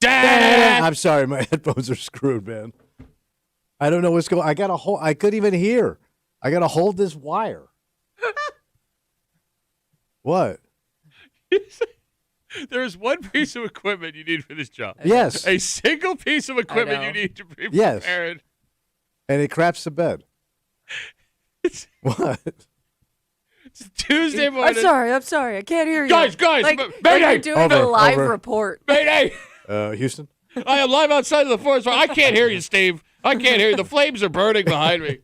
I'm sorry, my headphones are screwed, man. I don't know what's going. I couldn't even hear. I gotta hold this wire. What? There's one piece of equipment you need for this job. Yes. A single piece of equipment you need to be Yes. prepared. And it craps the bed. What? It's Tuesday morning. I'm sorry. I can't hear you. Guys, like Mayday! you're doing a live report. Mayday! Houston? I am live outside of the forest. I can't hear you, Steve. I can't hear you. The flames are burning behind me.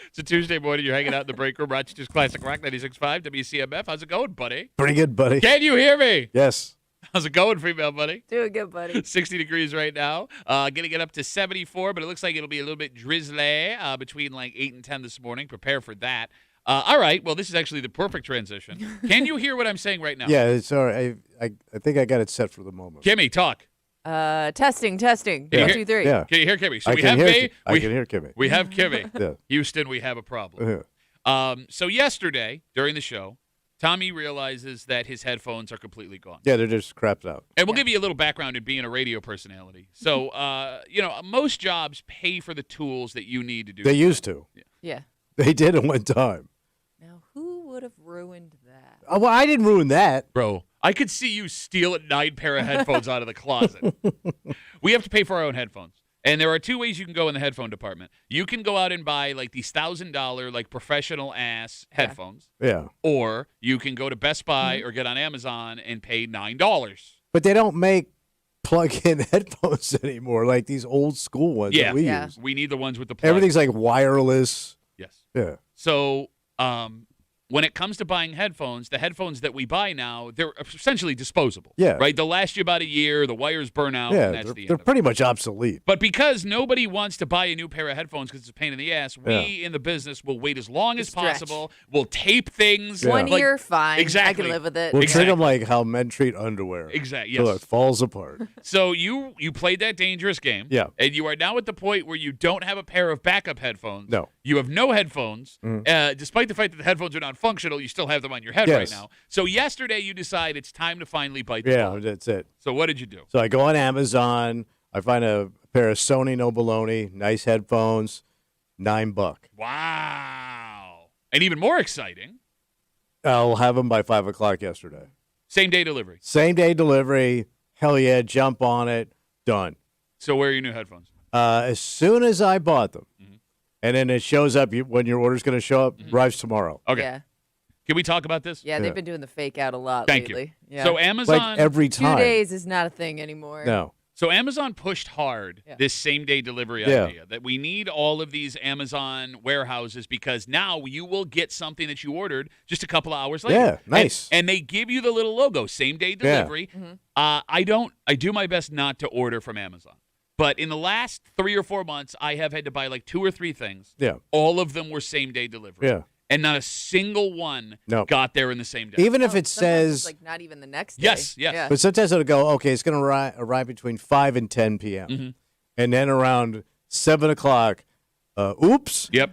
It's a Tuesday morning. You're hanging out in the break room. Rochester's Classic Rock 96.5 WCMF. How's it going, buddy? Pretty good, buddy. Can you hear me? Yes. How's it going, female buddy? Doing good, buddy. 60 degrees right now. Going to get up to 74, but it looks like it'll be a little bit drizzly between like 8 and 10 this morning. Prepare for that. All right. Well, this is actually the perfect transition. Can you hear what I'm saying right now? Yeah, it's all right. I think I got it set for the moment. Kimmy, talk. Testing. Can you 1, hear- 2, 3. Yeah. Can you hear Kimmy? So I we can have hear me. I can hear Kimmy. We have Kimmy. Yeah. Houston, we have a problem. So yesterday during the show, Tommy realizes that his headphones are completely gone. Yeah, they're just crapped out. And we'll give you a little background in being a radio personality. So, most jobs pay for the tools that you need to do. They used to. Yeah. They did at one time. Now, who would have ruined that? Well, I didn't ruin that. Bro, I could see you stealing 9 pair of headphones out of the closet. We have to pay for our own headphones. And there are 2 ways you can go in the headphone department. You can go out and buy like these $1,000 like professional ass headphones. Yeah. Or you can go to Best Buy or get on Amazon and pay $9. But they don't make plug-in headphones anymore, like these old school ones that we use. We need the ones with the plug. Everything's like wireless. Yes. Yeah. So, when it comes to buying headphones, the headphones that we buy now, they're essentially disposable. Yeah. Right? They'll last you about a year. The wires burn out, Yeah, and that's the end they're of it. pretty much obsolete. But because nobody wants to buy a new pair of headphones because it's a pain in the ass, we in the business will wait as long as Stretch. possible. We'll tape things. Yeah. 1 year, fine. Exactly. I can live with it. We'll Exactly. treat them like how men treat underwear. Exactly. So Yes. it falls apart. So you played that dangerous game. Yeah. And you are now at the point where you don't have a pair of backup headphones. No. You have no headphones. Despite the fact that the headphones are not functional, you still have them on your head right Yes. now. So yesterday you decide it's time to finally bite the Yeah, bullet. that's it. So what did you do? So I go on Amazon. I find a pair of Sony No Baloney, nice headphones, $9. Wow. And even more exciting, I'll have them by 5 o'clock yesterday. same day delivery. Same day delivery. Hell yeah, jump on it. Done. So where are your new headphones? As soon as I bought them, and then it shows up when your order's going to show up, arrives tomorrow. Okay. Yeah. Can we talk about this? Yeah, Yeah. they've been doing the fake out a lot Thank lately. you. Yeah. So Amazon Like every 2 time. days is not a thing anymore. No. So Amazon pushed hard this same-day delivery Yeah. idea, that we need all of these Amazon warehouses because now you will get something that you ordered just a couple of hours later. Yeah, nice. And they give you the little logo, same-day delivery. I do my best not to order from Amazon. But in the last 3 or 4 months, I have had to buy like 2 or 3 things. Yeah. All of them were same-day delivery. Yeah. And not a single one No. got there in the same day. Even if it Sometimes it's says, like not even the next day. Yes. Yeah. but sometimes it'll go, okay, it's going to arrive between 5 and 10 p.m. And then around 7 o'clock, oops, Yep.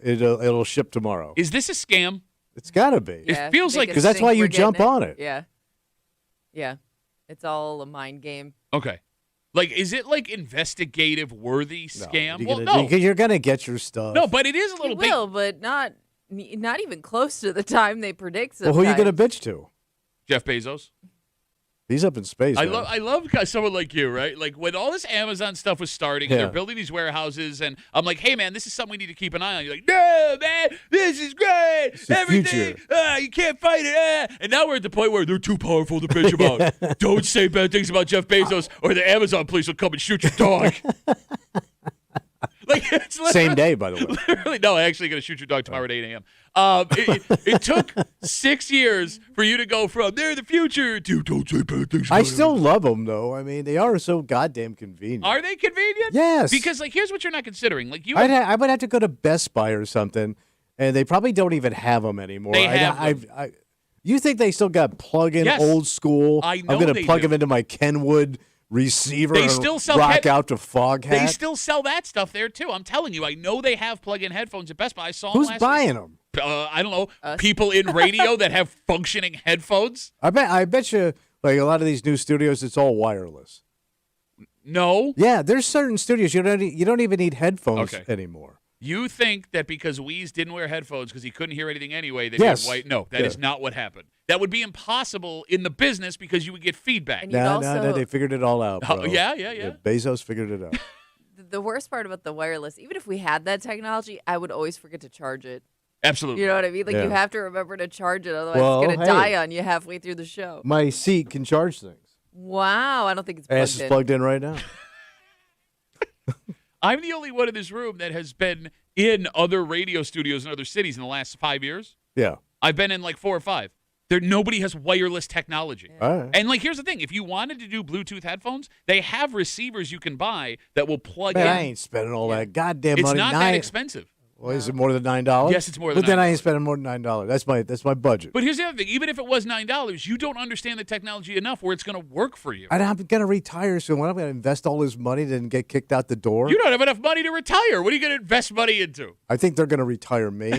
It'll ship tomorrow. Is this a scam? It's got to be. It feels like- Biggest 'Cause that's thing why you we're getting jump on it. Yeah. Yeah. It's all a mind game. Okay. Like, is it like investigative worthy scam? No, Well, no. Because you're going to get your stuff. No, but it is a It little bit. will, but not even close to the time they predict. Well, who are you going to sometimes. bitch to? Jeff Bezos. He's up in space. I man. love someone like you, right? Like when all this Amazon stuff was starting, and they're building these warehouses, and I'm like, hey man, this is something we need to keep an eye on. You're like, no man, this is great. the Everything, future. you can't fight it. And now we're at the point where they're too powerful to bitch about. Don't say bad things about Jeff Bezos, or the Amazon police will come and shoot your dog. Like it's Same day, by the way. Literally, no, I'm actually going to shoot your dog tomorrow at 8 a.m. It took 6 years for you to go from they're the future to don't say bad things. I about still love them, though. I mean, they are so goddamn convenient. Are they convenient? Yes. Because like here's what you're not considering. Like you, I would have to go to Best Buy or something, and they probably don't even have them anymore. They have you think they still got plug-in Yes. old school? I know I'm going they to plug do. them into my Kenwood receiver They and still sell rock out to Foghat. they still sell that stuff there too. I'm telling you, I know they have plug-in headphones at Best Buy. I saw them Who's last buying week. them? I don't know. Us. People in radio that have functioning headphones. I bet you, like a lot of these new studios, it's all wireless. No. Yeah, there's certain studios you don't even need headphones Okay. anymore. You think that because Weeze didn't wear headphones because he couldn't hear anything anyway, that Yes. he had white? No, that is not what happened. That would be impossible in the business because you would get feedback. And you'd No, also, they figured it all out, bro. Yeah. Bezos figured it out. the worst part about the wireless, even if we had that technology, I would always forget to charge it. Absolutely. You know what I mean? Like, Yeah. you have to remember to charge it, otherwise Well, it's going to hey. die on you halfway through the show. My seat can charge things. Wow, I don't think it's plugged Ass is in. plugged in right now. I'm the only one in this room that has been in other radio studios in other cities in the last 5 years. Yeah. I've been in like 4 or 5. Nobody has wireless technology. Yeah. All right. And like, here's the thing: if you wanted to do Bluetooth headphones, they have receivers you can buy that will plug Man, in. I ain't spending all that goddamn It's money. not that expensive. Well, is it more than $9? Yes, it's more than But then I $9. ain't spending more than $9. That's my budget. But here's the other thing: even if it was $9, you don't understand the technology enough where it's going to work for you. And I'm gonna retire soon. When I'm gonna invest all this money to get kicked out the door? You don't have enough money to retire. What are you going to invest money into? I think they're gonna retire me.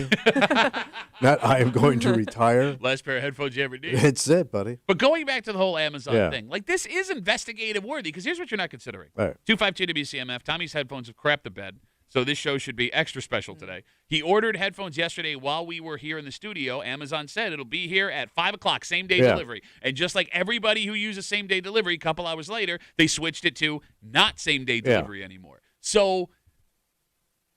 Not I am going to retire. Last pair of headphones you ever need. It's it, buddy. But going back to the whole Amazon Yeah. thing, like, this is investigative worthy because here's what you're not considering. All right. 252 WCMF, Tommy's headphones have crapped the bed, so this show should be extra special today. He ordered headphones yesterday while we were here in the studio. Amazon said it'll be here at 5 o'clock, same-day Yeah. delivery. And just like everybody who uses same-day delivery, a couple hours later, they switched it to not same-day Yeah. delivery anymore. So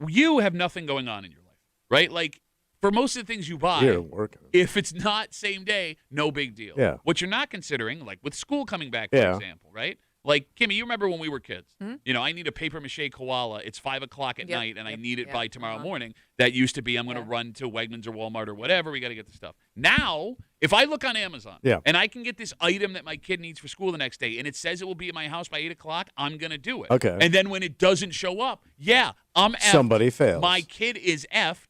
you have nothing going on in your life, right? Like, for most of the things you buy, Here working. if it's not same day, no big deal. Yeah. What you're not considering, like with school coming back, for Yeah. example, right? Like, Kimmy, you remember when we were kids? Hmm? You know, I need a paper mache koala. It's 5 o'clock at Yep, night, and I yep, need it yep, by tomorrow uh-huh. morning. That used to be, I'm going to Yeah. run to Wegmans or Walmart or whatever. We got to get the stuff. Now, if I look on Amazon Yeah. and I can get this item that my kid needs for school the next day, and it says it will be at my house by 8 o'clock, I'm going to do it. Okay. And then when it doesn't show up, yeah, I'm effed. Somebody fails. My kid is effed.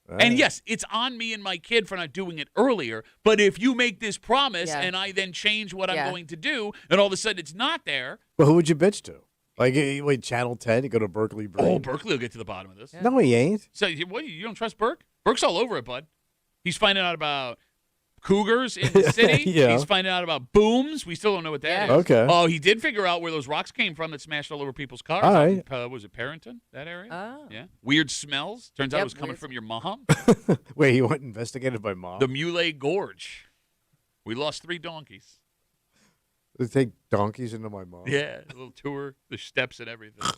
All And right. yes, it's on me and my kid for not doing it earlier. But if you make this promise Yeah. and I then change what I'm Yeah. going to do, and all of a sudden it's not there, But who would you bitch to? Like, wait, Channel 10, you go to Berkeley Brain? oh, Berkeley will get to the bottom of this. No, he ain't. So what, you don't trust Burke? Burke's all over it, bud. He's finding out about cougars in the city. Yeah. He's finding out about booms. We still don't know what that is. Yeah. Okay. Oh, he did figure out where those rocks came from that smashed all over people's cars. All right. Was it Parrington, that area? Oh. Yeah. Weird smells. Turns out it Yep, was coming weird from your mom. Wait, he went investigated by mom? The Muley Gorge. We lost 3 donkeys. They take donkeys into my mom? Yeah, a little tour, the steps and everything.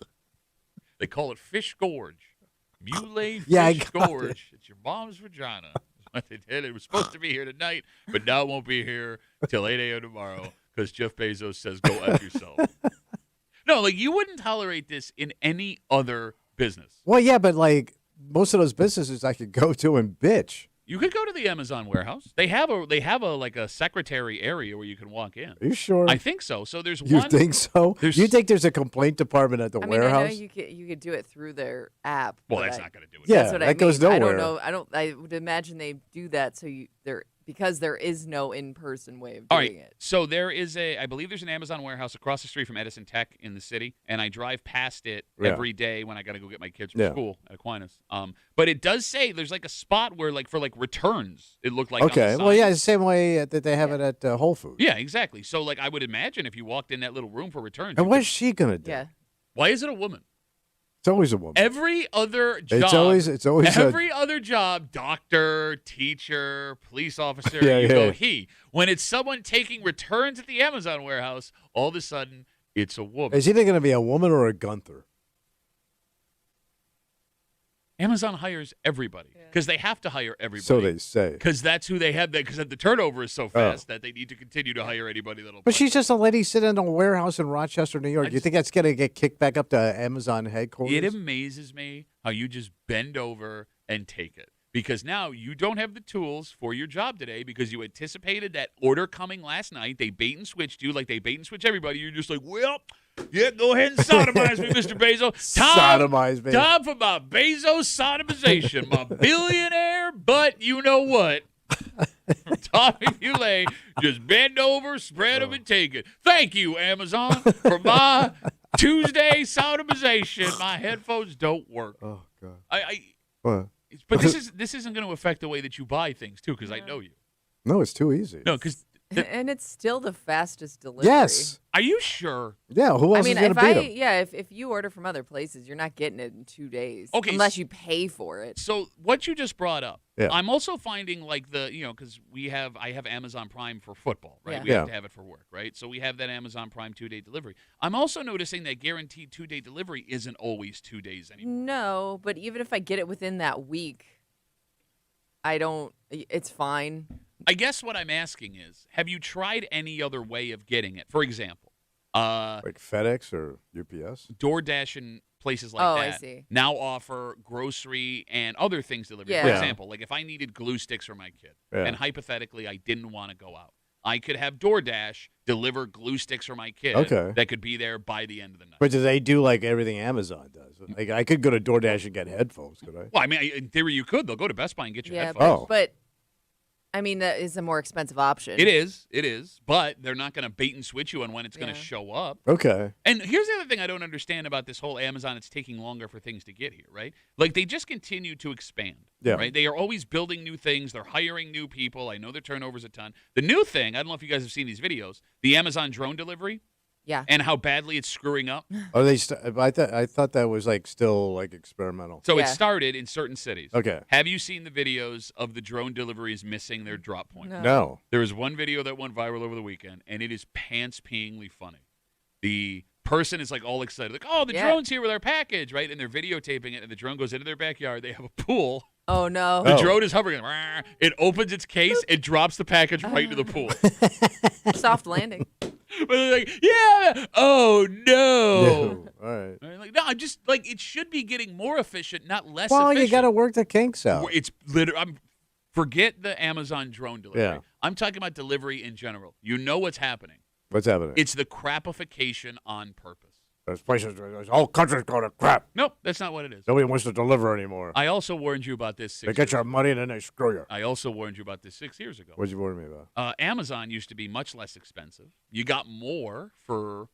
They call it Fish Gorge. Muley Fish Yeah, I got Gorge. It's your mom's vagina. That's what they did. It was supposed to be here tonight, but now it won't be here till 8 a.m. tomorrow because Jeff Bezos says go F yourself. No, like, you wouldn't tolerate this in any other business. Well, yeah, but like most of those businesses I could go to and bitch. You could go to the Amazon warehouse. They have a like a secretary area where you can walk in. Are you sure? I think so. So there's you one. think so? there's- You think there's a complaint department at the I mean, I know warehouse? you could do it through their app. Well, but that's I- not going to do it. Yeah, That's what I that goes mean. I nowhere. don't know. I would imagine they do that so because there is no in-person way of All doing right. it. So there is I believe there's an Amazon warehouse across the street from Edison Tech in the city, and I drive past it Yeah. every day when I got to go get my kids from Yeah. school at Aquinas. But it does say there's like a spot where for returns, it looked like. on the Okay. Well, sign. yeah, it's the same way that they have it at Whole Foods. Yeah, exactly. So like I would imagine if you walked in that little room for returns. And you what's could- she gonna do? Yeah. why is it a woman? It's always a woman. Every other job. It's always every other job, doctor, teacher, police officer, Yeah, you yeah. go he. When it's someone taking returns at the Amazon warehouse, all of a sudden it's a woman. Is either gonna be a woman or a Gunther? Amazon hires everybody because they have to hire everybody. So they say. Because that's who they have. Because the turnover is so fast that they need to continue to hire anybody that'll. But she's just a lady sitting in a warehouse in Rochester, New York. I You think that's gonna get kicked back up to Amazon headquarters? It amazes me how you just bend over and take it. Because now you don't have the tools for your job today because you anticipated that order coming last night. They bait and switched you like they bait and switch everybody. You're just like, well, yeah, go ahead and sodomize me, Mr. Bezos. Sodomize me. Time for my Bezos sodomization. My billionaire, but you know what? Tommy Muley, just bend over, spread them, and take it. Thank you, Amazon, for my Tuesday sodomization. My headphones don't work. Oh God. But What? this isn't going to affect the way that you buy things too, because I know you. No, it's too easy. No, because And it's still the fastest delivery. Yes. Are you sure? Yeah. Who I else mean, is going if to beat him? if you order from other places, you're not getting it in 2 days. Okay, Unless you pay for it. So what you just brought up, Yeah. I'm also finding like because I have Amazon Prime for football, right? Yeah. We have Yeah. to have it for work, right? So we have that Amazon Prime 2-day delivery. I'm also noticing that guaranteed 2-day delivery isn't always 2 days anymore. No, but even if I get it within that week, it's fine. I guess what I'm asking is, have you tried any other way of getting it? For example, Like FedEx or UPS? DoorDash and places like Oh, that I see. now offer grocery and other things delivered. For Yeah. example, like if I needed glue sticks for my kid, Yeah. and hypothetically I didn't want to go out, I could have DoorDash deliver glue sticks for my kid Okay. that could be there by the end of the night. But do they do like everything Amazon does? Like I could go to DoorDash and get headphones, could I? Well, I mean, in theory, you could. They'll go to Best Buy and get your Yeah, headphones. Oh. but I mean that is a more expensive option. It is, but they're not going to bait and switch you on when it's going Yeah. to show up. Okay. And here's the other thing I don't understand about this whole Amazon. It's taking longer for things to get here, right? Like they just continue to expand, Yeah. right? They are always building new things. They're hiring new people. I know their turnover's a ton. The new thing, I don't know if you guys have seen these videos, the Amazon drone delivery Yeah. and how badly it's screwing up. Are they? I thought that was like still like experimental. So it Yeah. started in certain cities. Okay. Have you seen the videos of the drone deliveries missing their drop point? No. No. There was one video that went viral over the weekend, and it is pants-peeingly funny. The person is like all excited, like, "Oh, the Yeah. drone's here with our package," right? And they're videotaping it, and the drone goes into their backyard. They have a pool. Oh no. The Oh. drone is hovering. Rah. It opens its case. It drops the package right into the pool. Soft landing. But they're like, "Yeah, oh no." All right. And I'm like, no, I'm just like it should be getting more efficient, not less Well, efficient. you got to work the kinks out. It's literally. Forget the Amazon drone delivery. Yeah. I'm talking about delivery in general. You know what's happening. What's happening? It's the crapification on purpose. There's places, there's whole countries go to crap. Nope, that's not what it is. Nobody wants to deliver anymore. I also warned you about this They 6 get years your ago. money and then they screw you. I also warned you about this 6 years ago. What'd you warn me about? Amazon used to be much less expensive. You got more for,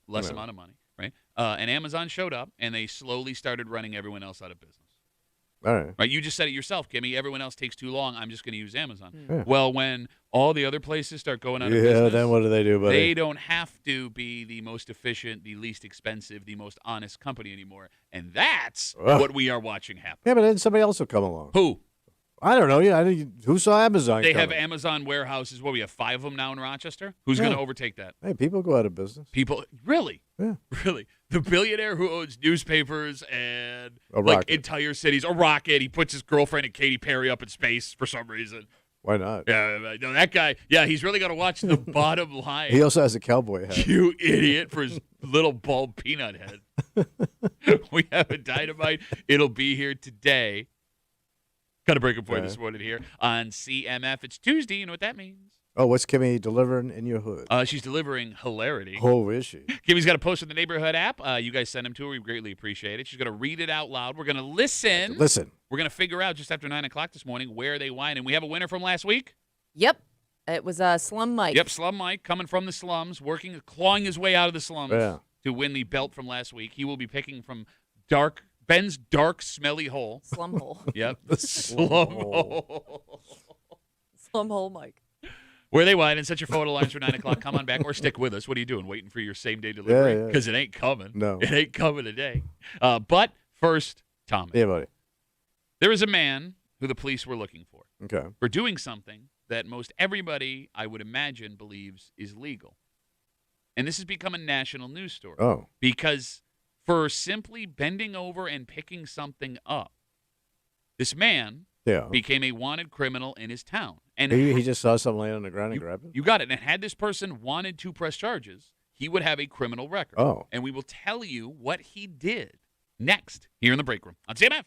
less Yeah. amount of money, right? And Amazon showed up, and they slowly started running everyone else out of business. All right. Right? You just said it yourself, Kimmy. Everyone else takes too long. I'm just going to use Amazon. Yeah. Well, when all the other places start going out of Yeah, business, then what do they do, buddy? they don't have to be the most efficient, the least expensive, the most honest company anymore. And that's Ugh. what we are watching happen. Yeah, but then somebody else will come along. Who? I don't know. Yeah, who saw Amazon They have coming? Amazon warehouses. What, we have 5 of them now in Rochester? Who's going to overtake that? Hey, people go out of business. People, really? Yeah. Really? The billionaire who owns newspapers and A like rocket. entire cities, a rocket. He puts his girlfriend and Katy Perry up in space for some reason. Why not? Yeah, no, that guy. Yeah, he's really got to watch the bottom line. He also has a cowboy hat. You idiot for his little bald peanut head. We have a dynamite. It'll be here today. Got a breaking point Okay. this morning here on CMF. It's Tuesday. You know what that means? Oh, what's Kimmy delivering in your hood? She's delivering hilarity. Oh, is she? Kimmy's got a post in the neighborhood app. You guys send them to her. We greatly appreciate it. She's going to read it out loud. We're going to listen. Listen. We're going to figure out just after 9 o'clock this morning where they won. And we have a winner from last week. Yep. It was Slum Mike. Yep, Slum Mike coming from the slums, clawing his way out of the slums Yeah. to win the belt from last week. He will be picking from Ben's dark, smelly hole. Slum hole. Yep. The Slum slum hole. Slum hole Mike. Where they won, and set your photo lines for 9 o'clock. Come on back or stick with us. What are you doing? Waiting for your same-day delivery? Yeah, yeah. Because it ain't coming. No. It ain't coming today. But first, Tommy. Yeah, buddy. There is a man who the police were looking for Okay. doing something that most everybody, I would imagine, believes is legal. And this has become a national news story. Oh. Because for simply bending over and picking something up, this man Yeah. became a wanted criminal in his town. And He just saw something laying on the ground and grabbed it? you got it. And had this person wanted to press charges, he would have a criminal record. Oh. And we will tell you what he did next here in the break room on CMF.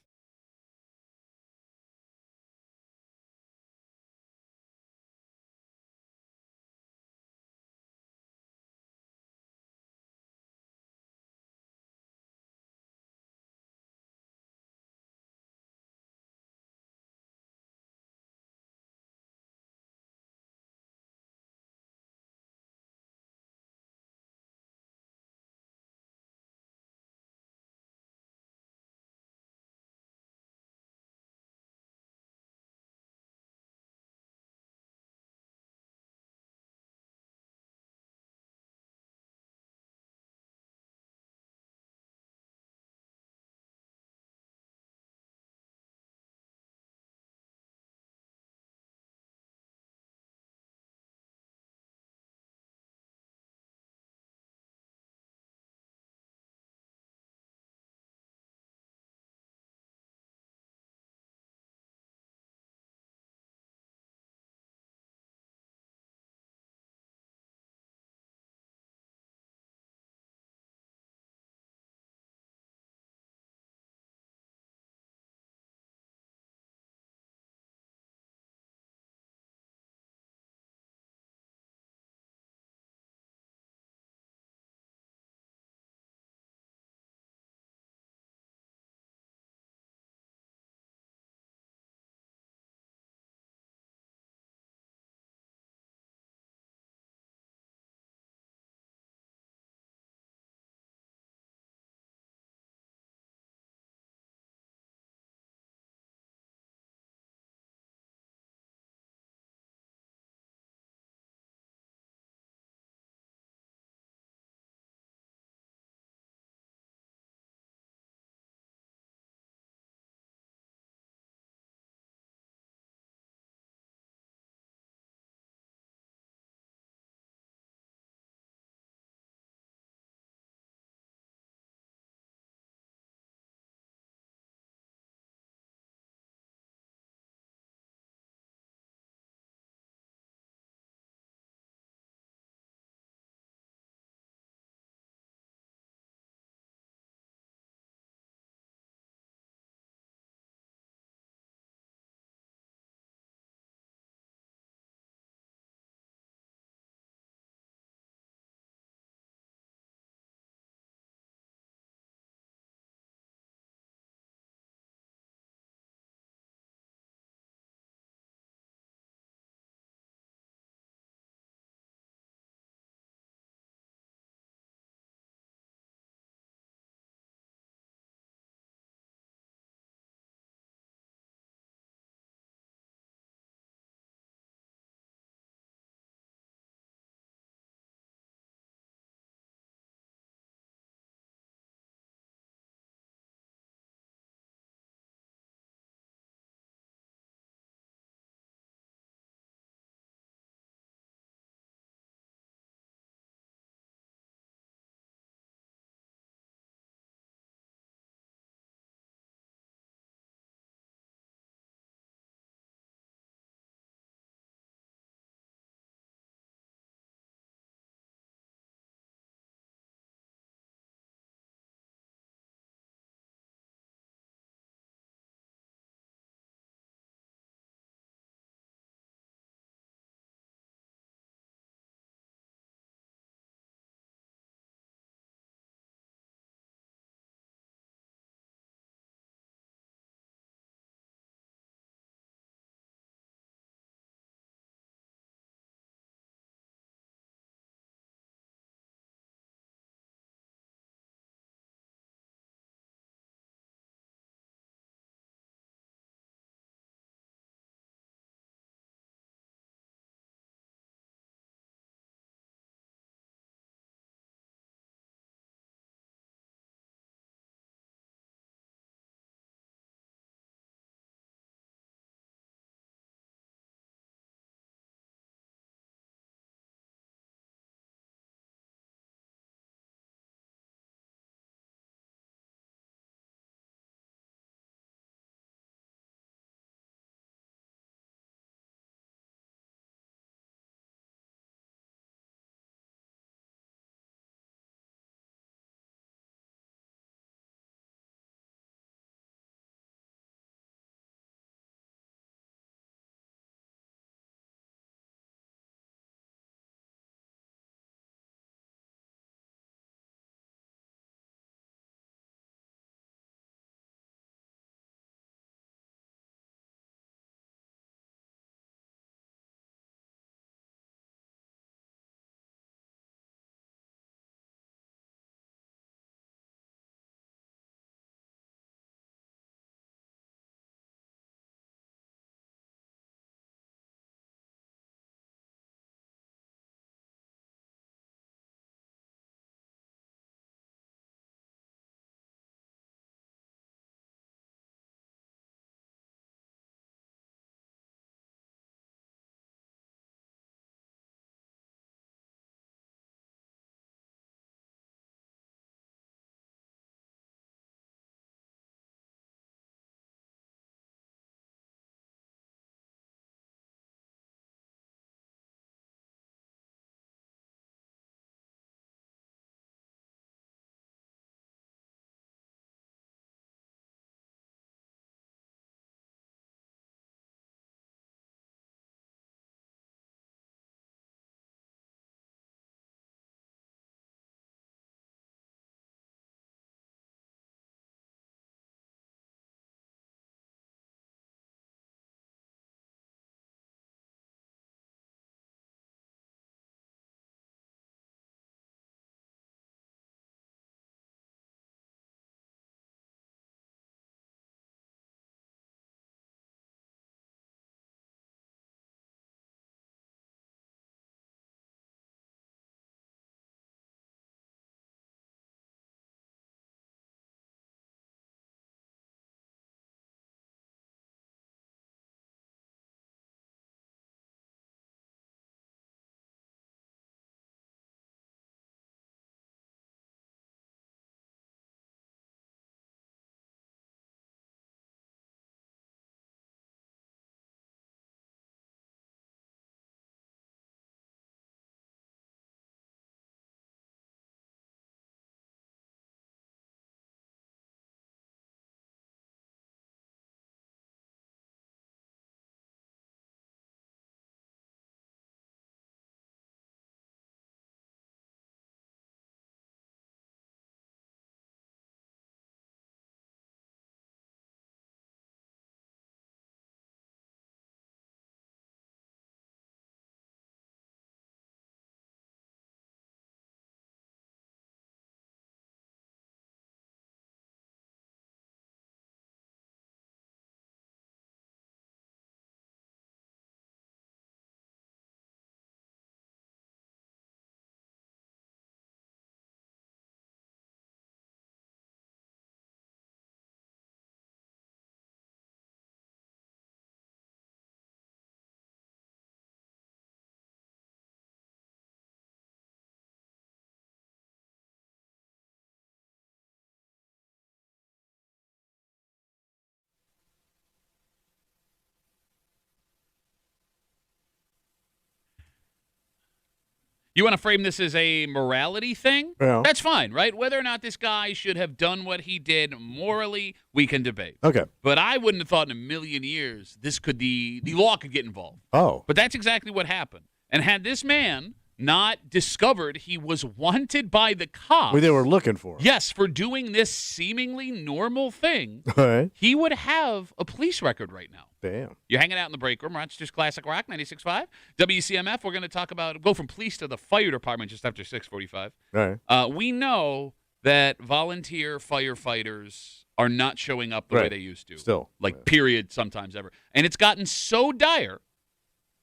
You want to frame this as a morality thing? Yeah. That's fine, right? Whether or not this guy should have done what he did morally, we can debate. Okay. But I wouldn't have thought in a million years the law could get involved. Oh. But that's exactly what happened. And had this man not discovered he was wanted by the cops, Well, they were looking for him. yes, for doing this seemingly normal thing, All right. he would have a police record right now. Damn. You're hanging out in the break room, Rochester's Classic Rock, 96.5. WCMF, we're going to go from police to the fire department just after 6:45. All right. We know that volunteer firefighters are not showing up the way Right. they used to. Still. Like, period, sometimes ever. And it's gotten so dire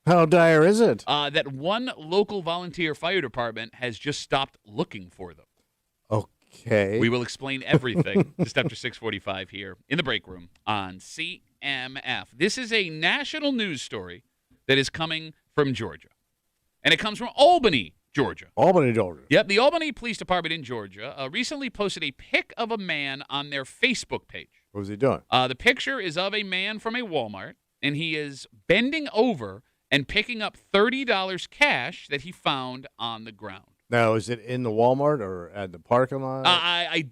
How dire is it? that one local volunteer fire department has just stopped looking for them. Okay. We will explain everything just after 6:45 here in the break room on CMF. This is a national news story that is coming from Georgia. And it comes from Albany, Georgia. Albany, Georgia. Yep, the Albany Police Department in Georgia recently posted a pic of a man on their Facebook page. What was he doing? The picture is of a man from a Walmart, and he is bending over and picking up $30 cash that he found on the ground. Now, is it in the Walmart or at the parking lot? I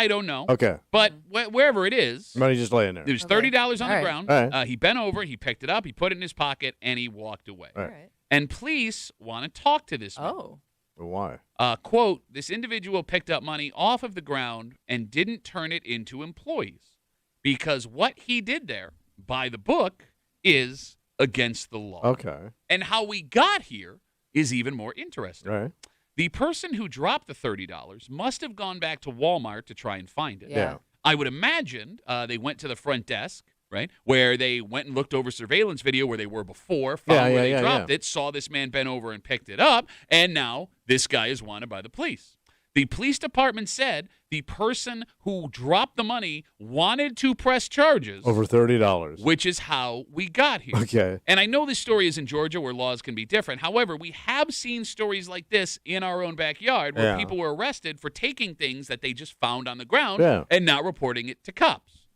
don't know. Okay. But wherever it is, Money just laying there. there was $30 on All the right. ground. All right. He bent over, he picked it up, he put it in his pocket, and he walked away. All All right. right. And police want to talk to this man. Oh. But why? Quote, this individual picked up money off of the ground and didn't turn it into employees because what he did there, by the book, is against the law. Okay. And how we got here is even more interesting. All right. The person who dropped the $30 must have gone back to Walmart to try and find it. Yeah. I would imagine they went to the front desk, right, where they went and looked over surveillance video where they were before, found where they dropped it, saw this man bent over and picked it up, and now this guy is wanted by the police. The police department said the person who dropped the money wanted to press charges, Over $30. which is how we got here. Okay. And I know this story is in Georgia where laws can be different. However, we have seen stories like this in our own backyard where Yeah. people were arrested for taking things that they just found on the ground Yeah. and not reporting it to cops.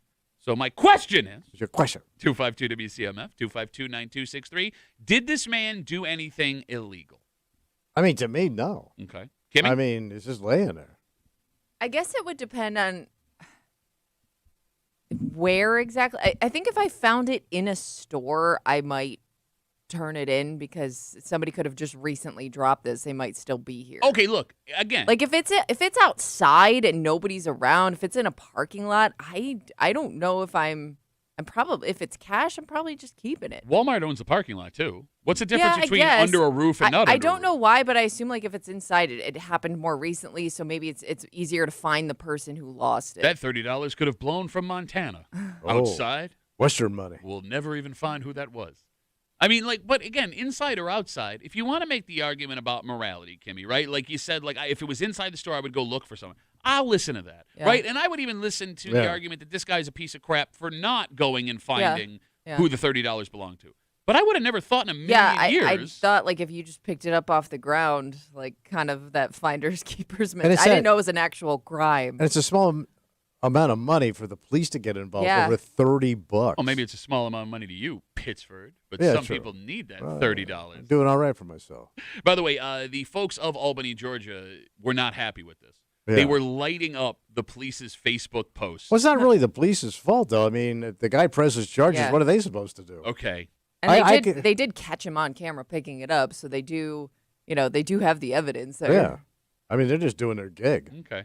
So my question is, What's your question? 252 WCMF, 252-9263, did this man do anything illegal? I mean, to me, no. Okay. Kimmy? I mean, it's just laying there. I guess it would depend on where exactly. I think if I found it in a store, I might turn it in because somebody could have just recently dropped this. They might still be here. Okay, look, again. Like if it's outside and nobody's around, if it's in a parking lot, I don't know if I'm probably, if it's cash, I'm probably just keeping it. Walmart owns the parking lot, too. What's the difference Yeah, I between guess. under a roof and not under I a don't roof? know why, but I assume like if it's inside, it happened more recently, so maybe it's easier to find the person who lost it. That $30 could have blown from Montana. Oh. Outside, Western money. we'll never even find who that was. I mean, like, but again, inside or outside, if you want to make the argument about morality, Kimmy, right? Like you said, like if it was inside the store, I would go look for someone. I'll listen to that, Yeah. right? And I would even listen to the Yeah. argument that this guy's a piece of crap for not going and finding Yeah. who the $30 belonged to. But I would have never thought in a million Yeah, I years. thought like if you just picked it up off the ground, like kind of that finders keepers. And it's I didn't that- know it was an actual crime. And it's a small amount of money for the police to get involved. Yeah. Over $30. Well, maybe it's a small amount of money to you, Pittsford, but Yeah, some true. people need that I'm $30. doing all right for myself. By the way, the folks of Albany, Georgia, were not happy with this. Yeah. They were lighting up the police's Facebook posts. Well, it's not really the police's fault, though. I mean, if the guy presses charges, Yeah. what are they supposed to do? Okay. And I they did catch him on camera picking it up, so they do have the evidence there. Yeah. I mean, they're just doing their gig. Okay.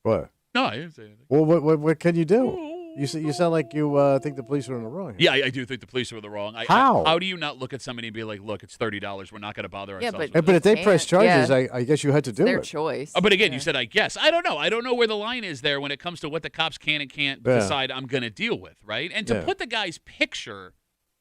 What? No, I didn't say anything. Well, what can you do? You sound like you think the police are in the wrong. Yeah, I do think the police were the wrong. How? How do you not look at somebody and be like, look, it's $30. We're not going to bother Yeah, ourselves but- with But if they Can't- press charges, yeah. I guess you had to do Their it. choice. But again, you Yeah. said, I guess. I don't know. I don't know where the line is there when it comes to what the cops can and can't Yeah. decide I'm going to deal with, right? And to Yeah. put the guy's picture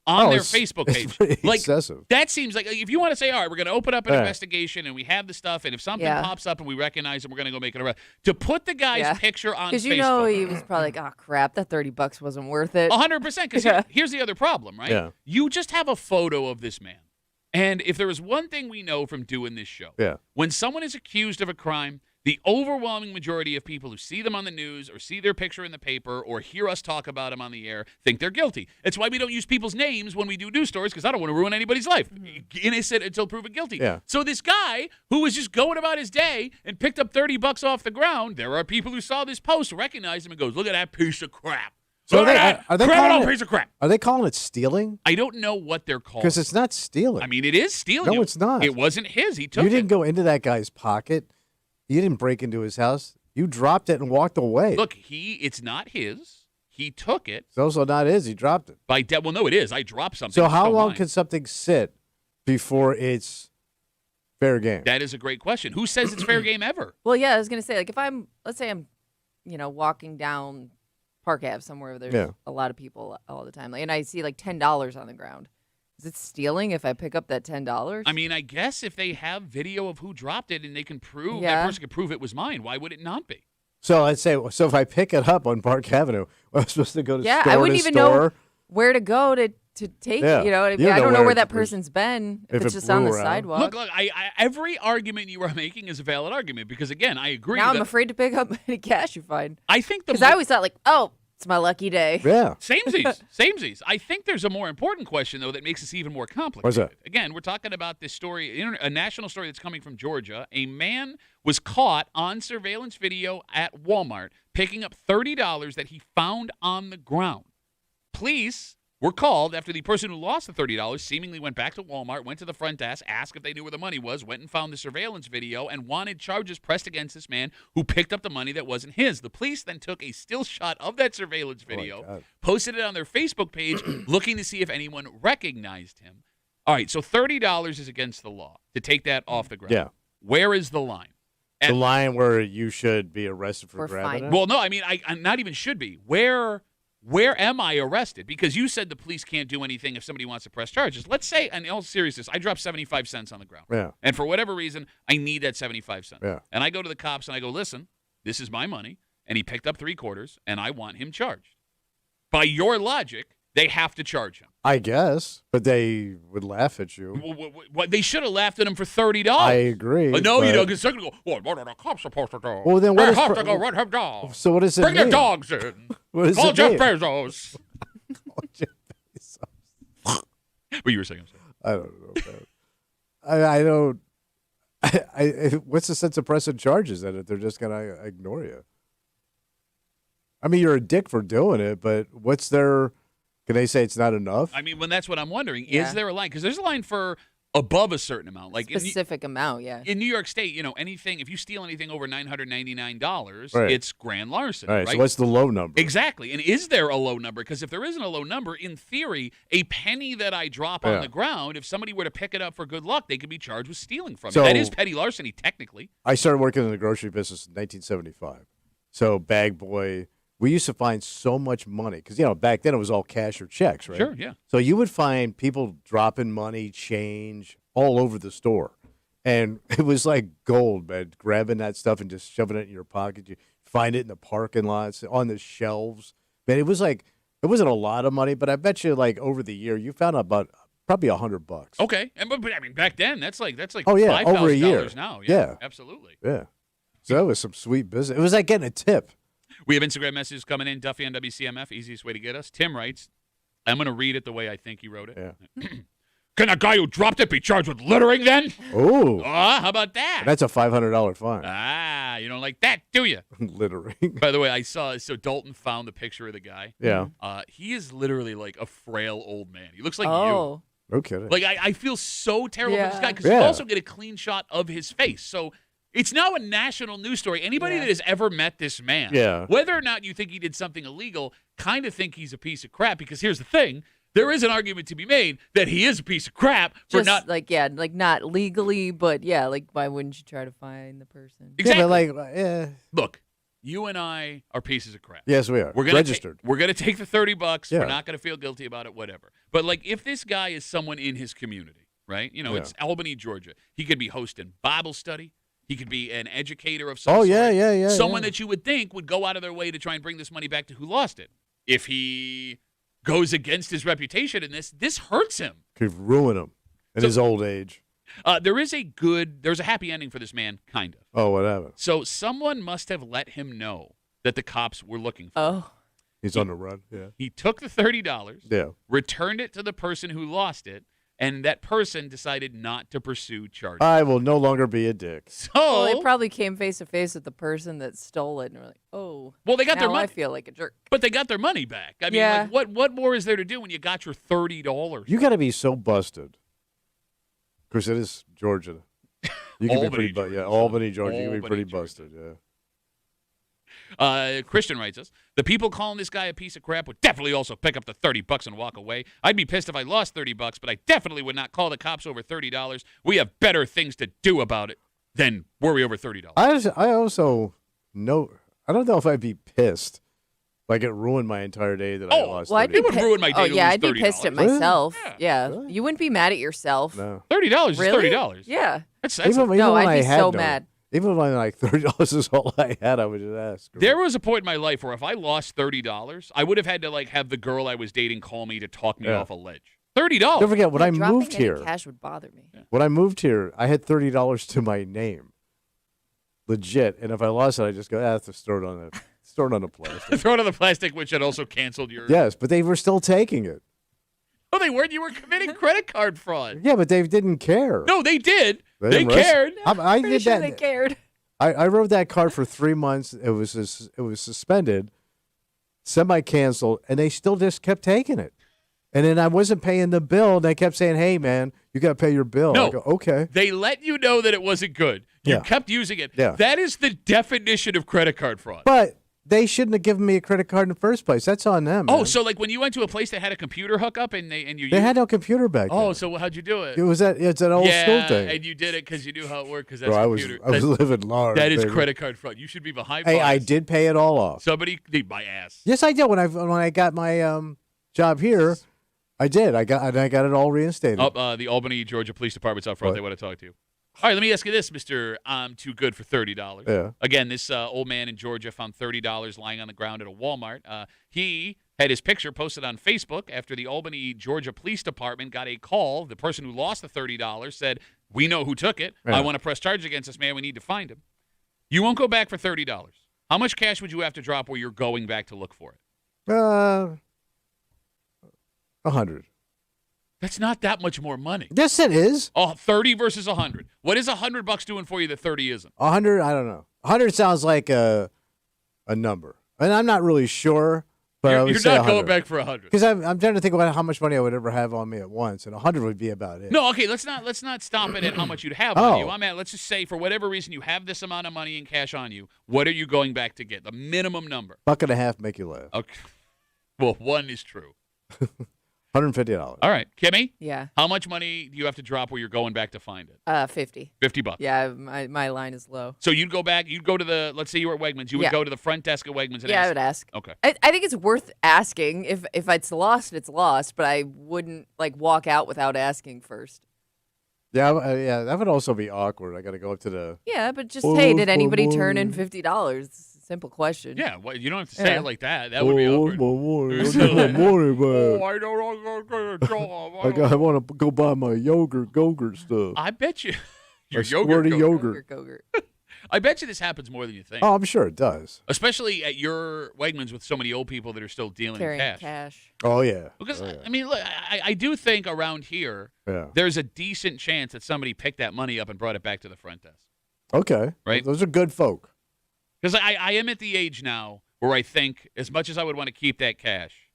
on their it's- Facebook it's page, pretty like excessive. that seems like if you want to say, all right, we're going to open up an Yeah. investigation and we have the stuff, and if something Yeah. pops up and we recognize it, we're going to go make an arrest. To put the guy's Yeah. picture on Because Facebook. you know he was probably like, oh crap, that $30 wasn't worth it. 100%. Because Yeah. here's the other problem, right? Yeah. You just have a photo of this man. And if there is one thing we know from doing this show, Yeah. when someone is accused of a crime, The overwhelming majority of people who see them on the news or see their picture in the paper or hear us talk about them on the air think they're guilty. It's why we don't use people's names when we do news stories, because I don't want to ruin anybody's life. Innocent until proven guilty. Yeah. So this guy who was just going about his day and picked up $30 off the ground, there are people who saw this post, recognize him, and goes, look at that piece of crap. So Look at that criminal piece of crap. Are they calling it stealing? I don't know what they're called. Because it's not stealing. I mean, it is stealing. No, it's not. It wasn't his. He took You it. didn't go into that guy's pocket. You didn't break into his house. You dropped it and walked away. Look, it's not his. He took it. It's also not his. He dropped it. Well, no, it is. I dropped something. So It's how still long mine. can something sit before it's fair game? That is a great question. Who says it's fair game ever? Well, yeah, I was gonna say, like, let's say I'm, walking down Park Ave somewhere where there's a lot of people all the time, like, and I see like $10 on the ground. Is it stealing if I pick up that $10? I mean, I guess if they have video of who dropped it and they can prove Yeah. that person can prove it was mine, why would it not be? So let's say, if I pick it up on Park Avenue, I'm supposed to go to store I wouldn't to even store. know where to go to take Yeah. it. You know what I You mean? don't I know don't know where where that it was- person's been if if it's it just on the blew around. sidewalk. Look, every argument you are making is a valid argument because, again, I agree. Now that I'm afraid to pick up any cash you find. I think Because I always thought, like, oh, it's my lucky day. Yeah. Samesies. I think there's a more important question, though, that makes this even more complicated. What's that? Again, we're talking about this story, a national story that's coming from Georgia. A man was caught on surveillance video at Walmart picking up $30 that he found on the ground. Police were called after the person who lost the $30 seemingly went back to Walmart, went to the front desk, asked if they knew where the money was, went and found the surveillance video, and wanted charges pressed against this man who picked up the money that wasn't his. The police then took a still shot of that surveillance video, God. posted it on their Facebook page, looking to see if anyone recognized him. All right, so $30 is against the law to take that off the ground. Yeah. Where is the line? The line where you should be arrested for Or grabbing fined. it? Well, no, I mean, I not even should be. Where am I arrested? Because you said the police can't do anything if somebody wants to press charges. Let's say, in all seriousness, I dropped 75 cents on the ground. Yeah. And for whatever reason, I need that 75 cents. Yeah. And I go to the cops and I go, listen, this is my money. And he picked up 3/4 and I want him charged. By your logic, they have to charge him. I guess, but they would laugh at you. What they should have laughed at him for $30. I agree. No, you but- don't. Because they're going to go, what are the cops supposed to do? Well, then what they is have pro- to go run him down. So what does it Bring mean? the dogs in. What does Call it Jeff mean? Bezos. Call Jeff Bezos. What you were saying? I'm sorry. I don't know, man. I don't. What's the sense of pressing charges then if they're just gonna ignore you? I mean, you're a dick for doing it, but what's their? Can they say it's not enough? I mean, that's what I'm wondering. Yeah. Is there a line? Because there's a line for above a certain amount. Like Specific amount, yeah. in New York State, anything, if you steal anything over $999, Right. it's grand larceny, All right. right? So what's the low number? Exactly. And is there a low number? Because if there isn't a low number, in theory, a penny that I drop on Yeah. the ground, if somebody were to pick it up for good luck, they could be charged with stealing from So- it. That is petty larceny, technically. I started working in the grocery business in 1975. So bag boy, we used to find so much money because back then it was all cash or checks, right? Sure, yeah. So you would find people dropping money, change all over the store, and it was like gold, man. Grabbing that stuff and just shoving it in your pocket. You find it in the parking lots, on the shelves. Man, it was like it wasn't a lot of money, but I bet you like over the year you found about probably $100. Okay. But I mean, back then, that's like Oh, yeah, $5,000 over a year. now. Yeah. Absolutely. Yeah. So that was some sweet business. It was like getting a tip. We have Instagram messages coming in. Duffy on WCMF, easiest way to get us. Tim writes, I'm going to read it the way I think he wrote it. Yeah. Can a guy who dropped it be charged with littering then? Oh, How about that? that's a $500 fine. You don't like that, do you? Littering. By the way, I saw, so Dalton found the picture of the guy. Yeah. He is literally like a frail old man. He looks like you. Oh. No kidding. Like, I feel so terrible for this Yeah. guy because you Yeah. also get a clean shot of his face. So it's now a national news story. Anybody Yeah. that has ever met this man, Yeah. whether or not you think he did something illegal, kind of think he's a piece of crap because here's the thing. There is an argument to be made that he is a piece of crap for Just not. like not legally, but yeah, like why wouldn't you try to find the person? Exactly. Yeah, but like, Look, you and I are pieces of crap. yes, we are. We're gonna Registered. we're gonna take the $30. Yeah. We're not gonna feel guilty about it. Whatever. But like, if this guy is someone in his community, right? Yeah. It's Albany, Georgia. He could be hosting Bible study. He could be an educator of some Oh, sort. yeah. Someone yeah. that you would think would go out of their way to try and bring this money back to who lost it. If he goes against his reputation in this hurts him. Could ruin him in So- his old age. There's a happy ending for this man, kind of. Oh, what happened? So someone must have let him know that the cops were looking for him. Oh, He's on the run. Yeah. He took the $30, Yeah. returned it to the person who lost it, and that person decided not to pursue charges. I will no longer be a dick. So, well, they probably came face to face with the person that stole it, and were like, "Oh, well, they got their now money, I feel like a jerk." but they got their money back. I mean, Yeah. like, what more is there to do when you got your $30? You got to be so busted. Because it is Georgia. You can Albany, be pretty Georgia. Yeah, Albany, Georgia. You can be Albany, pretty Georgia. busted, yeah. Christian writes us, the people calling this guy a piece of crap would definitely also pick up the $30 and walk away. I'd be pissed if I lost $30, but I definitely would not call the cops over $30. We have better things to do about it than worry over $30. I also know, I don't know if I'd be pissed. Like it ruined my entire day that I lost. Well, I'd be It would ruin my day Oh to yeah, lose I'd be $30. pissed at Really? myself. Yeah. Yeah, Really? you wouldn't be mad at yourself. No. $30 Really? is $30. Yeah. That's Even No, when I'd I be had so no- mad. Even when like $30 is all I had, I would just ask. There was a point in my life where if I lost $30, I would have had to like have the girl I was dating call me to talk me Yeah. off a ledge. $30. Don't forget, when Yeah, I dropping moved any here, cash would bother me. when I moved here, I had $30 to my name. Legit. And if I lost it, I just go, I have to store it on the plastic. Throw it on the plastic, which had also canceled your. Yes, but they were still taking it. Oh, they weren't. You were committing credit card fraud. Yeah, but they didn't care. No, they did. They didn't rest- cared. I Pretty did sure that. they cared. I wrote that card for 3 months. It was suspended, semi-canceled, and they still just kept taking it. And then I wasn't paying the bill, and they kept saying, "Hey, man, you got to pay your bill." No. I go, "Okay." They let you know that it wasn't good. You Yeah. kept using it. Yeah. That is the definition of credit card fraud. But they shouldn't have given me a credit card in the first place. That's on them. Oh, man. so like when you went to a place that had a computer hookup and you they had no computer back then. Oh, so how'd you do it? It's an old yeah, school thing. and you did it because you knew how it worked because that's Bro, I was computer. living large. That is baby. credit card fraud. You should be behind Hey, bars. I did pay it all off. Somebody, my ass. Yes, I did. When I got my job here, I did. I got it all reinstated. The Albany, Georgia Police Department's out front. What? They want to talk to you. All right, let me ask you this, Mr. I'm too good for $30. Yeah. Again, this old man in Georgia found $30 lying on the ground at a Walmart. He had his picture posted on Facebook after the Albany, Georgia Police Department got a call. The person who lost the $30 said, "We know who took it. Yeah. I want to press charges against this man. We need to find him." You won't go back for $30. How much cash would you have to drop where you're going back to look for it? 100. That's not that much more money. Yes, it is. Oh, 30 versus 100. What is $100 doing for you that 30 isn't? 100. I don't know. 100 sounds like a number, and I'm not really sure. But I would You're say not going 100. back for 100. Because I'm trying to think about how much money I would ever have on me at once, and 100 would be about it. No, okay, let's not stop it at how much you'd have on Oh. you. I'm at, let's just say for whatever reason you have this amount of money in cash on you. What are you going back to get? The minimum number. $1.50 make you laugh. Okay. Well, one is true. $150. All right, Kimmy, Yeah. how much money do you have to drop where you're going back to find it? 50. $50. Yeah, my line is low. So you'd go back, you'd go to the, let's say you were at Wegmans, you would Yeah. go to the front desk at Wegmans and Yeah, I ask. would ask. Okay. I think it's worth asking. If it's lost, it's lost. But I wouldn't like walk out without asking first. Yeah, that would also be awkward. I got to go up to the. Yeah, but just Oh, hey, did for anybody turn in money. $50? Simple question. Yeah, well, you don't have to say Yeah. it like that. That would be awkward. my money. It's I need my like, money back. I don't know. I want to go buy my yogurt stuff. I bet you. My Your squirty yogurt. yogurt. I bet you this happens more than you think. Oh, I'm sure it does. Especially at your Wegmans with so many old people that are still dealing in Carrying cash. Oh yeah. Because, Oh, yeah. I mean, look, I do think around here Yeah. there's a decent chance that somebody picked that money up and brought it back to the front desk. Okay. Right. Those are good folk. Because I am at the age now where I think, as much as I would want to keep that cash,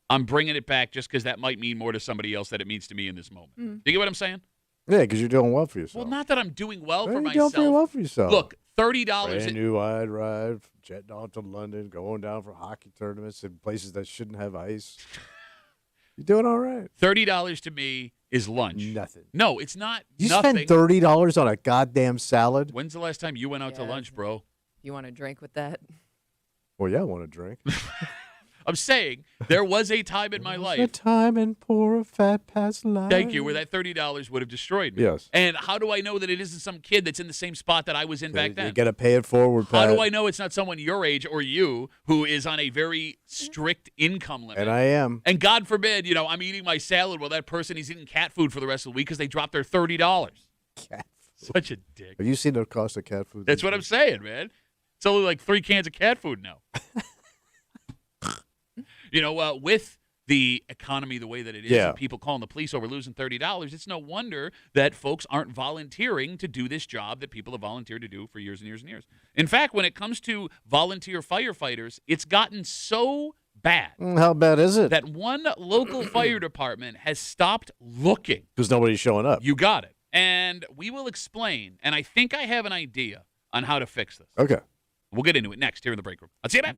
I'm bringing it back just because that might mean more to somebody else than it means to me in this moment. Do you get what I'm saying? Yeah, because you're doing well for yourself. Well, not that I'm doing well for You're myself. doing pretty well for yourself. Look, $30. Brand new wide ride, jetting off to London, going down for hockey tournaments in places that shouldn't have ice. You're doing all right. $30 to me is lunch. Nothing. No, it's not You nothing. spend $30 on a goddamn salad? When's the last time you went out to Yeah. lunch, bro? You want to drink with that? Well, yeah, I want to drink. I'm saying there was a time in my A life. time and poor fat past life. Thank you. Where that $30 would have destroyed me. Yes. And how do I know that it isn't some kid that's in the same spot that I was in back then? You got to pay it forward, How Pat. do I know it's not someone your age or you who is on a very strict income limit? And I am. And God forbid, I'm eating my salad while that person is eating cat food for the rest of the week because they dropped their $30. Cat food. Such a dick. Have you seen the cost of cat food? That's what I'm saying, man. It's only like 3 cans of cat food now. With the economy the way that it is, and people calling the police over losing $30, it's no wonder that folks aren't volunteering to do this job that people have volunteered to do for years and years and years. In fact, when it comes to volunteer firefighters, it's gotten so bad. How bad is it? That one local fire department has stopped looking. Because nobody's showing up. You got it. And we will explain, and I think I have an idea on how to fix this. Okay. We'll get into it next here in the break room. I'll see you then.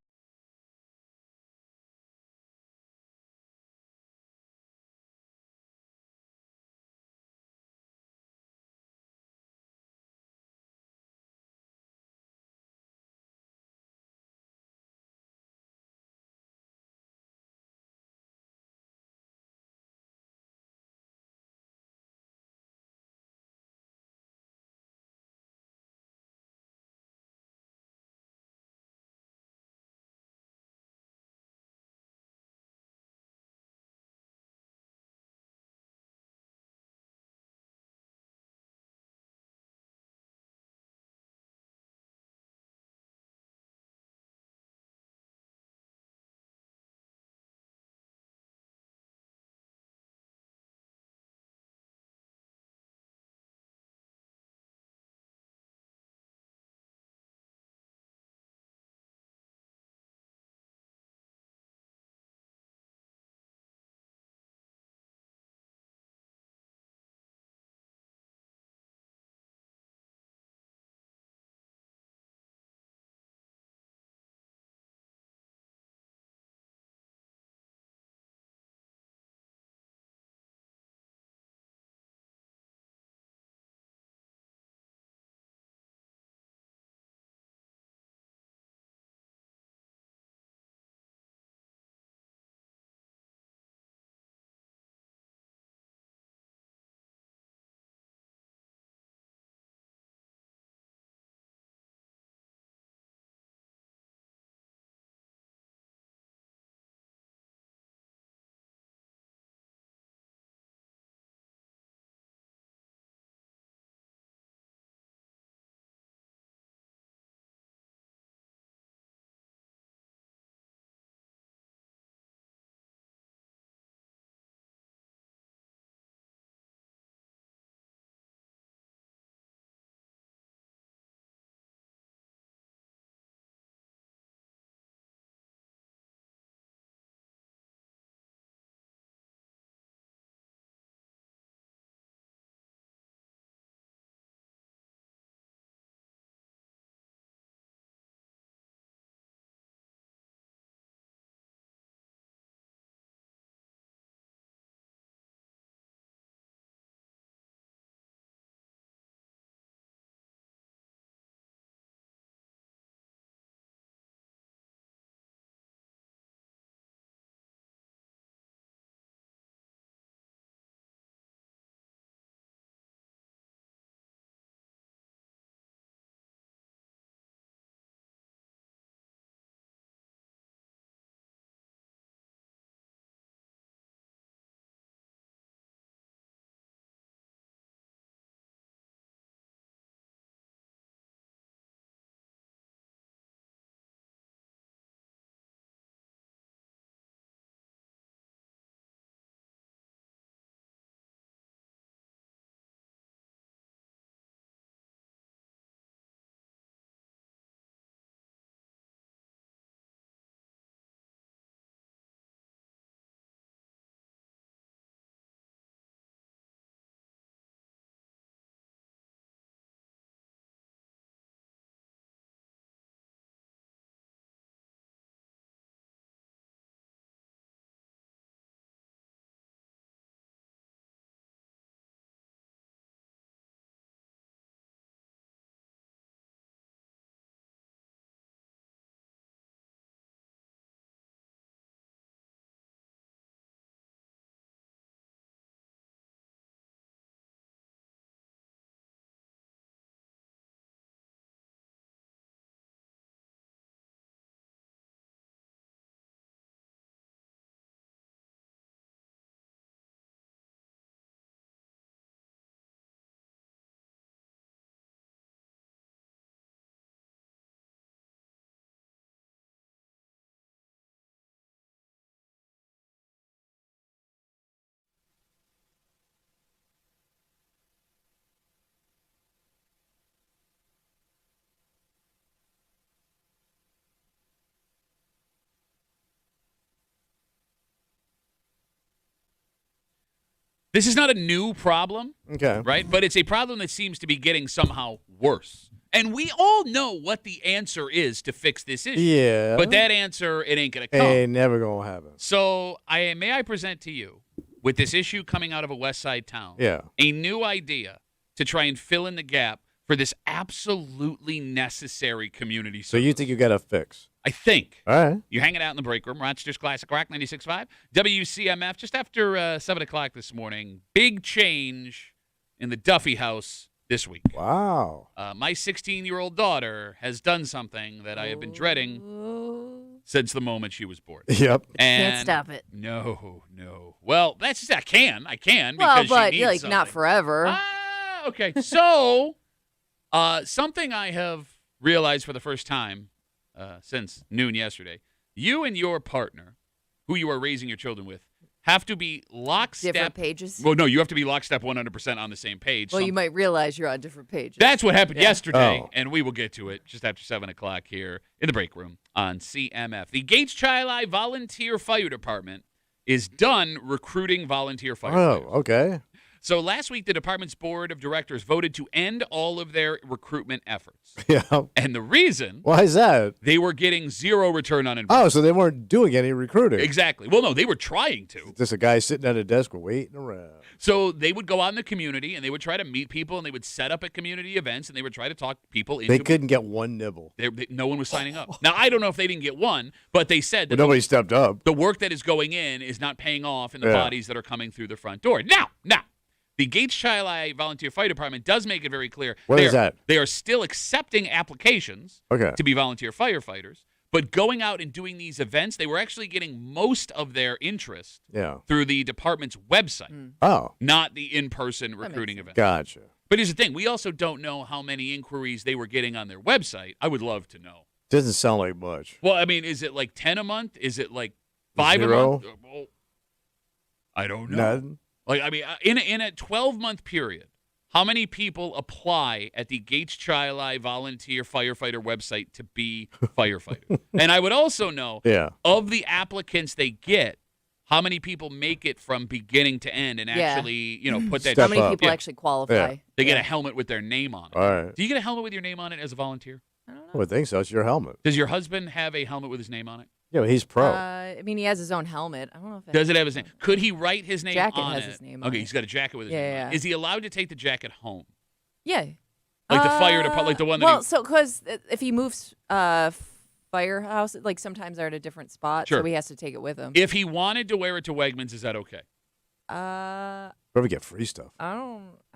This is not a new problem, Okay. right? But it's a problem that seems to be getting somehow worse. And we all know what the answer is to fix this issue. Yeah. But that answer, it ain't going to come. Ain't never going to happen. So may I present to you, with this issue coming out of a West Side town, Yeah. a new idea to try and fill in the gap for this absolutely necessary community So service. you think you got a fix? I think. All right. You're hanging out in the break room. Rochester's Classic Rock 96.5. WCMF, just after 7 o'clock this morning. Big change in the Duffy house this week. Wow. My 16-year-old daughter has done something that I have been dreading since the moment she was born. Yep. And Can't stop it. No. Well, that's just, I can Well, because but she needs like something. not forever. Okay. So, something I have realized for the first time since noon yesterday, you and your partner, who you are raising your children with, have to be lockstep. Different pages. Well, no, you have to be lockstep 100% on the same page. Well, you might realize you're on different pages. That's what happened yesterday, Oh. and we will get to it just after 7 o'clock here in the break room on CMF. The Gates Chili Volunteer Fire Department is done recruiting volunteer firefighters. Oh, okay. So last week, the department's board of directors voted to end all of their recruitment efforts. Yeah. And the reason, Why is that? they were getting zero return on investment. Oh, so they weren't doing any recruiting. Exactly. Well, no, they were trying to. Just a guy sitting at a desk waiting around. So they would go out in the community, and they would try to meet people, and they would set up at community events, and they would try to talk people into They couldn't get one nibble. no one was signing up. Now, I don't know if they didn't get one, but they said that But nobody stepped up. the work that is going in is not paying off in the Yeah. bodies that are coming through the front door. Now, the Gates Chili Volunteer Fire Department does make it very clear. What is that? They are still accepting applications Okay. to be volunteer firefighters, but going out and doing these events, they were actually getting most of their interest Yeah. through the department's website, Oh, not the in-person makes recruiting sense. event. gotcha. But here's the thing. We also don't know how many inquiries they were getting on their website. I would love to know. Doesn't sound like much. Well, I mean, is it like 10 a month? Is it like 5 Zero? a month? Well, I don't know. Nothing. Like, I mean, in a 12-month period, how many people apply at the Gates Chili Volunteer Firefighter website to be firefighters? And I would also know, Yeah. of the applicants they get, how many people make it from beginning to end and Yeah. actually, put that. Step How many up. people Yeah. actually qualify? Yeah. They get Yeah. a helmet with their name on it. All right. Do you get a helmet with your name on it as a volunteer? I don't I know. would think so. It's your helmet. Does your husband have a helmet with his name on it? Yeah, but he's pro. I mean, he has his own helmet. I don't know if Does it have his name? Could he write his name Jacket on has it? his name on Okay, it. he's got a jacket with his name on Yeah. it. Is he allowed to take the jacket home? Yeah. Like the fire department, like the one that Well, he, so because if he moves firehouse, like sometimes they're at a different spot, Sure. so he has to take it with him. if he wanted to wear it to Wegmans, is that okay? Probably get free stuff. I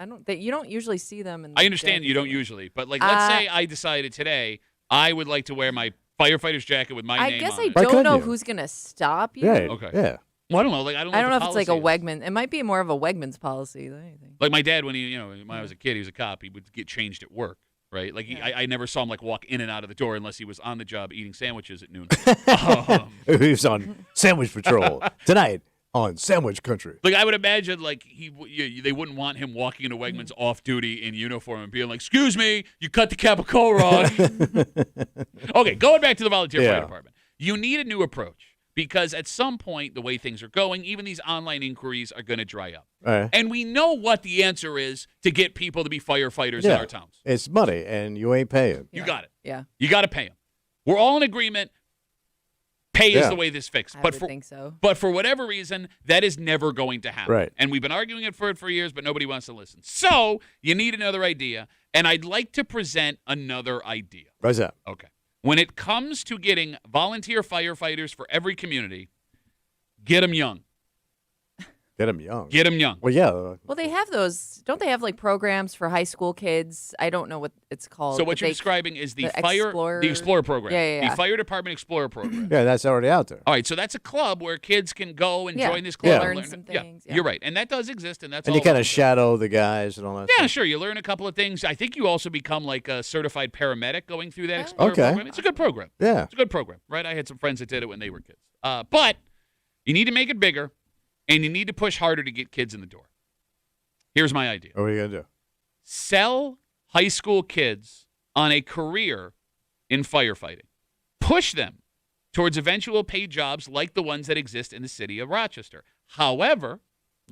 don't. You don't usually see them. In I understand the you don't usually, but like, let's say I decided today I would like to wear my firefighter's jacket with my I name guess on I it. Why don't couldn't know you? who's gonna stop you. Yeah. Okay. Yeah. Well, I don't know. Like, I don't know. I don't know what if the it's like a policy is. Wegman. It might be more of a Wegmans policy than anything. Like my dad, when when I was a kid, he was a cop. He would get changed at work, right? Like I never saw him like walk in and out of the door unless he was on the job eating sandwiches at noon. He was on sandwich patrol tonight on Sandwich Country. Like I would imagine, like they wouldn't want him walking into Wegmans off duty in uniform and being like, "Excuse me, you cut the capicola wrong." Okay, going back to the volunteer fire Yeah. department, you need a new approach because at some point, the way things are going, even these online inquiries are going to dry up, All right. and we know what the answer is to get people to be firefighters in Yeah. our towns. It's money, and you ain't paying. You got it. Yeah, You got to pay them. We're all in agreement. Pay is Yeah. the way this fixed, I but would for think so. But for whatever reason, that is never going to happen. Right. And we've been arguing it for years, but nobody wants to listen. So you need another idea. And I'd like to present another idea. What's that? Okay. When it comes to getting volunteer firefighters for every community, get them young. Get them young. Get them young. Well, yeah. Well, they have those. Don't they have like programs for high school kids? I don't know what it's called. So but what you're they- describing is the Explorer- Explorer program. Yeah. The Fire Department Explorer program. Yeah, that's already out there. All right, so that's a club where kids can go and Yeah. join this They club. learn and some Yeah, things, yeah. you're right. And that does exist, and that's And all you kind well of shadow the guys and all that. Yeah, stuff. sure. You learn a couple of things. I think you also become like a certified paramedic going through that Oh. Explorer Okay. program. It's a good program. Yeah. It's a good program, right? I had some friends that did it when they were kids. But you need to make it bigger, and you need to push harder to get kids in the door. Here's my idea. What are you gonna do? Sell high school kids on a career in firefighting. Push them towards eventual paid jobs like the ones that exist in the city of Rochester. However,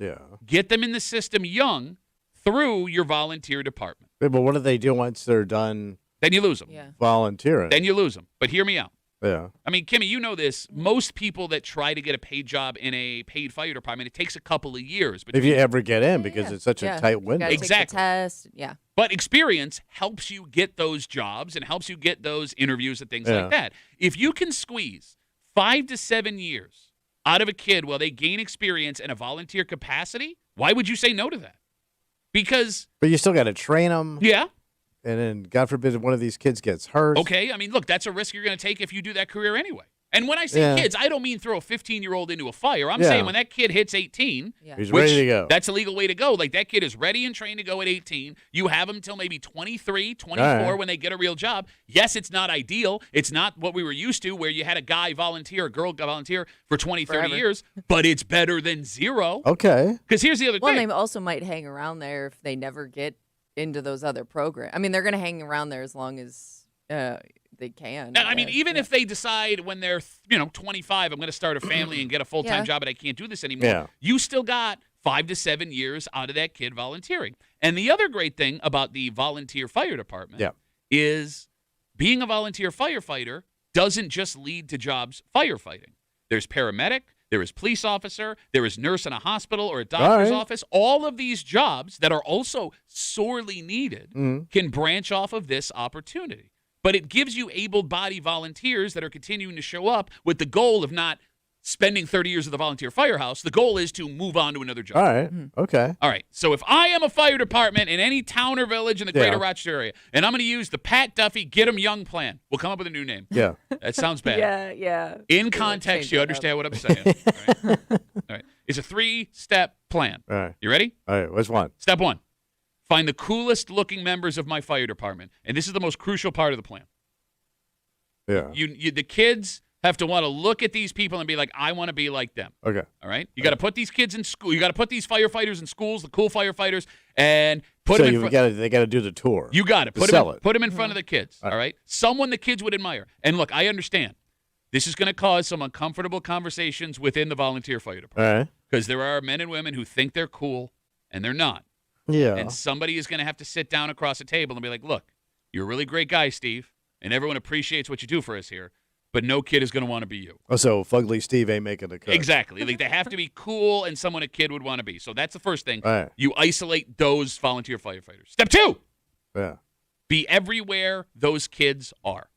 Yeah. Get them in the system young through your volunteer department. Yeah, but what do they do once they're done Then you lose them. Yeah. volunteering? Then you lose them. But hear me out. Yeah. I mean, Kimmy, you know this. Most people that try to get a paid job in a paid fire department, it takes a couple of years. If you ever get in, because it's such a tight window. You gotta Exactly. Take the test. Yeah. But experience helps you get those jobs and helps you get those interviews and things like that. If you can squeeze 5 to 7 years out of a kid while they gain experience in a volunteer capacity, why would you say no to that? Because But you still got to train them. yeah. And then, God forbid, one of these kids gets hurt. Okay, I mean, look, that's a risk you're going to take if you do that career anyway. And when I say kids, I don't mean throw a 15-year-old into a fire. I'm saying when that kid hits 18, he's ready to go. That's a legal way to go. Like, that kid is ready and trained to go at 18. You have them until maybe 23, 24 when they get a real job. Yes, it's not ideal. It's not what we were used to where you had a guy volunteer, a girl volunteer for 20, 30 years. But it's better than zero. Okay. Because here's the other Well, thing. they also might hang around there if they never get into those other programs. I mean, they're going to hang around there as long as they can. I mean, even if they decide when they're 25, I'm going to start a family and get a full-time job and I can't do this anymore, you still got 5 to 7 years out of that kid volunteering. And the other great thing about the volunteer fire department is being a volunteer firefighter doesn't just lead to jobs firefighting. There's paramedic, there is police officer, there is nurse in a hospital or a doctor's office. All of these jobs that are also sorely needed can branch off of this opportunity. But it gives you able-bodied volunteers that are continuing to show up with the goal of not spending 30 years at the volunteer firehouse. The goal is to move on to another job. All right. Okay. All right. So if I am a fire department in any town or village in the greater Rochester area, and I'm going to use the Pat Duffy Get 'em Young plan, we'll come up with a new name. Yeah. That sounds bad. Yeah. In context, you understand what I'm saying. All right. It's a 3-step plan. All right. You ready? All right. Which one? Step 1. Find the coolest looking members of my fire department. And this is the most crucial part of the plan. Yeah. The kids have to want to look at these people and be like, I want to be like them. Okay. All right? You got to put these kids in school. You got to put these firefighters in schools, the cool firefighters, and put them in front. They got to do the tour. You got it. Put them in front of the kids. All right? Someone the kids would admire. And look, I understand. This is going to cause some uncomfortable conversations within the volunteer fire department. All right. Because there are men and women who think they're cool, and they're not. Yeah. And somebody is going to have to sit down across a table and be like, look, you're a really great guy, Steve, and everyone appreciates what you do for us here, but no kid is going to want to be you. Oh, so Fugly Steve ain't making the cut. Exactly. Like, they have to be cool and someone a kid would want to be. So that's the first thing. All right. You isolate those volunteer firefighters. Step 2, be everywhere those kids are.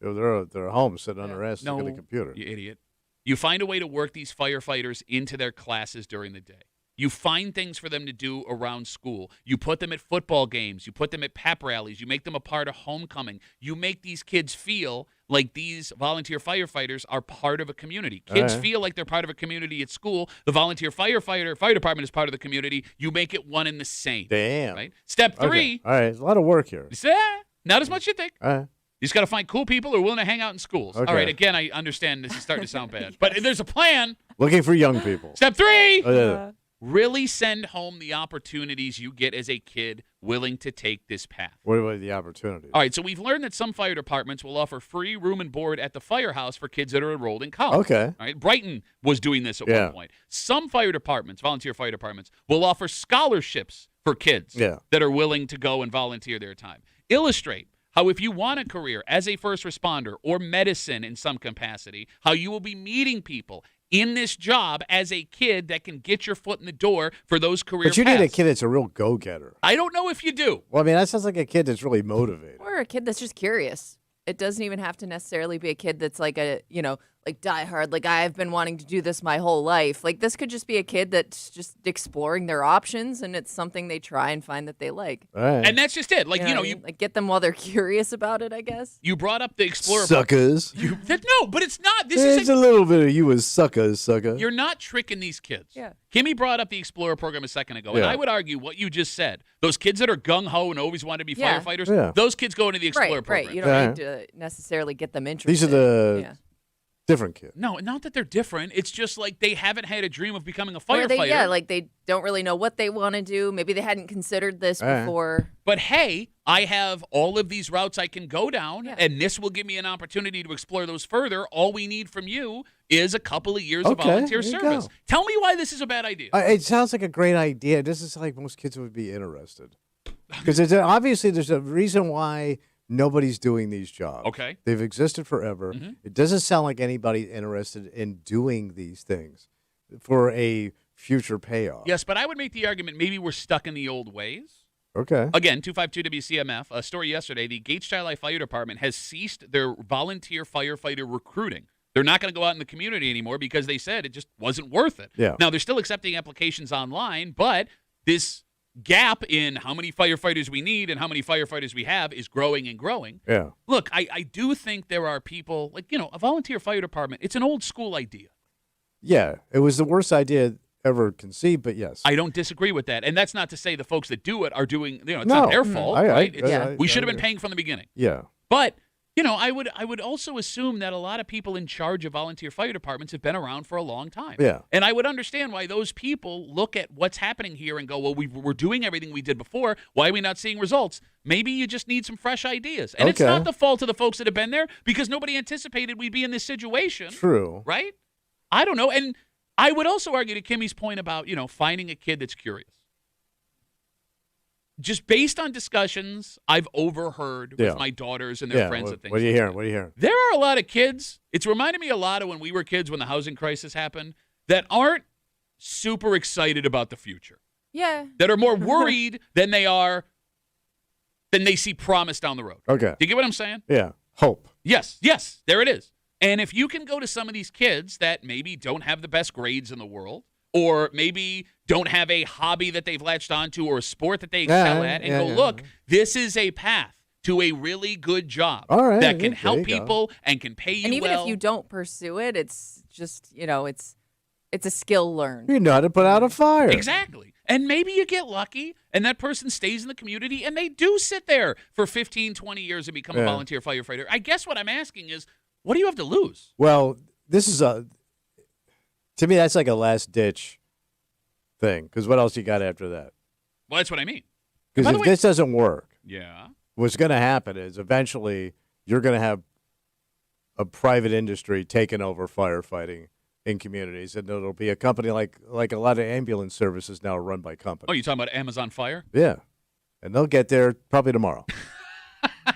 They're home sitting on their ass looking at the computer. You idiot. You find a way to work these firefighters into their classes during the day. You find things for them to do around school. You put them at football games. You put them at pep rallies. You make them a part of homecoming. You make these kids feel like these volunteer firefighters are part of a community. Kids feel like they're part of a community at school. The volunteer fire department is part of the community. You make it one and the same. Damn. Right? Step 3. Okay. All right. There's a lot of work here. Not as much as you think. All right. You just got to find cool people who are willing to hang out in schools. Okay. All right, again, I understand this is starting to sound bad. But there's a plan. Looking for young people. Step 3. Yeah. Really send home the opportunities you get as a kid willing to take this path. What about the opportunities? All right, so we've learned that some fire departments will offer free room and board at the firehouse for kids that are enrolled in college. Okay. All right, Brighton was doing this at one point. Some fire departments, volunteer fire departments, will offer scholarships for kids that are willing to go and volunteer their time. Illustrate how if you want a career as a first responder or medicine in some capacity, how you will be meeting people in this job as a kid that can get your foot in the door for those career But you paths. need a kid that's a real go-getter. I don't know if you do. Well, I mean, that sounds like a kid that's really motivated. Or a kid that's just curious. It doesn't even have to necessarily be a kid that's like like die hard, like I've been wanting to do this my whole life. Like this could just be a kid that's just exploring their options, and it's something they try and find that they like. All right. And that's just it. Like, you like get them while they're curious about it, I guess. You brought up the Explorer. Suckers. No, but it's not. This There's a little bit of you as suckers, sucker. You're not tricking these kids. Yeah. Kimmy brought up the Explorer program a second ago, and I would argue what you just said. Those kids that are gung-ho and always want to be firefighters, those kids go into the Explorer program. Right. You don't need to necessarily get them interested. These are the Different kid. No, not that they're different. It's just like they haven't had a dream of becoming a Or firefighter. like they don't really know what they want to do. Maybe they hadn't considered this before. But hey, I have all of these routes I can go down, Yeah. and this will give me an opportunity to explore those further. All we need from you is a couple of years of volunteer there you service. go. Tell me why this is a bad idea. It sounds like a great idea. This is like most kids would be interested. Because obviously there's a reason why nobody's doing these jobs. Okay. They've existed forever. It doesn't sound like anybody's interested in doing these things for a future payoff. Yes, but I would make the argument maybe we're stuck in the old ways. Okay. Again, 252 WCMF, a story yesterday, the Gates Child Fire Department has ceased their volunteer firefighter recruiting. They're not going to go out in the community anymore because they said it just wasn't worth it. Yeah. Now, they're still accepting applications online, but this gap in how many firefighters we need and how many firefighters we have is growing and growing. Yeah. Look, I do think there are people, like, a volunteer fire department, it's an old school idea. Yeah. It was the worst idea ever conceived, but yes. I don't disagree with that. And that's not to say the folks that do it are doing, it's not their fault, right? We should have been paying from the beginning. Yeah. But, I would also assume that a lot of people in charge of volunteer fire departments have been around for a long time. Yeah. And I would understand why those people look at what's happening here and go, well, we're doing everything we did before. Why are we not seeing results? Maybe you just need some fresh ideas. And it's not the fault of the folks that have been there because nobody anticipated we'd be in this situation. True. Right? I don't know. And I would also argue to Kimmy's point about, finding a kid that's curious. Just based on discussions I've overheard with my daughters and their friends and things. What are you hearing? What are you hearing? There are a lot of kids. It's reminded me a lot of when we were kids when the housing crisis happened that aren't super excited about the future. Yeah. That are more worried than they see promise down the road. Okay. Do you get what I'm saying? Yeah. Hope. Yes. There it is. And if you can go to some of these kids that maybe don't have the best grades in the world, or maybe don't have a hobby that they've latched onto or a sport that they excel at, and go, look, this is a path to a really good job that can help people and can pay you and even well. if you don't pursue it, it's just, it's a skill learned. You know how to put out a fire. Exactly. And maybe you get lucky and that person stays in the community and they do sit there for 15, 20 years and become a volunteer firefighter. I guess what I'm asking is, what do you have to lose? Well, this is to me, that's like a last-ditch thing, because what else you got after that? Well, that's what I mean. Because if this doesn't work, what's going to happen is eventually you're going to have a private industry taking over firefighting in communities, and it'll be a company like a lot of ambulance services now are run by companies. Oh, you talking about Amazon Fire? Yeah, and they'll get there probably tomorrow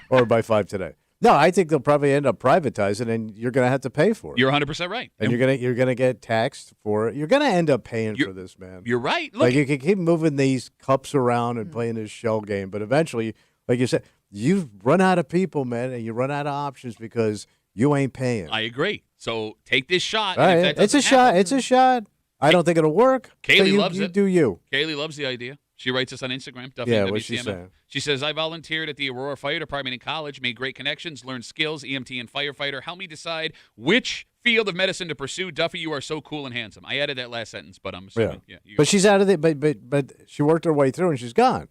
or by 5 today. No, I think they'll probably end up privatizing, and you're going to have to pay for it. You're 100% right. And you're gonna get taxed for it. You're going to end up paying for this, man. You're right. Look, like you can keep moving these cups around and playing this shell game, but eventually, like you said, you run out of people, man, and you run out of options because you ain't paying. I agree. So take this shot. Right. And if that It's a doesn't shot. happen, It's a shot. I don't think it'll work. Kaylee but loves you it. do you. Kaylee loves the idea. She writes us on Instagram. Duffy Yeah, and what's she WCMF. saying? She says, I volunteered at the Aurora Fire Department in college, made great connections, learned skills, EMT and firefighter. Help me decide which field of medicine to pursue. Duffy, you are so cool and handsome. I added that last sentence, but I'm assuming. Yeah. But she's out of it. But she worked her way through and she's gone.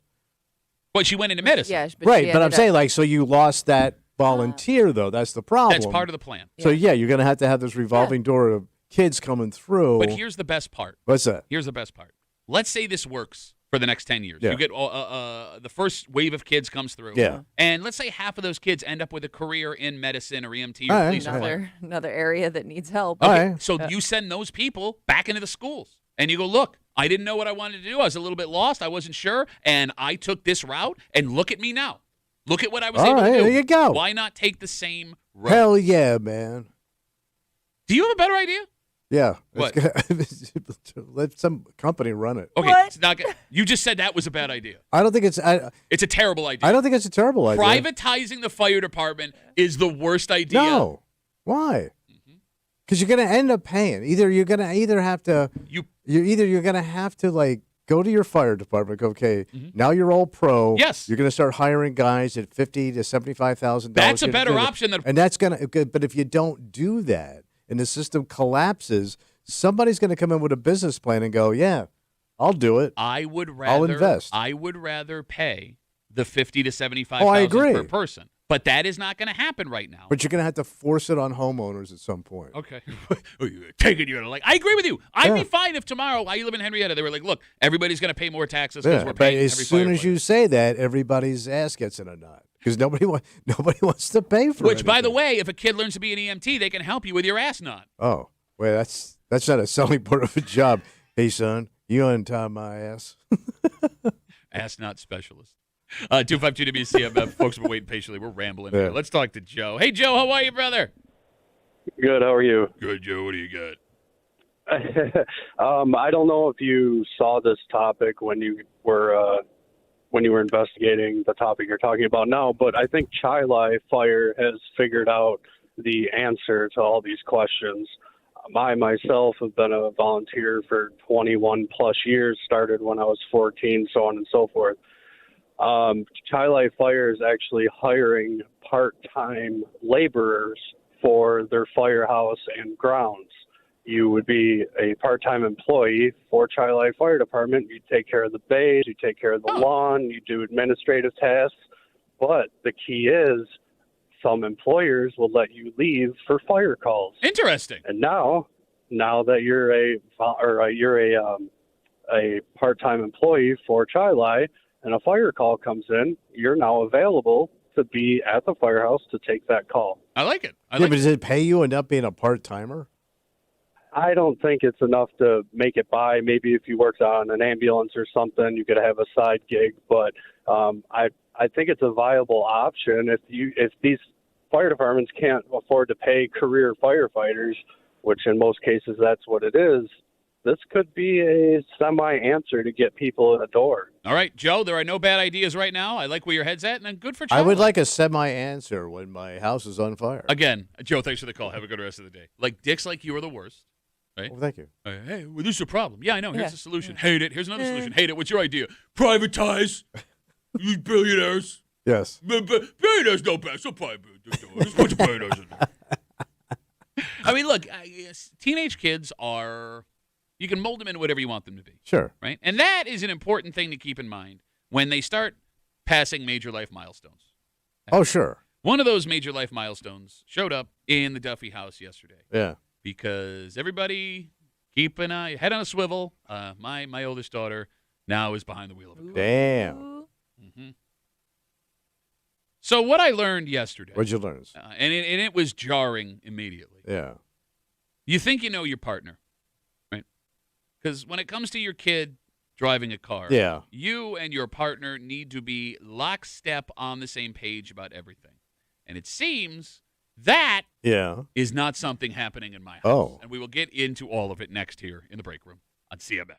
But she went into medicine. Yeah, Right. But I'm saying, so you lost that volunteer, though. That's the problem. That's part of the plan. So, you're going to have this revolving door of kids coming through. But here's the best part. What's that? Here's the best part. Let's say this works for the next 10 years. Yeah. You get the first wave of kids comes through. Yeah. And let's say half of those kids end up with a career in medicine or EMT or police or fire. Another area that needs help. Okay, so you send those people back into the schools. And you go, look, I didn't know what I wanted to do. I was a little bit lost. I wasn't sure. And I took this route. And look at me now. Look at what I was able to do. There you go. Why not take the same road? Hell yeah, man. Do you have a better idea? Yeah. What? Let some company run it. Okay, What? it's not good. You just said that was a bad idea. I don't think it's. It's a terrible idea. I don't think it's a terrible idea. Privatizing the fire department is the worst idea. No. Why? Because you're going to end up paying. You're going to have to. You're going to have to like go to your fire department. Go, okay, now you're all pro. Yes. You're going to start hiring guys at $50,000 to $75,000. That's a better option than. And that's going to. But if you don't do that, and the system collapses, somebody's going to come in with a business plan and go, yeah, I'll do it. I'll invest. I would rather pay the $50,000 to $75,000 per person. But that is not going to happen right now. But you're going to have to force it on homeowners at some point. Okay. Taking you to like. I agree with you. I'd be fine if tomorrow, while you live in Henrietta, they were like, look, everybody's going to pay more taxes because we're paying but as every soon as firefighter. you say that, everybody's ass gets in a knot because nobody wants to pay for it. Which, by the way, if a kid learns to be an EMT, they can help you with your ass knot. Oh, well, that's not a selling part of a job. Hey, son, you untie my ass. Ass knot specialist. 252 WCMF. Folks, we're waiting patiently. We're rambling here. Let's talk to Joe. Hey, Joe, how are you, brother? Good. How are you? Good, Joe. What do you got? I don't know if you saw this topic when you were investigating the topic you're talking about now, but I think Chilai Fire has figured out the answer to all these questions. I myself have been a volunteer for 21 plus years, started when I was 14, so on and so forth. Chilai Fire is actually hiring part-time laborers for their firehouse and grounds. You would be a part-time employee for Chilai Fire Department. You take care of the bays, you take care of the lawn, you do administrative tasks. But the key is some employers will let you leave for fire calls. Interesting. And now that you're a part-time employee for Chilai, and a fire call comes in, you're now available to be at the firehouse to take that call. I like it. But does it pay you enough being a part-timer? I don't think it's enough to make it by. Maybe if you worked on an ambulance or something, you could have a side gig. But I think it's a viable option if these fire departments can't afford to pay career firefighters, which in most cases that's what it is. This could be a semi-answer to get people in the door. All right, Joe, there are no bad ideas right now. I like where your head's at, and good for Chilai. I would like a semi-answer when my house is on fire. Again, Joe, thanks for the call. Have a good rest of the day. Like, dicks like you are the worst, right? Well, thank you. Hey, well, this is a problem. Yeah, I know. Here's the solution. Hate it. Here's another solution. Hate it. What's your idea? Privatize. You billionaires. Yes. Billionaires don't pass. There's a bunch of billionaires in there. I mean, look, teenage kids are... You can mold them into whatever you want them to be. Sure. Right? And that is an important thing to keep in mind when they start passing major life milestones. Oh, sure. One of those major life milestones showed up in the Duffy house yesterday. Yeah. Because everybody keep an eye, head on a swivel. My oldest daughter now is behind the wheel of a car. Damn. Mm-hmm. So what I learned yesterday. What'd you learn? And it was jarring immediately. Yeah. You think you know your partner. Because when it comes to your kid driving a car, you and your partner need to be lockstep on the same page about everything. And it seems that is not something happening in my house. Oh. And we will get into all of it next here in the break room on CMF.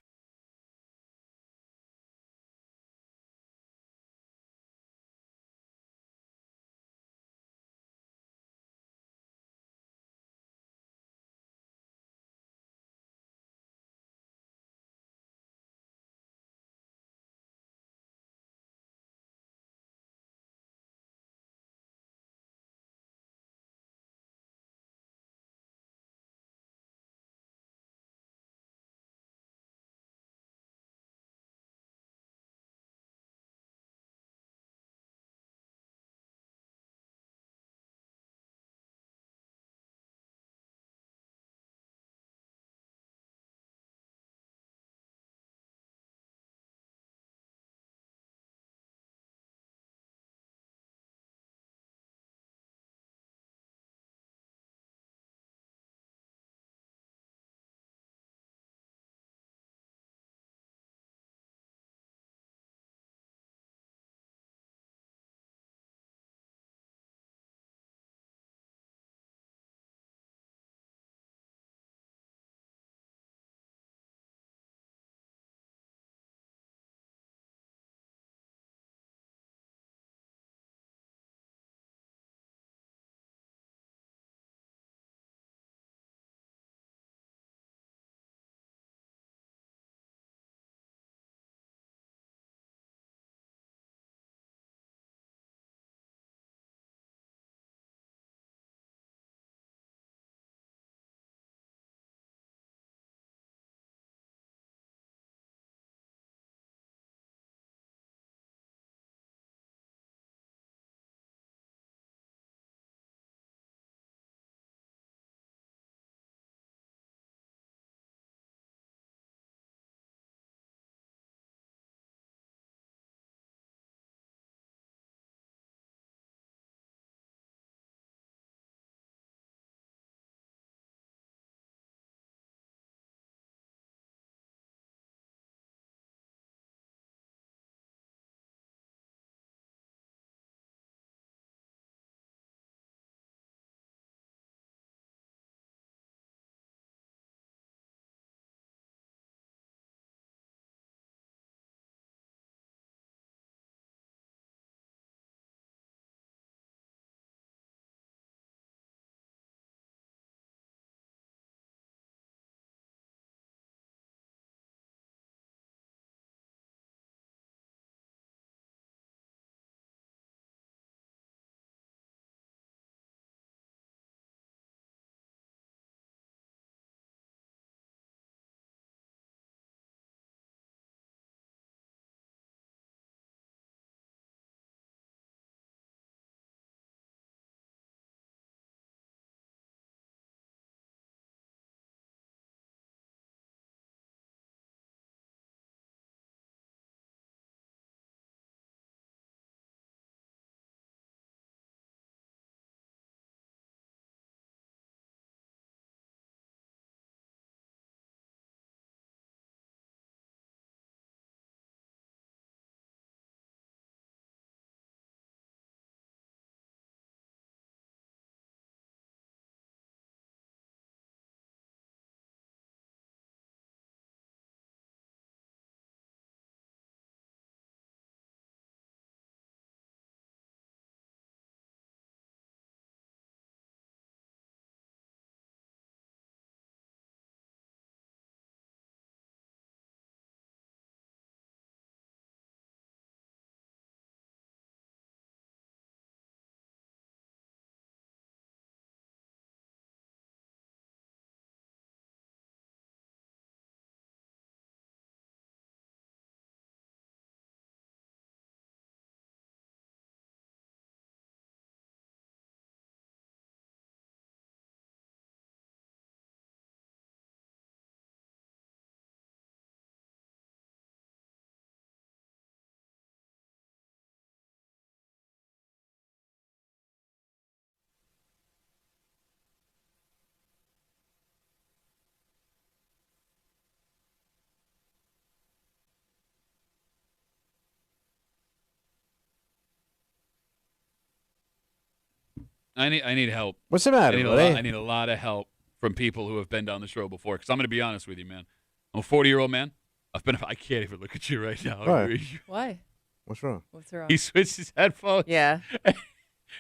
I need help. What's the matter, buddy? I need a lot of help from people who have been down this road before. Because I'm going to be honest with you, man. I'm a 40-year-old man. I can't even look at you right now. Right. Why? What's wrong? What's wrong? He switched his headphones. Yeah.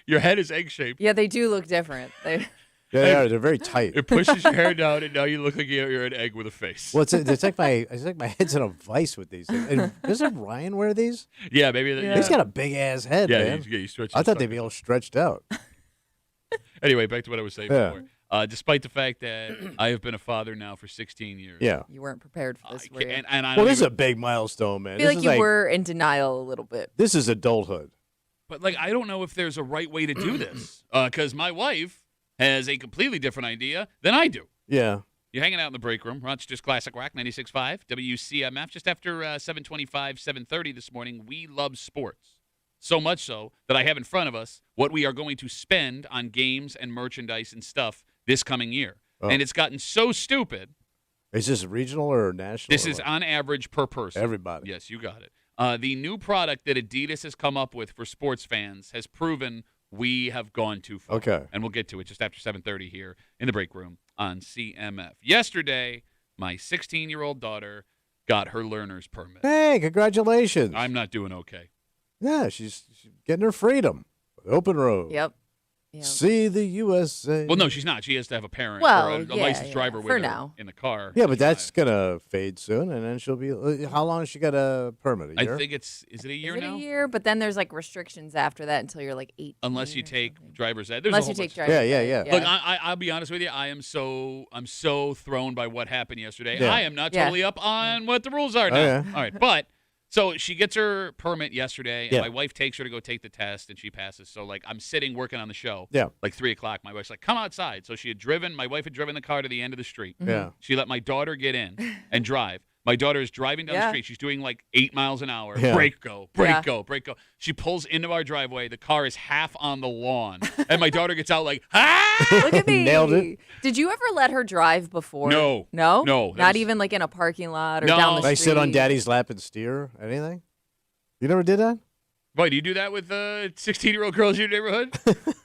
Your head is egg-shaped. Yeah, they do look different. Yeah, they are. They're very tight. It pushes your hair down, and now you look like you're an egg with a face. Well, it's like my head's in a vice with these things. And doesn't Ryan wear these? Yeah, maybe. He's got a big ass head, man. You stretch I his thought they'd fucking- be all stretched out. Anyway, back to what I was saying Yeah. before. Despite the fact that I have been a father now for 16 years. Yeah. You weren't prepared for this, I were you? can't- and I Well, don't this is even- a big milestone, man. I feel This like is you were in denial a little bit. This is adulthood. But I don't know if there's a right way to do this because my wife has a completely different idea than I do. Yeah. You're hanging out in the break room. Rochester's Classic Rock 96.5 WCMF. Just after 7:25, 7:30 this morning, we love sports. So much so that I have in front of us what we are going to spend on games and merchandise and stuff this coming year. Oh. And it's gotten so stupid. Is this regional or national? This or is what? on average per person. Everybody. Yes, you got it. The new product that Adidas has come up with for sports fans has proven we have gone too far. Okay. And we'll get to it just after 7:30 here in the break room on CMF. Yesterday, my 16-year-old daughter got her learner's permit. Hey, congratulations. I'm not doing okay. Yeah, she's getting her freedom. Open road. Yep. Yep. See the USA. Well, no, she's not. She has to have a parent Well, or a yeah, licensed yeah, driver with for her now. in the car. Yeah, to but that's drive. going to fade soon, and then she'll be. How long has she got a permit? A year? I think is it a year Is it now? a year? But then there's like restrictions after that until you're like 18. Unless you or take something. driver's ed. There's a Unless whole you take bunch of- driver's Yeah, ed, yeah. Look, I'll be honest with you. I'm so thrown by what happened yesterday. Yeah. I am not Yeah. totally up on what the rules are now. yeah. All right, but so she gets her permit yesterday, and Yeah. my wife takes her to go take the test, and she passes. So I'm sitting working on the show. Yeah. 3:00. My wife's like, "Come outside." So my wife had driven the car to the end of the street. Yeah. She let my daughter get in and drive. My daughter is driving down the Yeah. street. She's doing 8 miles an hour. Yeah. Brake go, brake Yeah. go, brake go. She pulls into our driveway. The car is half on the lawn. And my daughter gets out ah! Look at me. Nailed it. Did you ever let her drive before? No. No? No, that Not was- even in a parking lot or No. down the They street? sit on daddy's lap and steer? Anything? You never did that? Boy, do you do that with 16-year-old girls in your neighborhood?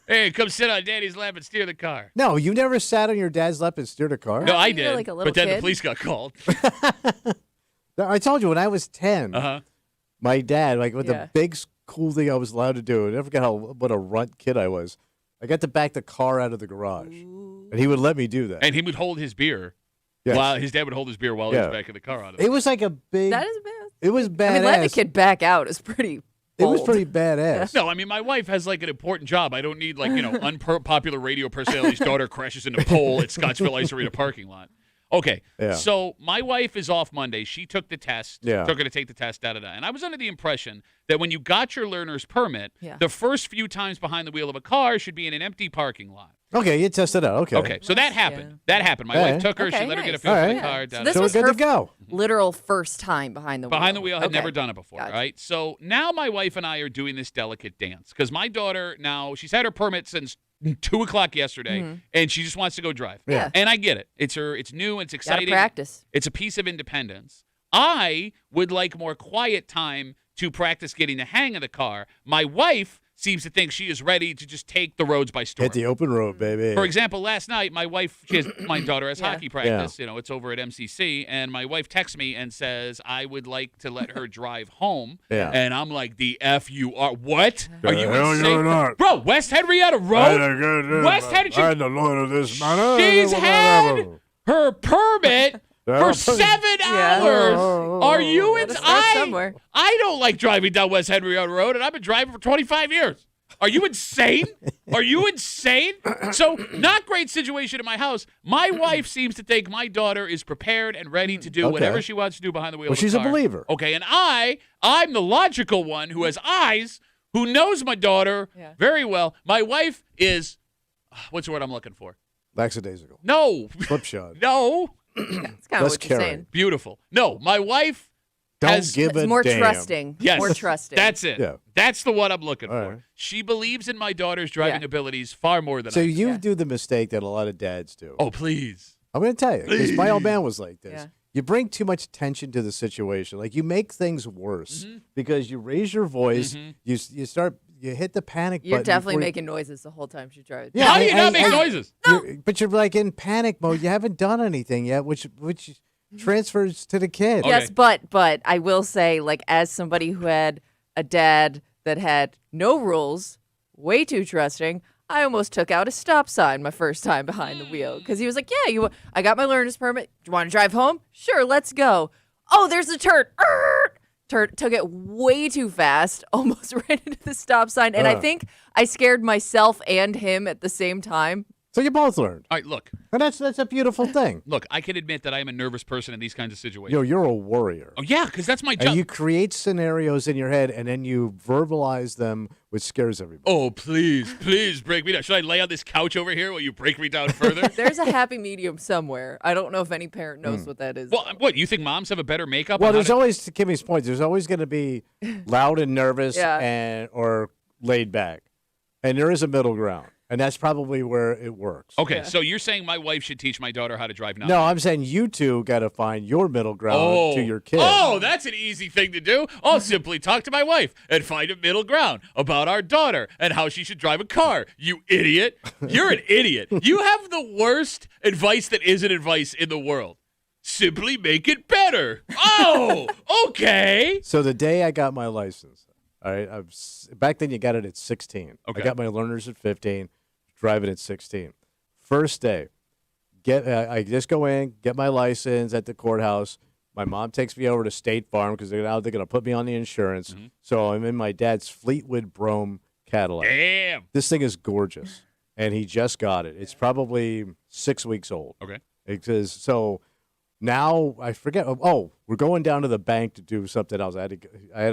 Hey, come sit on daddy's lap and steer the car. No, you never sat on your dad's lap and steered a car? No, I you were did. like a little But then the kid. police got called. I told you, when I was 10, Uh-huh. my dad, the Yeah. big cool thing I was allowed to do, I never forget what a runt kid I was. I got to back the car out of the garage, and he would let me do that. And he would hold his beer Yes. while his dad would hold his beer while he Yeah. was back in the car out of It was like a big. That is bad. It was badass. I mean, letting a kid back out is pretty It was bold. pretty badass. No, I mean, my wife has an important job. I don't need unpopular radio personality's daughter crashes into a pole at Scottsville Ice Arena parking lot. Okay, Yeah. so my wife is off Monday. She took the test. Yeah. Took her to take the test, da-da-da. And I was under the impression that when you got your learner's permit, Yeah. the first few times behind the wheel of a car should be in an empty parking lot. Okay, you tested out. Okay. Okay, so that happened. Yeah. That happened. My All wife right. took her. She Okay, let her get a nice. feel for All the right. car. So da-da-da. this So we're was good her to go. literal first time behind the wheel. Behind the wheel, had Okay. never done it before, Gotcha. right? So now my wife and I are doing this delicate dance because my daughter now, she's had her permit since 2:00 yesterday, and she just wants to go drive. Yeah. And I get it. It's new, it's Gotta exciting. practice. It's a piece of independence. I would like more quiet time to practice getting the hang of the car. My wife seems to think she is ready to just take the roads by storm. Hit the open road, baby. For example, last night, my daughter has Yeah. hockey practice. It's over at MCC, and my wife texts me and says, I would like to let her drive home. Yeah. And I'm like, the F you are. What? Are you hell insane? you're not. Bro, West Henrietta Road? West Henrietta. I'm the Lord of this matter. She's had her permit for 7 Yeah. hours. Are you Gotta in? start somewhere. I don't like driving down West Henrietta Road, and I've been driving for 25 years. Are you insane? Are you insane? So, not great situation in my house. My wife seems to think my daughter is prepared and ready to do Okay. whatever she wants to do behind the wheel Well, of a she's a car. believer. Okay, and I'm the logical one who has eyes, who knows my daughter Yeah. very well. My wife is, what's the word I'm looking for? Lackadaisical. No. Slipshod. No. It's kind of Less what you're caring. saying. Beautiful. No, my wife Don't has give It's a more damn. trusting. Yes, More trusting. That's it. Yeah. That's the one I'm looking All for. right. She believes in my daughter's driving Yeah. abilities far more than So I do. you Yeah. do the mistake that a lot of dads do. Oh, please. I'm going to tell you, because my old man was like this. Yeah. You bring too much attention to the situation. Like, you make things worse Mm-hmm. because you raise your voice. You start you hit the panic You're button. definitely before you- making noises the whole time she drives. Yeah, How do you not make noises? But you're like in panic mode. You haven't done anything yet, which transfers to the kid. Okay. Yes, but I will say, like, as somebody who had a dad that had no rules, way too trusting, I almost took out a stop sign my first time behind the wheel because he was like, "Yeah, I got my learner's permit. Do you want to drive home? Sure, let's go." Oh, there's a turn. Took it way too fast, almost ran into the stop sign, and I think I scared myself and him at the same time. So you both learned. All right, look. And that's a beautiful thing. Look, I can admit that I am a nervous person in these kinds of situations. You're a warrior. Oh, yeah, because that's my job. And you create scenarios in your head, and then you verbalize them, which scares everybody. Oh, please break me down. Should I lay on this couch over here while you break me down further? There's a happy medium somewhere. I don't know if any parent knows what that is. Well, what, you think moms have a better makeup? Well, on how there's to- always, to Kimmy's point, there's always going to be loud and nervous Yeah. or laid back. And there is a middle ground. And that's probably where it works. Okay, so you're saying my wife should teach my daughter how to drive now? No, I'm saying you two got to find your middle ground to your kid. Oh, that's an easy thing to do. I'll simply talk to my wife and find a middle ground about our daughter and how she should drive a car. You idiot. You're an idiot. You have the worst advice that isn't advice in the world. Simply make it better. Oh, okay. So the day I got my license, all right, back then you got it at 16. Okay. I got my learners at 15, driving at 16. First day, I just go in, get my license at the courthouse. My mom takes me over to State Farm because they're going to put me on the insurance. Mm-hmm. So I'm in my dad's Fleetwood Brougham Cadillac. Damn. This thing is gorgeous, and he just got it. It's probably 6 weeks old. Okay. It says, so now I forget. Oh, we're going down to the bank to do something else. I had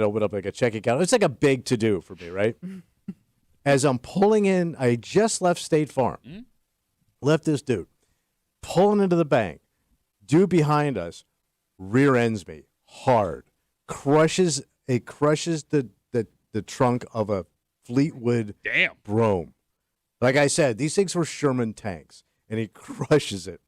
to open up like a checking account. It's like a big to do for me, right? As I'm pulling in, I just left State Farm. Left this dude pulling into the bank. Dude behind us rear ends me hard, crushes the trunk of a Fleetwood Damn. Brougham. Like I said, these things were Sherman tanks, and he crushes it.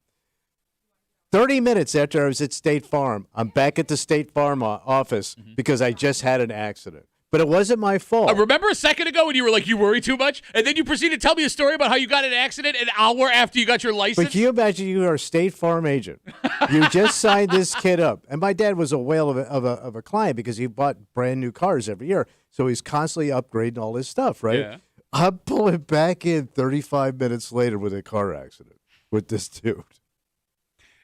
30 minutes after I was at State Farm, I'm back at the State Farm office because I just had an accident. But it wasn't my fault. I remember a second ago when you were like, you worry too much? And then you proceeded to tell me a story about how you got in an accident an hour after you got your license? But can you imagine you are a State Farm agent? You just signed this kid up. And my dad was a whale of a client because he bought brand new cars every year. So he's constantly upgrading all his stuff, right? Yeah. I'm pulling back in 35 minutes later with a car accident with this dude.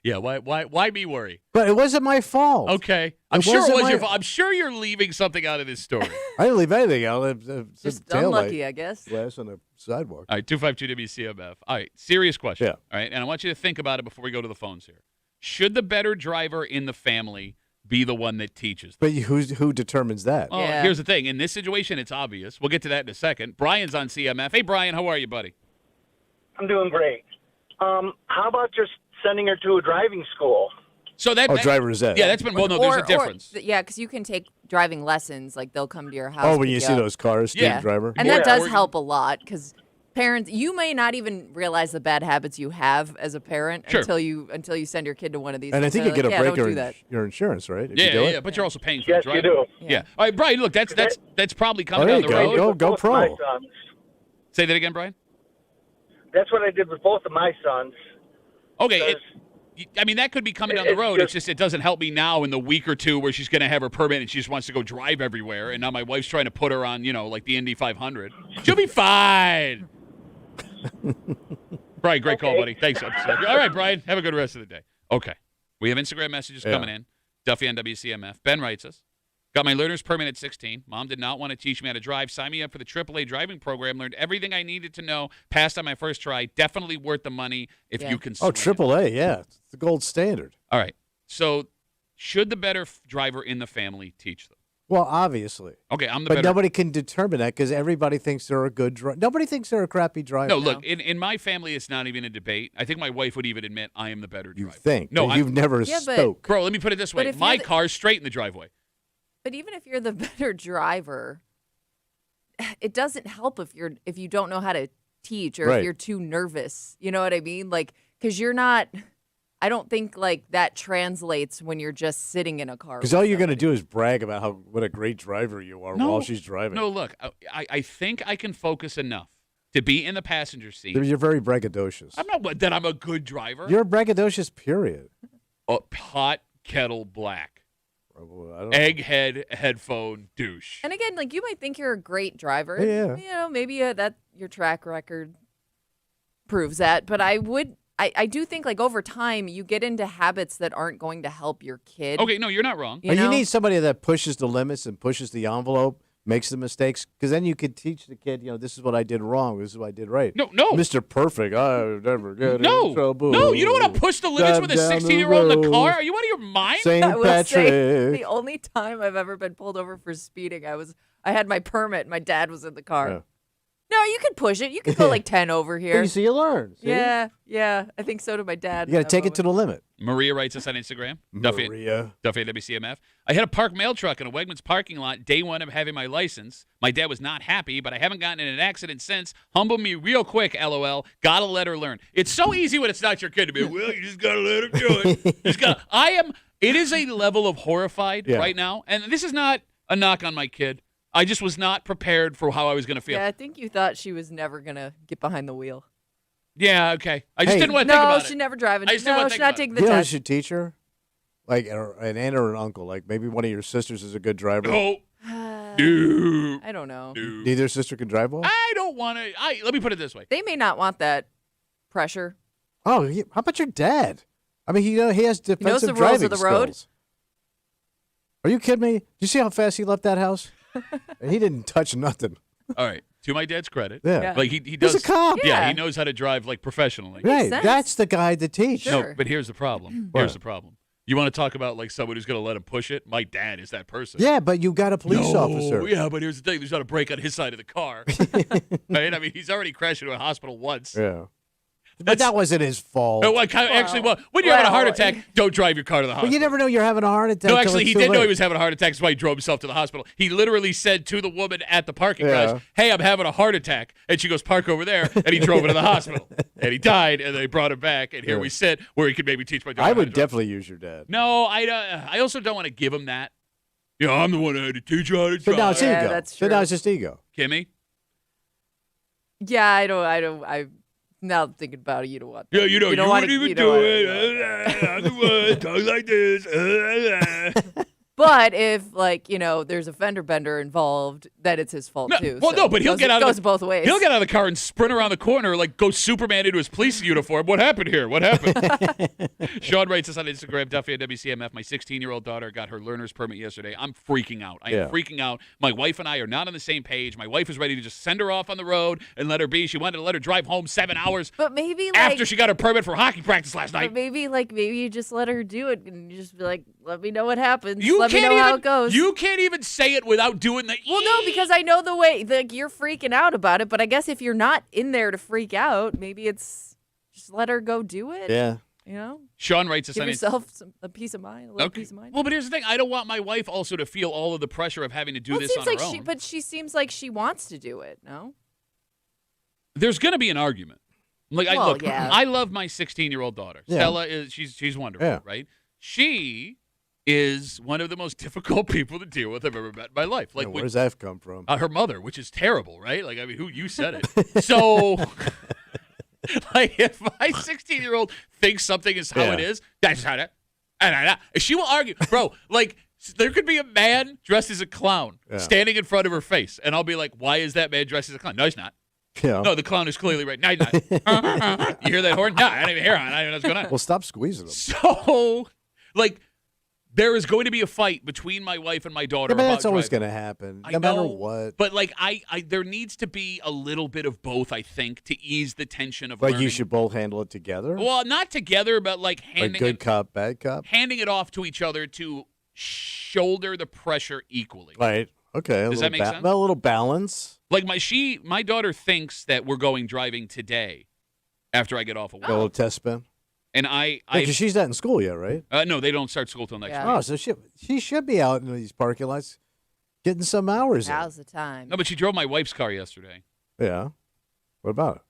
Yeah, why me worry? But it wasn't my fault. Okay. I'm It sure it wasn't was my- your fault. I'm sure you're leaving something out of this story. I didn't leave anything out. Just unlucky, I guess. Glass on the sidewalk. All right, 252 WCMF. All right, serious question. Yeah. All right, and I want you to think about it before we go to the phones here. Should the better driver in the family be the one that teaches them? But who determines that? Oh, Yeah. here's the thing. In this situation, it's obvious. We'll get to that in a second. Brian's on CMF. Hey, Brian, how are you, buddy? I'm doing great. How about just sending her to a driving school? So that driver's ed. Yeah, that's been well. No, there's a difference. Yeah, because you can take driving lessons. Like they'll come to your house. Oh, when pick you see up. those cars, student Yeah. driver. And Yeah. that does Or- help a lot because parents, you may not even realize the bad habits you have as a parent Sure. until you send your kid to one of these. And I things. think you They're get like, a yeah, break don't do that. your insurance, right? If Yeah, you do yeah, it? but you're also paying for Yes, the you driver. do. Yeah. All right, Brian. Look, that's probably coming there down you the go. road. Go Both pro. my sons. Say that again, Brian. That's what I did with both of my sons. Okay. Because I mean, that could be coming down the It's road. just- It's just it doesn't help me now in the week or two where she's going to have her permit and she just wants to go drive everywhere. And now my wife's trying to put her on, like the Indy 500. She'll be fine. Brian, great call, Okay. buddy. Thanks. All right, Brian. Have a good rest of the day. Okay. We have Instagram messages Yeah. coming in. Duffy on WCMF. Ben writes us. Got my learner's permit at 16. Mom did not want to teach me how to drive. Signed me up for the AAA driving program. Learned everything I needed to know. Passed on my first try. Definitely worth the money if Yeah. you can Oh, swing it. AAA, yeah. It's the gold standard. All right. So, should the better driver in the family teach them? Well, obviously. Okay, I'm the But better. nobody can determine that because everybody thinks they're a good driver. Nobody thinks they're a crappy driver. No, look, in my family, it's not even a debate. I think my wife would even admit I am the better You driver. think. No, but I'm- you've never Yeah, but- spoke. Bro, let me put it this But way. if My you're the- car's straight in the driveway. But even if you're the better driver, it doesn't help if you don't know how to teach or Right. if you're too nervous. You know what I mean? Like, because you're not I don't think like that translates when you're just sitting in a car. Because all you're going to do is brag about what a great driver you are while she's driving. No, look, I think I can focus enough to be in the passenger seat. You're very braggadocious. I'm not that I'm a good driver. You're braggadocious, period. Hot kettle black. I don't Egghead headphone douche. And again, like you might think you're a great driver. Yeah. You know, maybe that your track record proves that. But I do think like over time you get into habits that aren't going to help your kid. Okay, no, you're not wrong. You need somebody that pushes the limits and pushes the envelope, makes the mistakes, because then you could teach the kid, this is what I did wrong, this is what I did right. No. Mr. Perfect, I never get in trouble. No, you don't want to push the limits with a Down the 16-year-old in the road. car? Are you out of your mind? St. I will say Patrick. the only time I've ever been pulled over for speeding, I had my permit. My dad was in the car. Yeah. No, you could push it. You could go like 10 over here. You see, you learn. See? Yeah. I think so did my dad. You got to take it to the limit. Maria writes us on Instagram. Duffy Maria. Duffy at WCMF. I had a parked mail truck in a Wegmans parking lot day one of having my license. My dad was not happy, but I haven't gotten in an accident since. Humble me real quick, LOL. Gotta let her learn. It's so easy when it's not your kid to be, well, you just gotta let her do it. It is a level of horrified right now, and this is not a knock on my kid. I just was not prepared for how I was going to feel. Yeah, I think you thought she was never going to get behind the wheel. Yeah, okay. I just didn't want to think about it. No, she's never driving. I just didn't want to she's think not about taking it. the You test. should teach her? Like an aunt or an uncle. Like maybe one of your sisters is a good driver. No. I don't know. No. Neither sister can drive well? I don't want to. Let me put it this way. They may not want that pressure. Oh, how about your dad? I mean, he has defensive knows the rules driving of the road. skills. Are you kidding me? Do you see how fast he left that house? And he didn't touch nothing. All right. To my dad's credit. Yeah. Like he does. He's a cop. Yeah, Yeah. he knows how to drive like professionally. Right. sense. That's the guy to teach. Sure. No, but here's the problem. What? Here's the problem. You want to talk about like someone who's going to let him push it? My dad is that person. Yeah, but you got a police officer. Yeah, but here's the thing. There's not a brake on his side of the car. Right? I mean, he's already crashed into a hospital once. Yeah. But that wasn't his fault. No, actually, when you're having a heart attack, don't drive your car to the hospital. But you never know you're having a heart attack. No, till actually, it's he too did know late. he was having a heart attack. That's why he drove himself to the hospital. He literally said to the woman at the parking Yeah. garage, "Hey, I'm having a heart attack," and she goes, "Park over there," and he drove her to the hospital, and he died, and they brought him back, and here Yeah. we sit where he could maybe teach my daughter. I how to would drive. definitely use your dad. No, I also don't want to give him that. I'm the one that had to teach you how to But now drive. it's Yeah, ego. that's So now true. it's just ego. Kimmy? Yeah, I now thinking about it, you don't want that. Yeah, you don't wouldn't wanna- even you don't do wanna- it. I'm the one, talk like this. But if there's a fender bender involved, then it's his fault No, too. well, So no, but he'll it get out of goes the, both ways. He'll get out of the car and sprint around the corner like go Superman into his police uniform. What happened here? What happened? Sean writes us on Instagram, Duffy at WCMF. My 16-year-old daughter got her learner's permit yesterday. I'm freaking out. I am freaking out. My wife and I are not on the same page. My wife is ready to just send her off on the road and let her be. She wanted to let her drive home 7 hours But maybe after she got her permit for hockey practice last But night. maybe you just let her do it and you just be like, let me know what happens. You let me can't know how even- it goes. You can't even say it without doing the. Well, no, because I know the way you're freaking out about it. But I guess if you're not in there to freak out, maybe it's just let her go do it. Yeah. Sean writes us Give on yourself a peace of mind, a little peace of mind. Well, but here's the thing. I don't want my wife also to feel all of the pressure of having to do Well, this it seems on like her own. but she seems like she wants to do it. No. There's going to be an argument. Like, Well, look, yeah. I love my 16-year-old daughter. Yeah. Stella is she's wonderful, Yeah. right? She is one of the most difficult people to deal with I've ever met in my life. Like, Where does that come from? her mother, which is terrible, right? Like, I mean, you said it. So, like, if my 16-year-old thinks something is how it is, that's how it. She will argue, bro. Like, there could be a man dressed as a clown standing in front of her face, and I'll be like, "Why is that man dressed as a clown?" No, he's not. Yeah. No, the clown is clearly right. No, he's not. You hear that horn? No, I don't even hear it. I don't even know what's going on. Well, stop squeezing them. So, like, there is going to be a fight between my wife and my daughter. Yeah, but about that's always driving. going to happen, I no matter know, what. But like, I there needs to be a little bit of both, I think, to ease the tension of. Like learning. you should both handle it together? Well, not together, but like Like handing good it, cop, bad cop? handing it off to each other to shoulder the pressure equally. Right. Okay. Does that make sense? A little balance. Like my daughter thinks that we're going driving today after I get off of A little work, test spin. and I Because she's not in school yet, right? no, they don't start school till next Yeah. week. Oh, so she should be out in these parking lots getting some hours Now's the time. No, but she drove my wife's car yesterday. in. Yeah. What about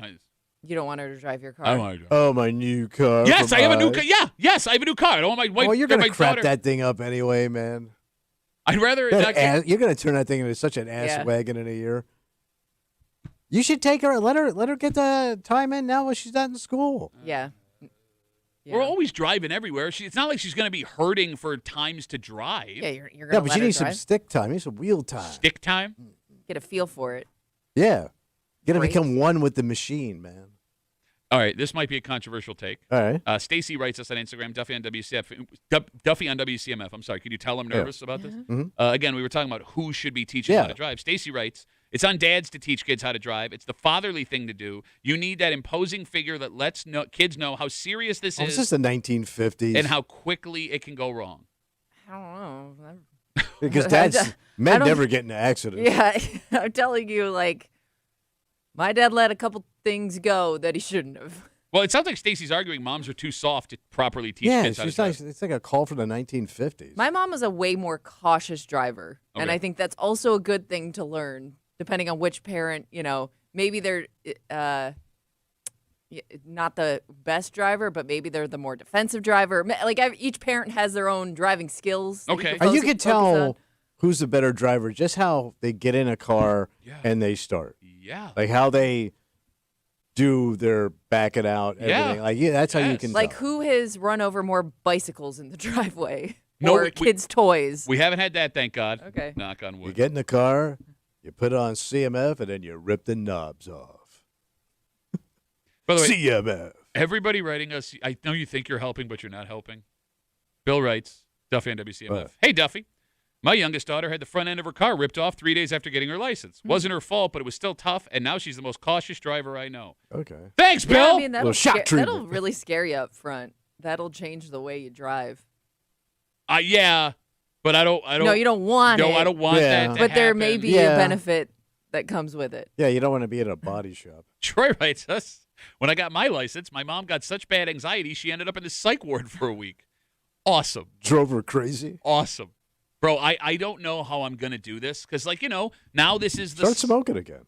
it? You don't want her to drive your car. I don't want to drive. Oh, my new car. Yes, from I have a new Oz. car. Yeah, yes, I have a new car. I don't want my wife. Well, you're or gonna my crap daughter. that thing up anyway, man. I'd rather not get. You're gonna turn that thing into such an ass Yeah. wagon in a year. You should take her. Let her get the time in now while she's not in school. Yeah. Yeah. We're always driving everywhere. It's not like she's going to be hurting for times to drive. Yeah, you're Yeah, gonna but let you her need some drive? stick time. You need some wheel time. Stick time. Get a feel for it. Yeah, you gotta Brakes. become one with the machine, man. All right, this might be a controversial take. All right. Stacy writes us on Instagram, Duffy on WCMF. Duffy on WCMF. I'm sorry. Could you tell I'm nervous about this? Again, we were talking about who should be teaching how Yeah. to drive. Stacy writes, it's on dads to teach kids how to drive. It's the fatherly thing to do. You need that imposing figure that lets kids know how serious this This is is the 1950s. and how quickly it can go wrong. I don't know. because I men don't- never get into accidents. Yeah, I'm telling you, like, my dad let a couple things go that he shouldn't have. Well, it sounds like Stacy's arguing moms are too soft to properly teach Yeah, kids how to she's drive. like, it's like a call from the 1950s. My mom was a way more cautious driver, and Okay. I think that's also a good thing to learn, depending on which parent. Maybe they're not the best driver, but maybe they're the more defensive driver. Like each parent has their own driving skills. that Okay. You focus can tell on. who's the better driver just how they get in a car Yeah. and they start. Yeah. Like how they do their backing out, Yeah. everything. Like that's how you Yes. can Like tell. who has run over more bicycles in the driveway No, or we- kids' toys? We haven't had that, thank God. Okay. Knock on You wood. get in the car, you put it on CMF, and then you rip the knobs off. By the way, CMF. everybody writing us, I know you think you're helping, but you're not helping. Bill writes, Duffy on WCMF. What? Hey, Duffy. My youngest daughter had the front end of her car ripped off 3 days after getting her license. Wasn't her fault, but it was still tough, and now she's the most cautious driver I know. Okay. Thanks, Yeah, Bill. I mean, Little shock treatment. that'll really scare you up front. That'll change the way you drive. Yeah, but I don't. No, you don't want No, it. I don't want Yeah. that to But there happen. may be Yeah. a benefit that comes with it. Yeah, you don't want to be in a body shop. Troy writes us, when I got my license, my mom got such bad anxiety, she ended up in the psych ward for a week. Awesome. Drove her crazy. Awesome. Bro, I don't know how I'm going to do this because, now this is the Start smoking again.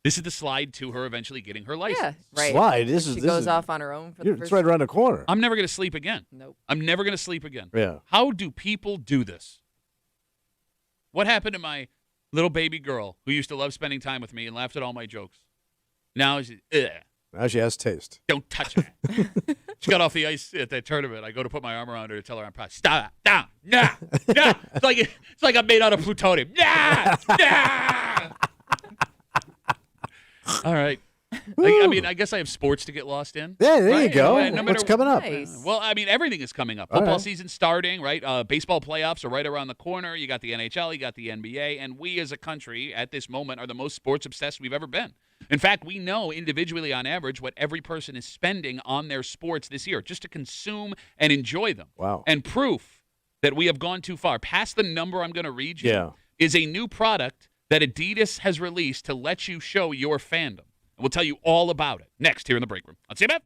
This is the slide to her eventually getting her license. Yeah, right. Slide. This is She this goes is, off on her own for the It's first. right around the corner. I'm never going to sleep again. Nope. I'm never going to sleep again. Yeah. How do people do this? What happened to my little baby girl who used to love spending time with me and laughed at all my jokes? Now she's, Now she has taste. don't touch her. She got off the ice at that tournament. I go to put my arm around her to tell her I'm proud. Stop, down, nah, nah. It's like I'm made out of plutonium. Nah, nah. All right. I guess I have sports to get lost in. Yeah, there you Right? go. No matter- What's coming up? Nice. Well, everything is coming up. All Football right. season's starting, right? Baseball playoffs are right around the corner. You got the NHL, you got the NBA, and we as a country at this moment are the most sports obsessed we've ever been. In fact, we know individually on average what every person is spending on their sports this year just to consume and enjoy them. Wow. And proof that we have gone too far, past the number I'm going to read you, Yeah. is a new product that Adidas has released to let you show your fandom. And we'll tell you all about it next here in the break room on CMF.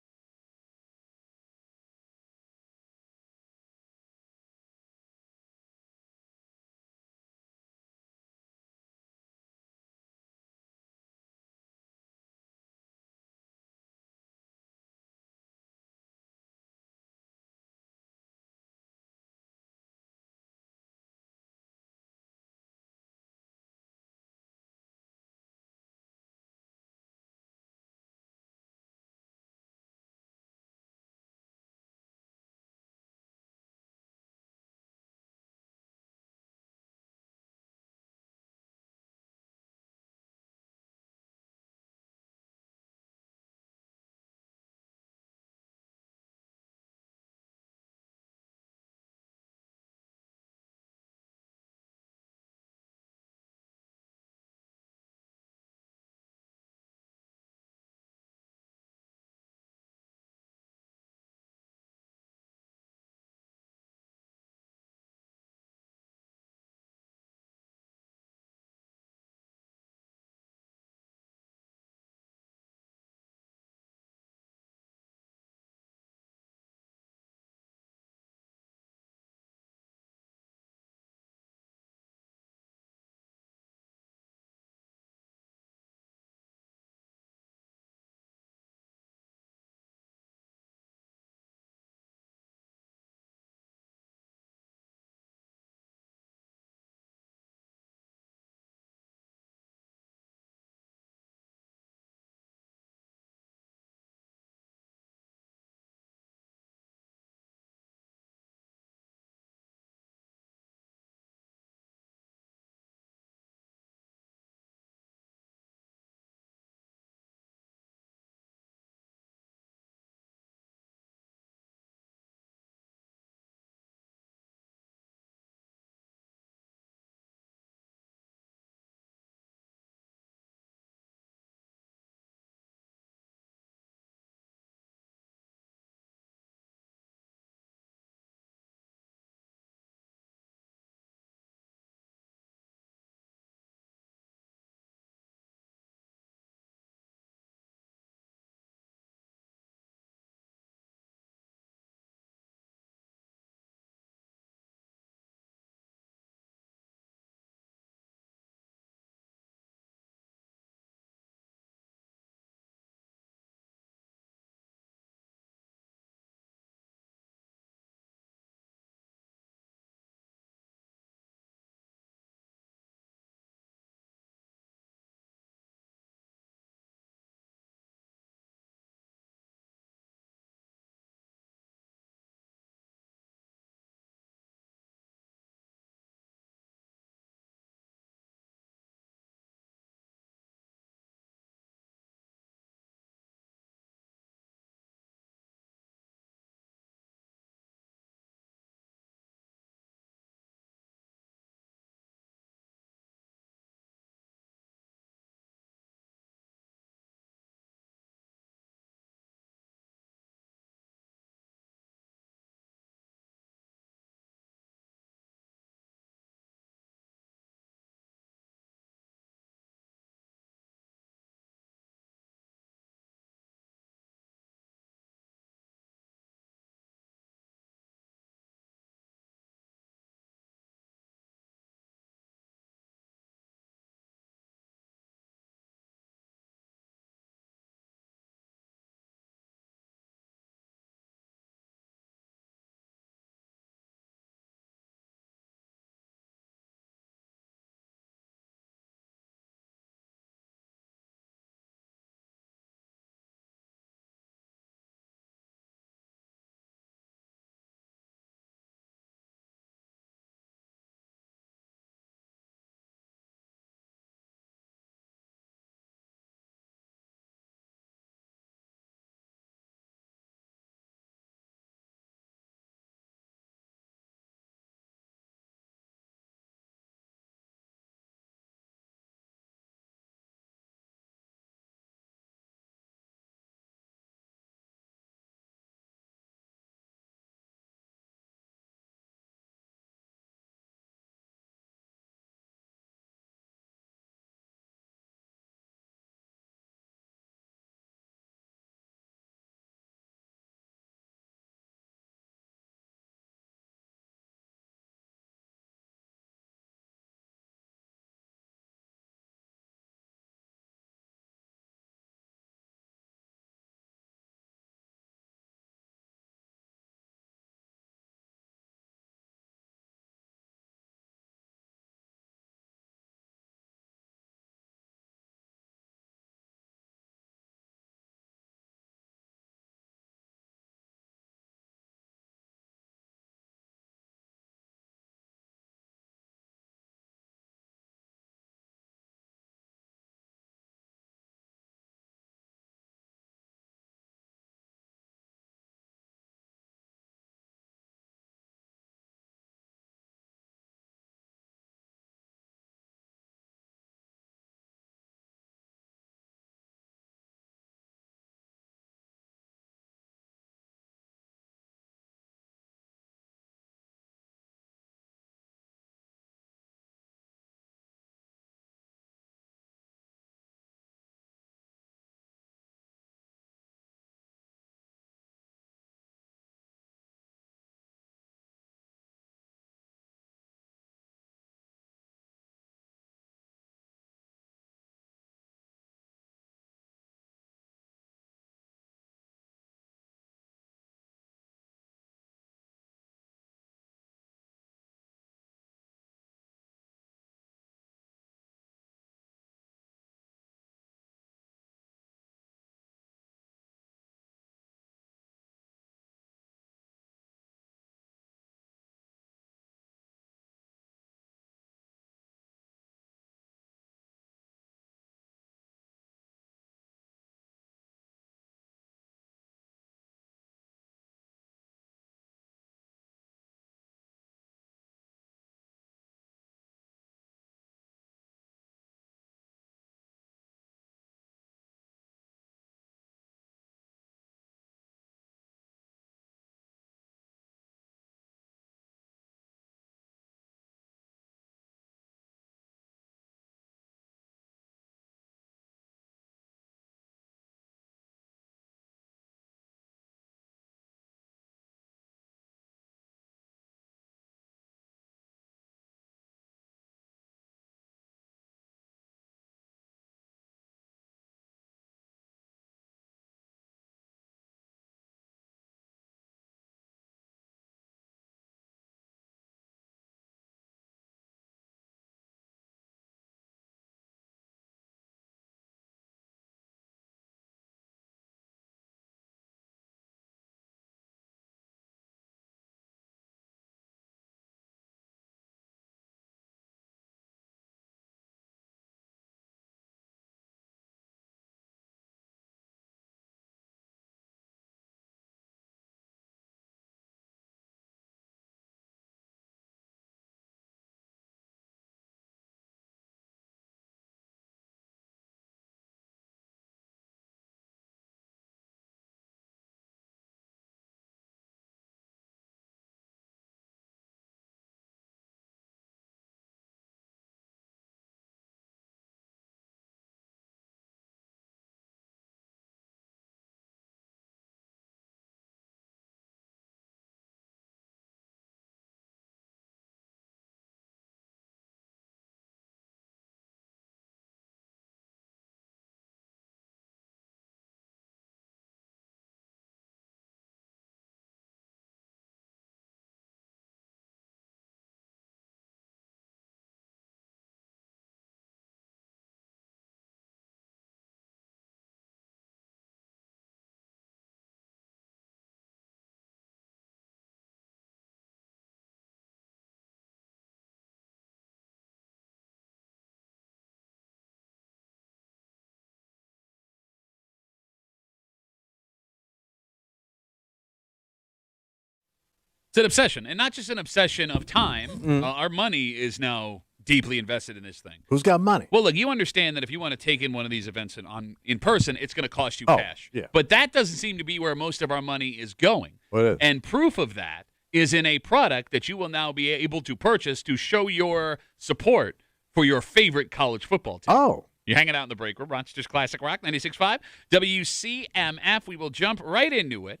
It's an obsession, and not just an obsession of time. Our money is now deeply invested in this thing. Who's got money? Well, look, you understand that if you want to take in one of these events in person, it's going to cost you cash. Yeah. But that doesn't seem to be where most of our money is going. What is? And proof of that is in a product that you will now be able to purchase to show your support for your favorite college football team. Oh. You're hanging out in the break room, Rochester's Classic Rock 96.5, WCMF. We will jump right into it.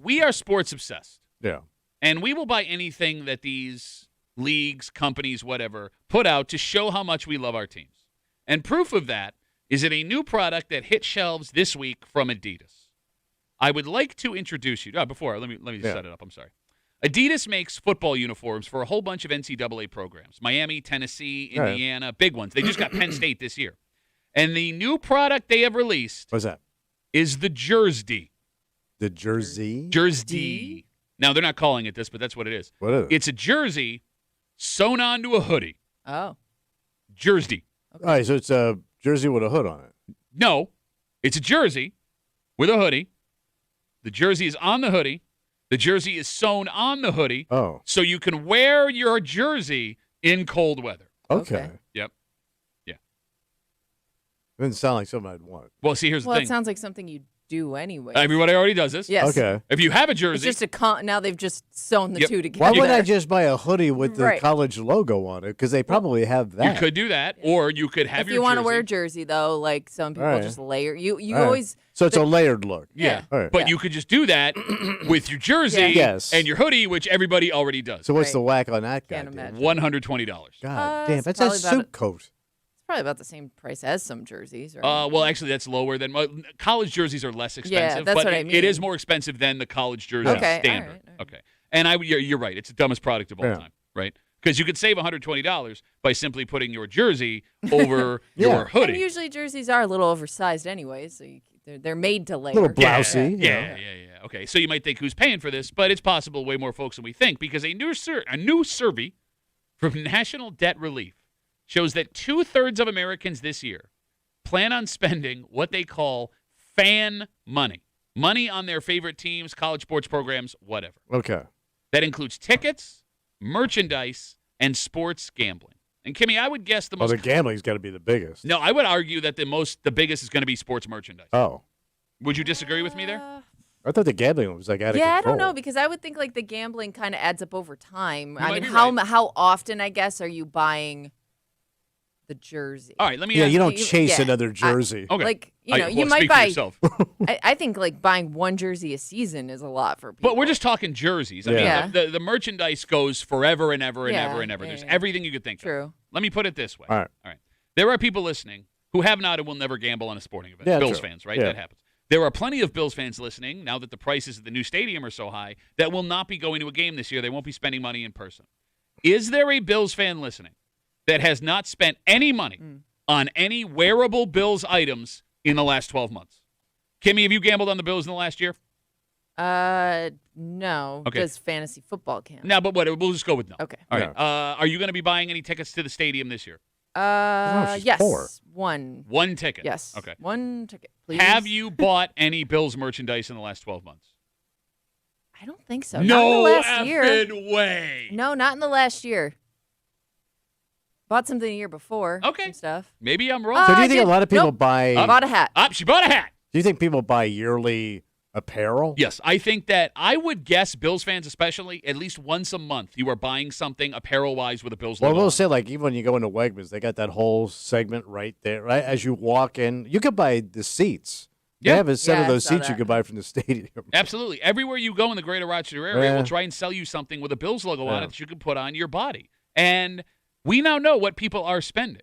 We are sports obsessed. Yeah. And we will buy anything that these leagues, companies, whatever, put out to show how much we love our teams. And proof of that is in a new product that hit shelves this week from Adidas. I would like to introduce you. Before, let me set it up. I'm sorry. Adidas makes football uniforms for a whole bunch of NCAA programs. Miami, Tennessee, Indiana, big ones. They just got Penn State this year. And the new product they have released What's that? is the Jersey. The jersey? Jersey. Now, they're not calling it this, but that's what it is. What is it? It's a jersey sewn onto a hoodie. Oh. Jersey. All right, so it's a jersey with a hood on it. No, it's a jersey with a hoodie. The jersey is on the hoodie. The jersey is sewn on the hoodie. Oh. So you can wear your jersey in cold weather. Okay. Yep. Yeah. Doesn't sound like something I'd want. Well, see, here's the Well, it thing. sounds like something you do anyway. Everybody already does this. Yes. Okay. If you have a It's jersey, just now they've just sewn the Yep. two together. Why wouldn't I just buy a hoodie with the Right. college logo on it? Because they probably have that. you could do that, or you could have if your you want to jersey. wear a jersey though, like some people All right. just layer. You All right. always So it's a layered look. Yeah. All right. But you could just do that with your jersey Yeah. Yes. and your hoodie, which everybody already does. So what's Right. the whack on that guy? Can't dude? imagine. $120. God damn, it's that's a probably about suit coat. it's probably about the same price as some jerseys, right? Well, actually, that's lower than college jerseys are less expensive. that's but what I it mean. is more expensive than the college jersey Okay, all standard. right, all right. Okay, and you're right. It's the dumbest product of all Yeah. time, right? Because you could save $120 by simply putting your jersey over Yeah. your and hoodie. usually jerseys are a little oversized anyway, so they're made to layer. Little blousy. you know. Yeah. Okay, so you might think who's paying for this, but it's possible way more folks than we think because a new survey from National Debt Relief shows that 2/3 of Americans this year plan on spending what they call fan money on their favorite teams, college sports programs, whatever. Okay. That includes tickets, merchandise, and sports gambling. And Kimmy, I would guess the Well, most. the gambling's got to be the biggest. No, I would argue that the biggest is going to be sports merchandise. Oh. Would you disagree with me there? I thought the gambling was like out of Yeah, I control. don't know because I would think like the gambling kind of adds up over time. I might mean, be how right. how often I guess are you buying the jersey? All right, let me. Yeah, ask you don't you- chase yeah. another jersey. Okay. Like you know, well, you might speak for buy. yourself. I think like buying one jersey a season is a lot for people. But we're just talking jerseys. I Yeah. mean, the merchandise goes forever and ever and Yeah, ever and ever. yeah, There's yeah. everything you could think of. True. Let me put it this way. All right. There are people listening who have not and will never gamble on a sporting event. Yeah, Bills true. fans, right? Yeah. That happens. There are plenty of Bills fans listening now that the prices of the new stadium are so high that will not be going to a game this year. They won't be spending money in person. Is there a Bills fan listening that has not spent any money on any wearable Bills items in the last 12 months? Kimmy, have you gambled on the Bills in the last year? No. Okay. Does fantasy football count? No, but what? We'll just go with no. Okay. All right. Are you going to be buying any tickets to the stadium this year? she's Yes. poor. One. One ticket. Yes. Okay. One ticket, please. Have you bought any Bills merchandise in the last 12 months? I don't think so. No not in the last year. effing way. No, not in the last year. Bought something the year before. Okay. Some stuff. Maybe I'm wrong. So do I you think did- a lot of people nope. buy? Bought a hat. She bought a hat. Do you think people buy yearly apparel? Yes, I think that I would guess Bills fans especially, at least once a month, you are buying something apparel-wise with a Bills Well, logo. we'll on. say like even when you go into Wegmans, they got that whole segment right there. Right as you walk in, you could buy the seats. They Yeah. have a set Yeah, of I those saw seats you that. could buy from the stadium. Absolutely. Everywhere you go in the greater Rochester area, Yeah. we'll try and sell you something with a Bills logo on Yeah. it that you can put on your body. And we now know what people are spending.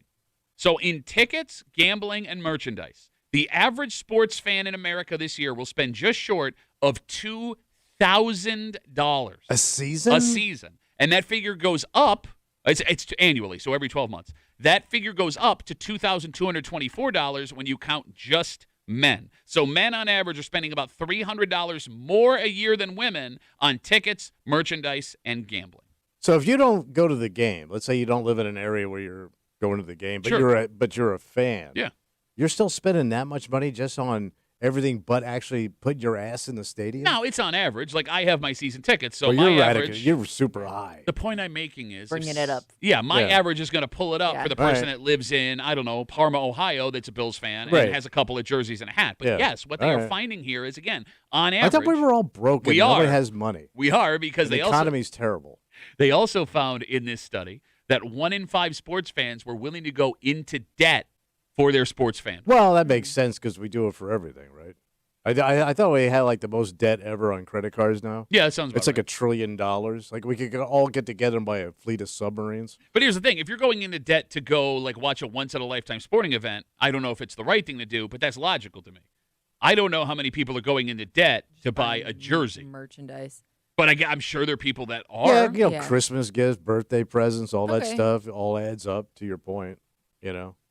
So in tickets, gambling, and merchandise, the average sports fan in America this year will spend just short of $2,000 A season? a season. And that figure goes up. It's annually, so every 12 months. That figure goes up to $2,224 when you count just men. So men on average are spending about $300 more a year than women on tickets, merchandise, and gambling. So if you don't go to the game, let's say you don't live in an area where you're going to the game, but Sure. you're a fan. Yeah. You're still spending that much money just on everything but actually put your ass in the stadium? No, it's on average. Like I have my season tickets, so well, my you're average. radical. You're super high. The point I'm making is Bringing it up. Yeah, my Yeah. average is going to pull it up Yeah. for the person Right. that lives in, I don't know, Parma, Ohio, that's a Bills fan Right. and has a couple of jerseys and a hat. But Yeah. yes, what they All are right. finding here is, again, on I average. thought we were all broken. We Nobody are. has money. We are because The they economy's terrible. also found in this study that 1 in 5 sports fans were willing to go into debt for their sports fan. Well, that makes sense because we do it for everything, right? I thought we had like the most debt ever on credit cards now. Yeah, that sounds about It's like right. $1 trillion. Like we could all get together and buy a fleet of submarines. But here's the thing. If you're going into debt to go like watch a once-in-a-lifetime sporting event, I don't know if it's the right thing to do, but that's logical to me. I don't know how many people are going into debt to buy a jersey. Merchandise. But I'm sure there are people that are. Yeah, Yeah. Christmas gifts, birthday presents, all that Okay. stuff, all adds up to your point,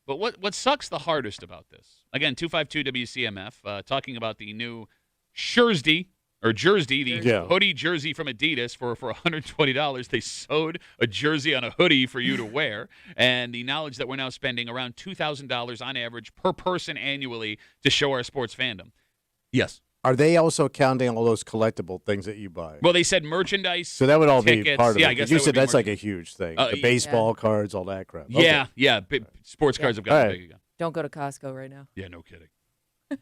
But what sucks the hardest about this, again, 252 WCMF, talking about the new Jersey, the Yeah. hoodie jersey from Adidas for $120. They sewed a jersey on a hoodie for you to wear, and the knowledge that we're now spending around $2,000 on average per person annually to show our sports fandom. Yes. Are they also counting all those collectible things that you buy? Well, they said merchandise. So that would all be tickets. part of Yeah, it. I guess 'Cause you that would said be that's like a merchandise. huge thing. Uh, The baseball cards, all that crap. Yeah, Okay. yeah. Sports cards have All gotten right. big again. Don't go to Costco right now. Yeah, no kidding.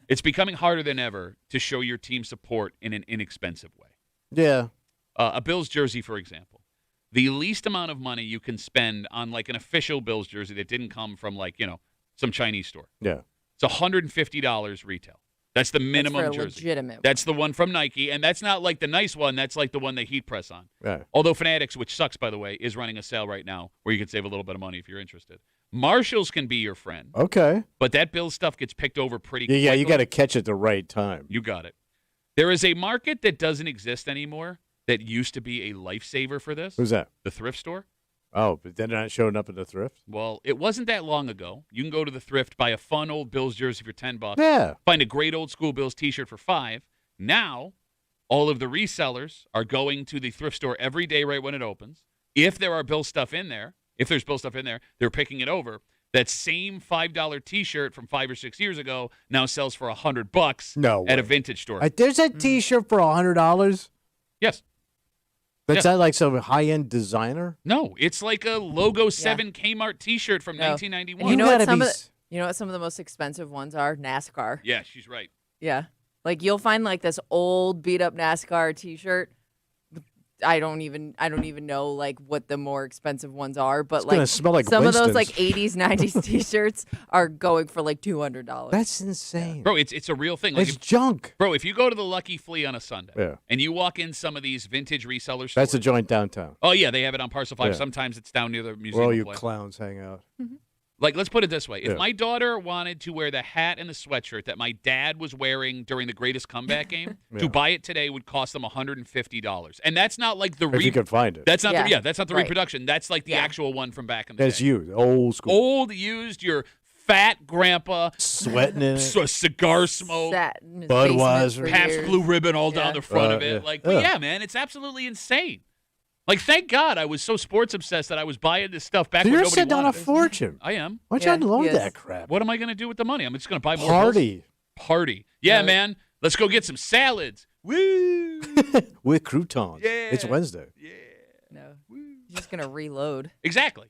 It's becoming harder than ever to show your team support in an inexpensive way. Yeah. A Bills jersey, for example, the least amount of money you can spend on like an official Bills jersey that didn't come from like, some Chinese store. Yeah. It's $150 retail. That's the minimum That's for a jersey. legitimate. That's the one from Nike, and that's not like the nice one. That's like the one they heat press on. Right. Although Fanatics, which sucks, by the way, is running a sale right now where you can save a little bit of money if you're interested. Marshalls can be your friend, Okay. but that Bills stuff gets picked over pretty Yeah, quickly. yeah, you got to catch it the right time. You got it. There is a market that doesn't exist anymore that used to be a lifesaver for this. Who's that? The thrift store. Oh, but they're not showing up at the thrift? Well, it wasn't that long ago. You can go to the thrift, buy a fun old Bills jersey for $10, Yeah. find a great old school Bills T-shirt for $5. Now, all of the resellers are going to the thrift store every day right when it opens. If there are Bills stuff in there, they're picking it over. That same $5 T-shirt from 5 or 6 years ago now sells for $100 No at a way. vintage store. There's a T-shirt for $100. Yes. That's Yeah. not like some high-end designer. No, it's like a Logo 7 Kmart T-shirt from No. 1991. And you know gotta what some be of some of the most expensive ones are? NASCAR. Yeah, she's right. Yeah. Like you'll find like this old beat up NASCAR t-shirt. I don't even know like what the more expensive ones are, but It's gonna like smell like some of those Winston's. like 80s, 90s t-shirts are going for like $200. That's insane. Bro, it's a real thing. Like It's junk. Bro, if you go to the Lucky Flea on a Sunday Yeah. and you walk in some of these vintage reseller stores. That's a joint downtown. Oh, yeah, they have it on Parcel 5. Yeah. Sometimes it's down near the museum. Where all of you Play. clowns hang out. Like, let's put it this way. If Yeah. my daughter wanted to wear the hat and the sweatshirt that my dad was wearing during the greatest comeback game, Yeah. to buy it today would cost them $150. And that's not like the If you could find it. That's not Yeah. that's not the Right. reproduction. That's like the Yeah. actual one from back in the That's day. you, old school. Old, used, your fat grandpa, Sweating in it. cigar smoke, Sat in his Budweiser. basement for Pabst years. Blue Ribbon all down Yeah. the front of it. Yeah. Like, Yeah. but yeah, man, it's absolutely insane. Like, thank God I was so sports obsessed that I was buying this stuff back So when you're nobody sitting on a wanted it. fortune. I am. Why don't Yeah, you unload he is. that crap? What am I going to do with the money? I'm just going to buy more Party Party. Yeah, Right. man. Let's go get some salads. Woo! with croutons. Yeah. It's Wednesday. Yeah. No. You're just going to reload. Exactly.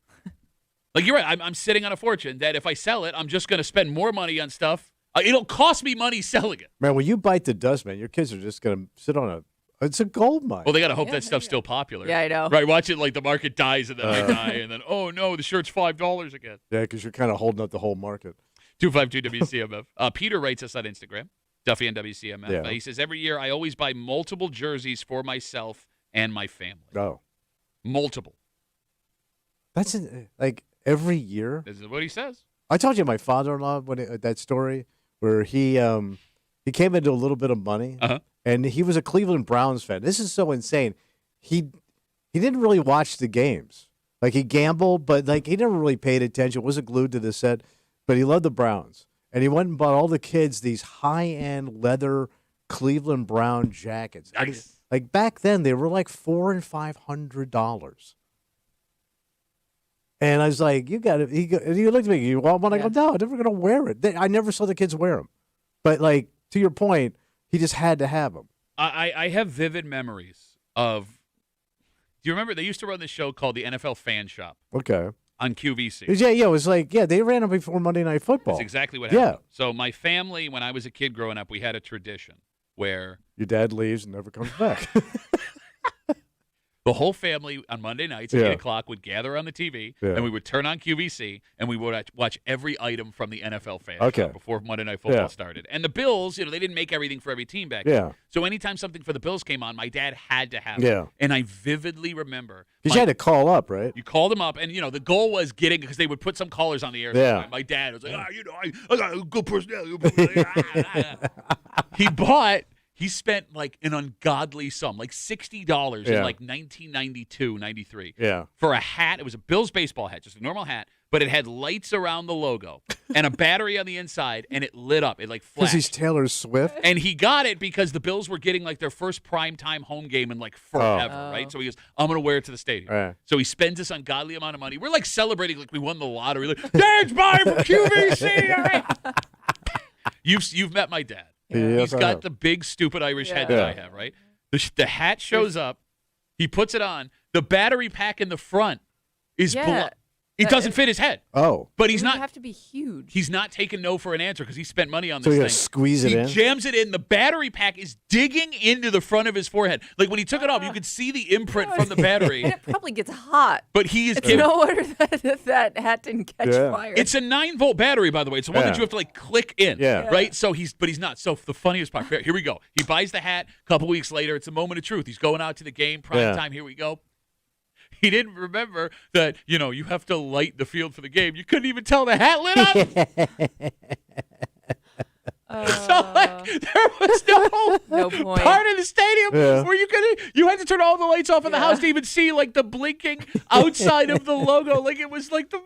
Like, you're right. I'm sitting on a fortune that if I sell it, I'm just going to spend more money on stuff. It'll cost me money selling it. Man, when you bite the dust, man, your kids are just going to sit on a. It's a gold mine. Well, they got to hope Yeah, that stuff's yeah. still popular. Yeah, I know. Right, watch it like the market dies and then I die, and then, oh, no, the shirt's $5 again. Yeah, because you're kind of holding up the whole market. 252 WCMF. Peter writes us on Instagram, Duffy and WCMF. Yeah. He says, every year I always buy multiple jerseys for myself and my family. Oh, Multiple. that's like every year. This is what he says. I told you my father-in-law that story where he came into a little bit of money, Uh-huh. and he was a Cleveland Browns fan. This is so insane. He didn't really watch the games. Like he gambled, but like he never really paid attention. Wasn't glued to the set, but he loved the Browns, and he went and bought all the kids these high-end leather Cleveland Brown jackets. And Nice. like back then, they were like $400 and $500. And I was like, "You got it." He looked at me. You want one? I go, Yeah. "No, I'm never gonna wear it." I never saw the kids wear them. But like to your point, he just had to have them. I have vivid memories of. Do you remember they used to run this show called the NFL Fan Shop Okay. on QVC? Yeah, it was like, they ran them before Monday Night Football. That's exactly what Yeah. happened. So my family, when I was a kid growing up, we had a tradition where Your dad leaves and never comes back. the whole family on Monday nights at 8 o'clock would gather on the TV, and we would turn on QVC, and we would watch every item from the NFL Fan Shop before Monday Night Football started. And the Bills, they didn't make everything for every team back then. So anytime something for the Bills came on, my dad had to have it. And I vividly remember. Because you had to call up, right? You called them up, and, the goal was getting, because they would put some callers on the air. Yeah. My dad was like, I got a good personality. He spent like an ungodly sum, like $60 in like 1992, 93. Yeah. For a hat. It was a Bills baseball hat, just a normal hat, but it had lights around the logo and a battery on the inside, and it lit up. It like flashed. Because he's Taylor Swift? And he got it because the Bills were getting like their first primetime home game in like forever, right? So he goes, I'm going to wear it to the stadium. Right. So he spends this ungodly amount of money. We're like celebrating like we won the lottery. Like, Dad's buying from QVC. All right. You've met my dad. Yeah. He's got the big, stupid Irish head that I have, right? The hat shows up. He puts it on. The battery pack in the front is it doesn't fit his head. Oh. But he's not. have to be huge. He's not taking no for an answer because he spent money on So this you thing. gotta squeeze it in? He jams it in. The battery pack is digging into the front of his forehead. Like when he took it off, you could see the imprint from the battery. And it probably gets hot. But he is It's giving. no wonder that hat didn't catch fire. It's a 9-volt battery, by the way. It's the one that you have to like click in. Right? So he's not. So the funniest part, here we go. He buys the hat. A couple weeks later, it's a moment of truth. He's going out to the game, prime time. Here we go. He didn't remember that, you have to light the field for the game. You couldn't even tell the hat lit up. So there was no point. part of the stadium where you had to turn all the lights off in the house to even see like the blinking outside of the logo. Like it was like the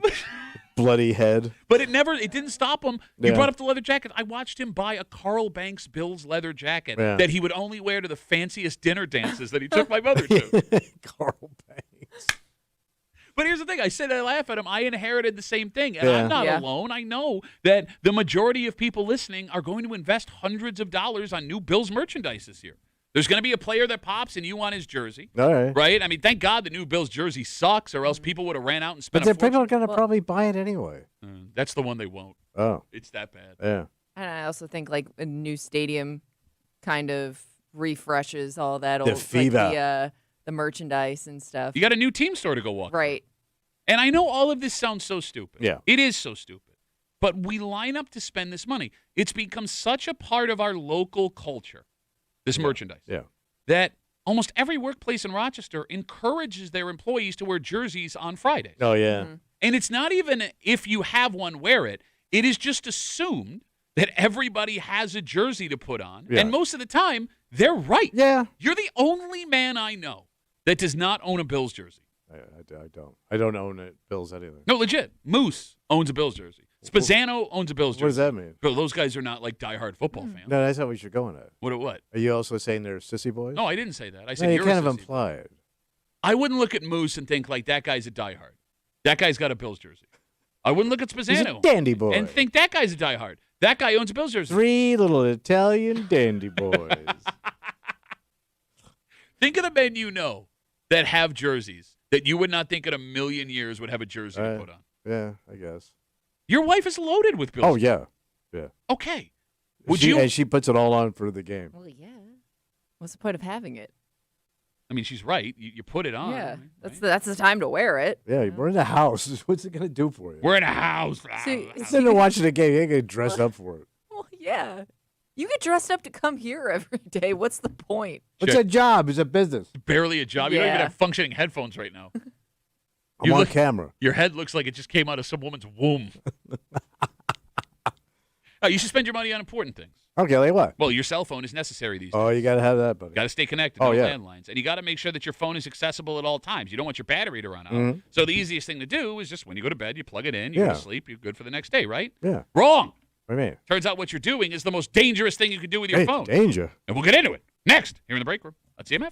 bloody head. But it didn't stop him. He brought up the leather jacket. I watched him buy a Carl Banks Bills leather jacket that he would only wear to the fanciest dinner dances that he took my mother to. Carl Banks. But here's the thing. I said I laugh at him. I inherited the same thing. And I'm not alone. I know that the majority of people listening are going to invest hundreds of dollars on new Bills merchandise this year. There's going to be a player that pops and you want his jersey. All right. Right? I mean, thank God the new Bills jersey sucks or else people would have ran out and spent But a then people fortune. are going to probably buy it anyway. That's the one they won't. Oh. It's that bad. Yeah. And I also think like a new stadium kind of refreshes all that old FIBA. The merchandise and stuff. You got a new team store to go walk. Right. And I know all of this sounds so stupid. Yeah. It is so stupid. But we line up to spend this money. It's become such a part of our local culture, this merchandise, that almost every workplace in Rochester encourages their employees to wear jerseys on Fridays. Oh, yeah. Mm-hmm. And it's not even if you have one, wear it. It is just assumed that everybody has a jersey to put on. Yeah. And most of the time, they're right. Yeah. You're the only man I know that does not own a Bills jersey. I don't. I don't own it. Bills anything. No, legit. Moose owns a Bills jersey. Spazzano owns a Bills jersey. What does that mean? But those guys are not like diehard football fans. No, that's not what you're going at. What? Are you also saying they're sissy boys? No, I didn't say that. I said No, you you're kind a of sissy. implied. I wouldn't look at Moose and think like that guy's a diehard. That guy's got a Bills jersey. I wouldn't look at He's Spazzano a dandy boy. and think that guy's a diehard. That guy owns a Bills jersey. 3 little Italian dandy boys. Think of the men you know that have jerseys that you would not think in a million years would have a jersey to put on. Yeah, I guess. Your wife is loaded with Bills. Oh, yeah. Yeah. Okay. And she puts it all on for the game. Well, yeah. What's the point of having it? I mean, she's right. You put it on. Yeah, right? that's the time to wear it. Yeah, we're in the house. What's it going to do for you? We're in a house. Instead of watching the game, you ain't going to dress up for it. Well, yeah. You get dressed up to come here every day. What's the point? It's a job. It's a business. Barely a job. You don't even Yeah. have functioning headphones right now. I'm on camera. Your head looks like it just came out of some woman's womb. You should spend your money on important things. Okay, like what? Well, your cell phone is necessary these days. Oh, you got to have that, buddy. Got to stay connected. Oh, No yeah. landlines. And you got to make sure that your phone is accessible at all times. You don't want your battery to run out. Mm-hmm. So the easiest thing to do is just when you go to bed, you plug it in, you go to sleep, you're good for the next day, right? Yeah. Wrong. What do you mean? Turns out what you're doing is the most dangerous thing you can do with your Hey, phone. danger. And we'll get into it next here in the break room at CMF.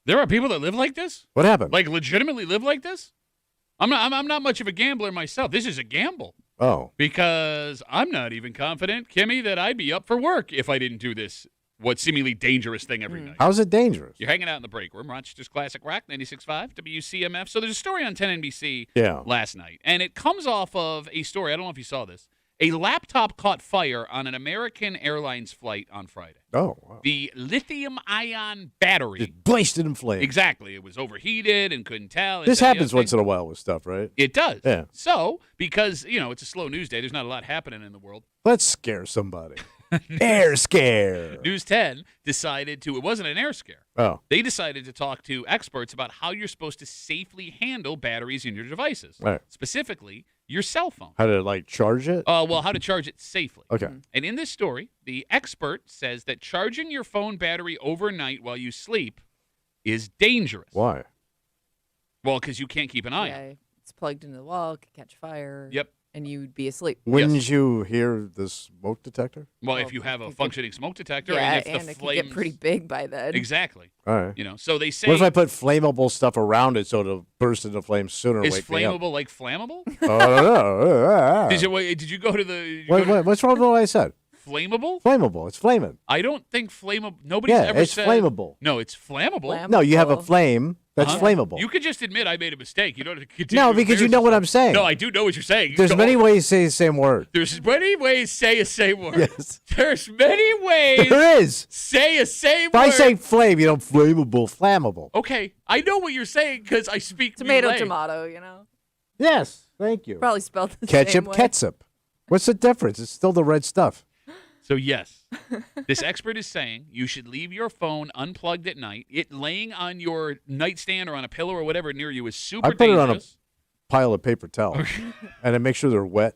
There are people that live like this? What happened? Like legitimately live like this? I'm not much of a gambler myself. This is a gamble. Oh. Because I'm not even confident, Kimmy, that I'd be up for work if I didn't do this, what seemingly dangerous thing every night. How's it dangerous? You're hanging out in the break room, Rochester's Classic Rock, 96.5 WCMF. So there's a story on 10 NBC last night, and it comes off of a story. I don't know if you saw this. A laptop caught fire on an American Airlines flight on Friday. Oh, wow. The lithium-ion battery. Just blasted in flames. Exactly. It was overheated and couldn't tell. This happens once in a while with stuff, right? It does. Yeah. So, because, it's a slow news day, there's not a lot happening in the world. Let's scare somebody. Air scare. News 10 decided to, it wasn't an air scare. Oh. They decided to talk to experts about how you're supposed to safely handle batteries in your devices. Right. Specifically, your cell phone. How to, charge it? Well, how to charge it safely. Okay. And in this story, the expert says that charging your phone battery overnight while you sleep is dangerous. Why? Well, because you can't keep an eye on it. It's plugged into the wall, it could catch fire. Yep. And you'd be asleep. Wouldn't you hear the smoke detector? Well, Well, if you have a it could- functioning smoke detector, Yeah, and if and the it could flames get pretty big by then. Exactly. All right. So they say What if I put flammable stuff around it so it'll burst into flames sooner? is wake me up? flammable like flammable? Oh, no. Did you go to the What's wrong with what I said? flammable? Flammable. It's flaming. I don't think flammable. Nobody's Yeah, ever it's said flammable. No, it's flammable. No, you have a Flammable. flame that's Uh-huh. flammable. You could just admit I made a mistake. You don't have to continue. No, to because you embarrass know what yourself. I'm saying. No, I do know what you're saying. There's Go many on. ways to say the same word. There's many ways say a same word. Yes. There's many ways There is. say a same If word. I say flame, flammable, flammable. Okay, I know what you're saying because I speak Tomato, Malay. tomato, Yes, thank you. Probably spelled the same Ketchup, way. ketchup. What's the difference? It's still the red stuff. So yes, this expert is saying you should leave your phone unplugged at night. It laying on your nightstand or on a pillow or whatever near you is super I put it on a dangerous. pile of paper towels, and I make sure they're wet.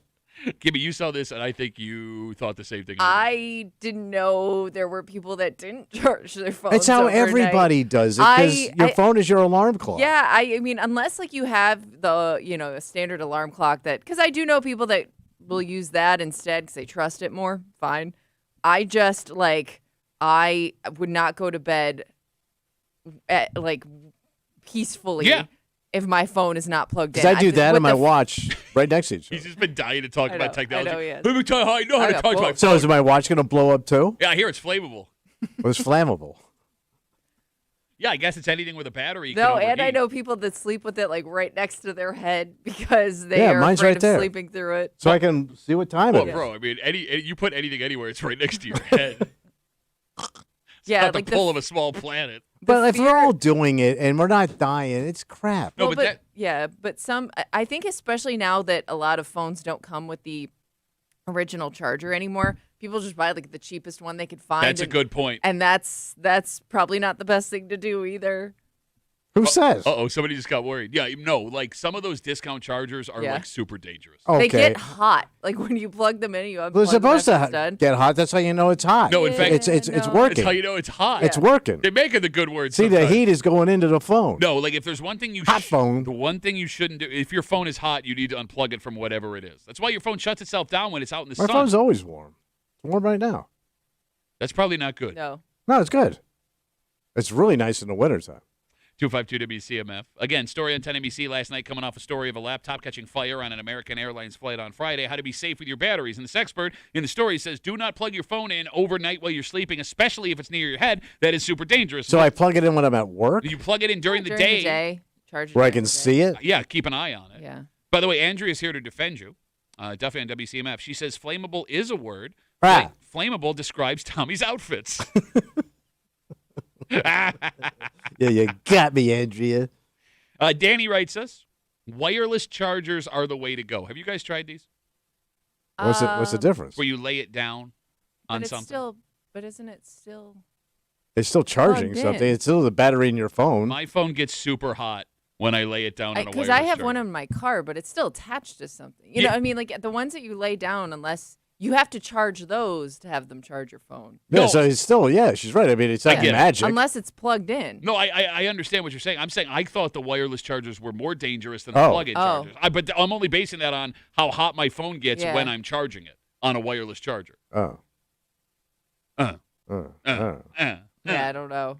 Gibby, you saw this, and I think you thought the same thing. I I didn't know there were people that didn't charge their phones. It's how overnight. everybody does it because your phone is your alarm clock. Yeah, I mean, unless you have the a standard alarm clock because I do know people that will use that instead because they trust it more. Fine. I just I would not go to bed at, peacefully. Yeah. If my phone is not plugged in. Because I do that with and my the watch right next to each He's other. just been dying to talk I about know, technology. I know he is. Let me tell you how I know how I to got charge my both. So phone. is my watch going to blow up too? Yeah, I hear it's flammable. It was flammable. Yeah, I guess it's anything with a battery. No, can and I overheat. know people that sleep with it right next to their head because they Yeah, are mine's afraid right of there. sleeping through it. So I can see what time Well, it is. bro, I mean, you put anything anywhere, it's right next to your head. Yeah, Not like the pull of a small planet. But if we're fear- all doing it and we're not dying, it's crap. No, Well, but that yeah, but I think especially now that a lot of phones don't come with the original charger anymore, people just buy the cheapest one they could find. that's a and, good point. And that's probably not the best thing to do either. Who says? Uh-oh, somebody just got worried. Yeah, no, some of those discount chargers are Yeah. super dangerous. Okay. They get hot. When you plug them in, you unplug They're them supposed after to it's done. get hot. That's how you know it's hot. No, in fact- it's No. That's working. how you know it's hot. It's working. They're making the good words. See, the sometimes. heat is going into the phone. No, if there's one thing you Hot phone. the one thing you shouldn't do, if your phone is hot, you need to unplug it from whatever it is. That's why your phone shuts itself down when it's out in the My sun. phone's always warm. It's warm right now. That's probably not good. No. No, it's good. It's really nice in the wintertime. 252 WCMF. Again, story on 10 NBC last night coming off a story of a laptop catching fire on an American Airlines flight on Friday. How to be safe with your batteries. And this expert in the story says, do not plug your phone in overnight while you're sleeping, especially if it's near your head. That is super dangerous. So I plug it in when I'm at work You plug it in during, During the day. Charge it where I during can the day. see it. Yeah, keep an eye on it. Yeah. By the way, Andrea's here to defend you. Definitely on WCMF. She says flammable is a word. Ah. Flammable describes Tommy's outfits. Yeah, you got me, Andrea. Danny writes us, wireless chargers are the way to go. Have you guys tried these? What's the difference? Where you lay it down But on it's something? but isn't it still? It's still charging Plugged something. in. It's still the battery in your phone. My phone gets super hot when I lay it down on a wireless Because I have charger. one in my car, but it's still attached to something. You Yeah. know, I mean, the ones that you lay down, unless you have to charge those to have them charge your phone. Yeah, No. so it's still, yeah, she's right. I mean, it's I like get it. magic. Unless it's plugged in. No, I understand what you're saying. I'm saying I thought the wireless chargers were more dangerous than the Oh. plug-in Oh. chargers. But I'm only basing that on how hot my phone gets Yeah. when I'm charging it on a wireless charger. Oh. Uh, Uh, uh, uh. uh. Yeah, I don't know.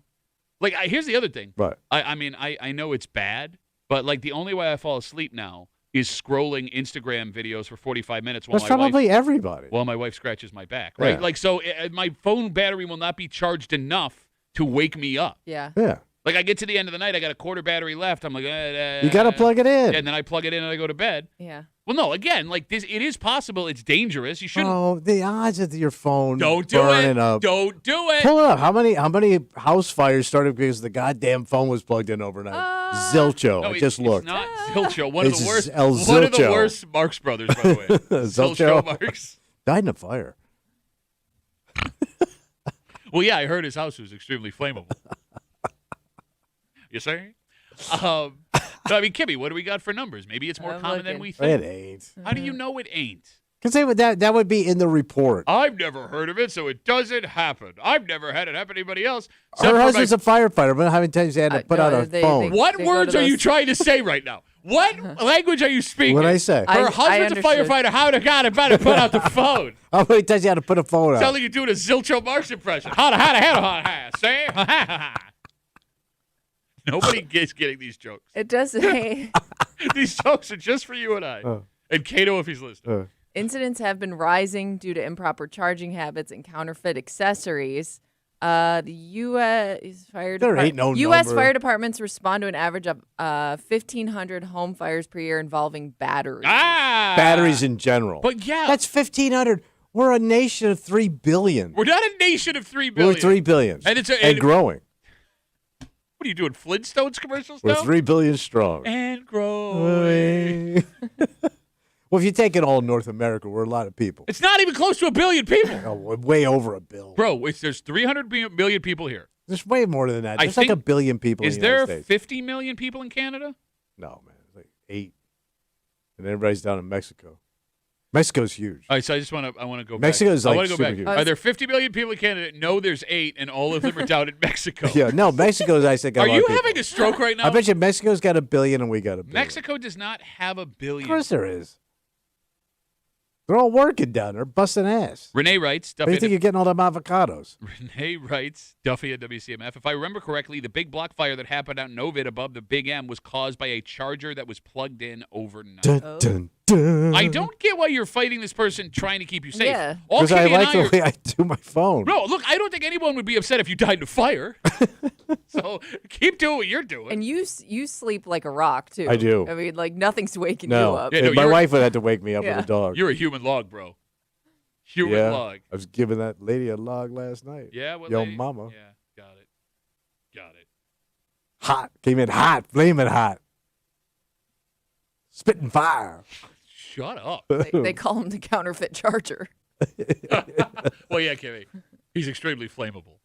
Like, here's the other thing. Right. I mean, I know it's bad, but like the only way I fall asleep now is scrolling Instagram videos for 45 minutes while That's probably everybody. my wife scratches my back, right? Yeah. Like, so my phone battery will not be charged enough to wake me up. Yeah. Yeah. Like, I get to the end of the night, I got a quarter battery left. I'm like, You got to plug it in. and then I plug it in and I go to bed. Yeah. Well, no, again, like this, it is possible. It's dangerous. You shouldn't. Oh, the odds of your phone Don't do burning it. up. Don't do it. Pull it up. How many house fires started because the goddamn phone was plugged in overnight? Zilcho. No, I just looked. It's not Zilcho. One of It's the worst. El One of the Zilcho. worst Marx brothers, by the way. Zilcho. Marx. Died in a fire. Well, yeah, I heard his house was extremely flammable. You say? No, I mean, Kimmy, what do we got for numbers? Maybe it's more I'm common than looking. we think. It ain't. How do you know it ain't? Because that would be in the report. I've never heard of it, so it doesn't happen. I've never had it happen to anybody else. except Her for husband's a firefighter, but how many times they had to put no, out a they- phone? What They go words to are you those- trying to say right now? What language are you speaking? What'd I say? I- Her husband's a understood. firefighter. How to God about to put out the phone? How many times you had to put a phone Sound out? like you're doing a Zilcho Marx impression. How say? Nobody gets getting these jokes. It does say These jokes are just for you and I. And Cato, if he's listening. incidents have been rising due to improper charging habits and counterfeit accessories. The U.S. There ain't no U.S. number. fire departments respond to an average of 1,500 home fires per year involving batteries. Batteries in general. But yeah, That's 1,500. We're a nation of 3 billion. we're not a nation of 3 billion. We're 3 billion. And it's and growing. What are you doing, Flintstones commercials We're now? 3 billion strong. And growing. Well, if you take it all North America, we're a lot of people. It's not even close to 1 billion people. Oh, we're way over 1 billion. Bro, there's 300 million people here. There's way more than that. I There's like think- 1 billion people Is in the there United States. 50 million people in Canada? No, man. It's like 8. And everybody's down in Mexico. Mexico's huge. All right, so I want to go Mexico's, back. I like, want to go super back. huge. Are there 50 million people in Canada? No, there's 8, and all of them are down in Mexico. Yeah, no, Mexico's, I think, got Are a lot you of people. having a stroke right now? I bet you Mexico's got 1 billion and we got 1 billion. Mexico does not have 1 billion. Of course there is. They're all working down there, busting ass. Renee writes, Where do you think you're getting all them avocados? Renee writes, Duffy at WCMF. If I remember correctly, the big block fire that happened out in Ovid above the Big M was caused by a charger that was plugged in overnight. Dun, dun, dun. I don't get why you're fighting this person trying to keep you safe. Yeah. All Because I Kimmy and like the are- way I do my phone. No, look, I don't think anyone would be upset if you died in a fire. So keep doing what you're doing. And you sleep like a rock too. I do. I mean, like nothing's waking you No, up. Yeah, no, my you're- wife would have to wake me up Yeah. with a dog. You're a human log, bro. Human yeah, log. I was giving that lady a log last night. Yeah, what Yo, lady? mama. Yeah, got it. Got it. Hot. Came in hot. Flaming hot. Spitting fire. Shut up. They call him the counterfeit charger. Well, yeah, Kimmy. He's extremely flammable.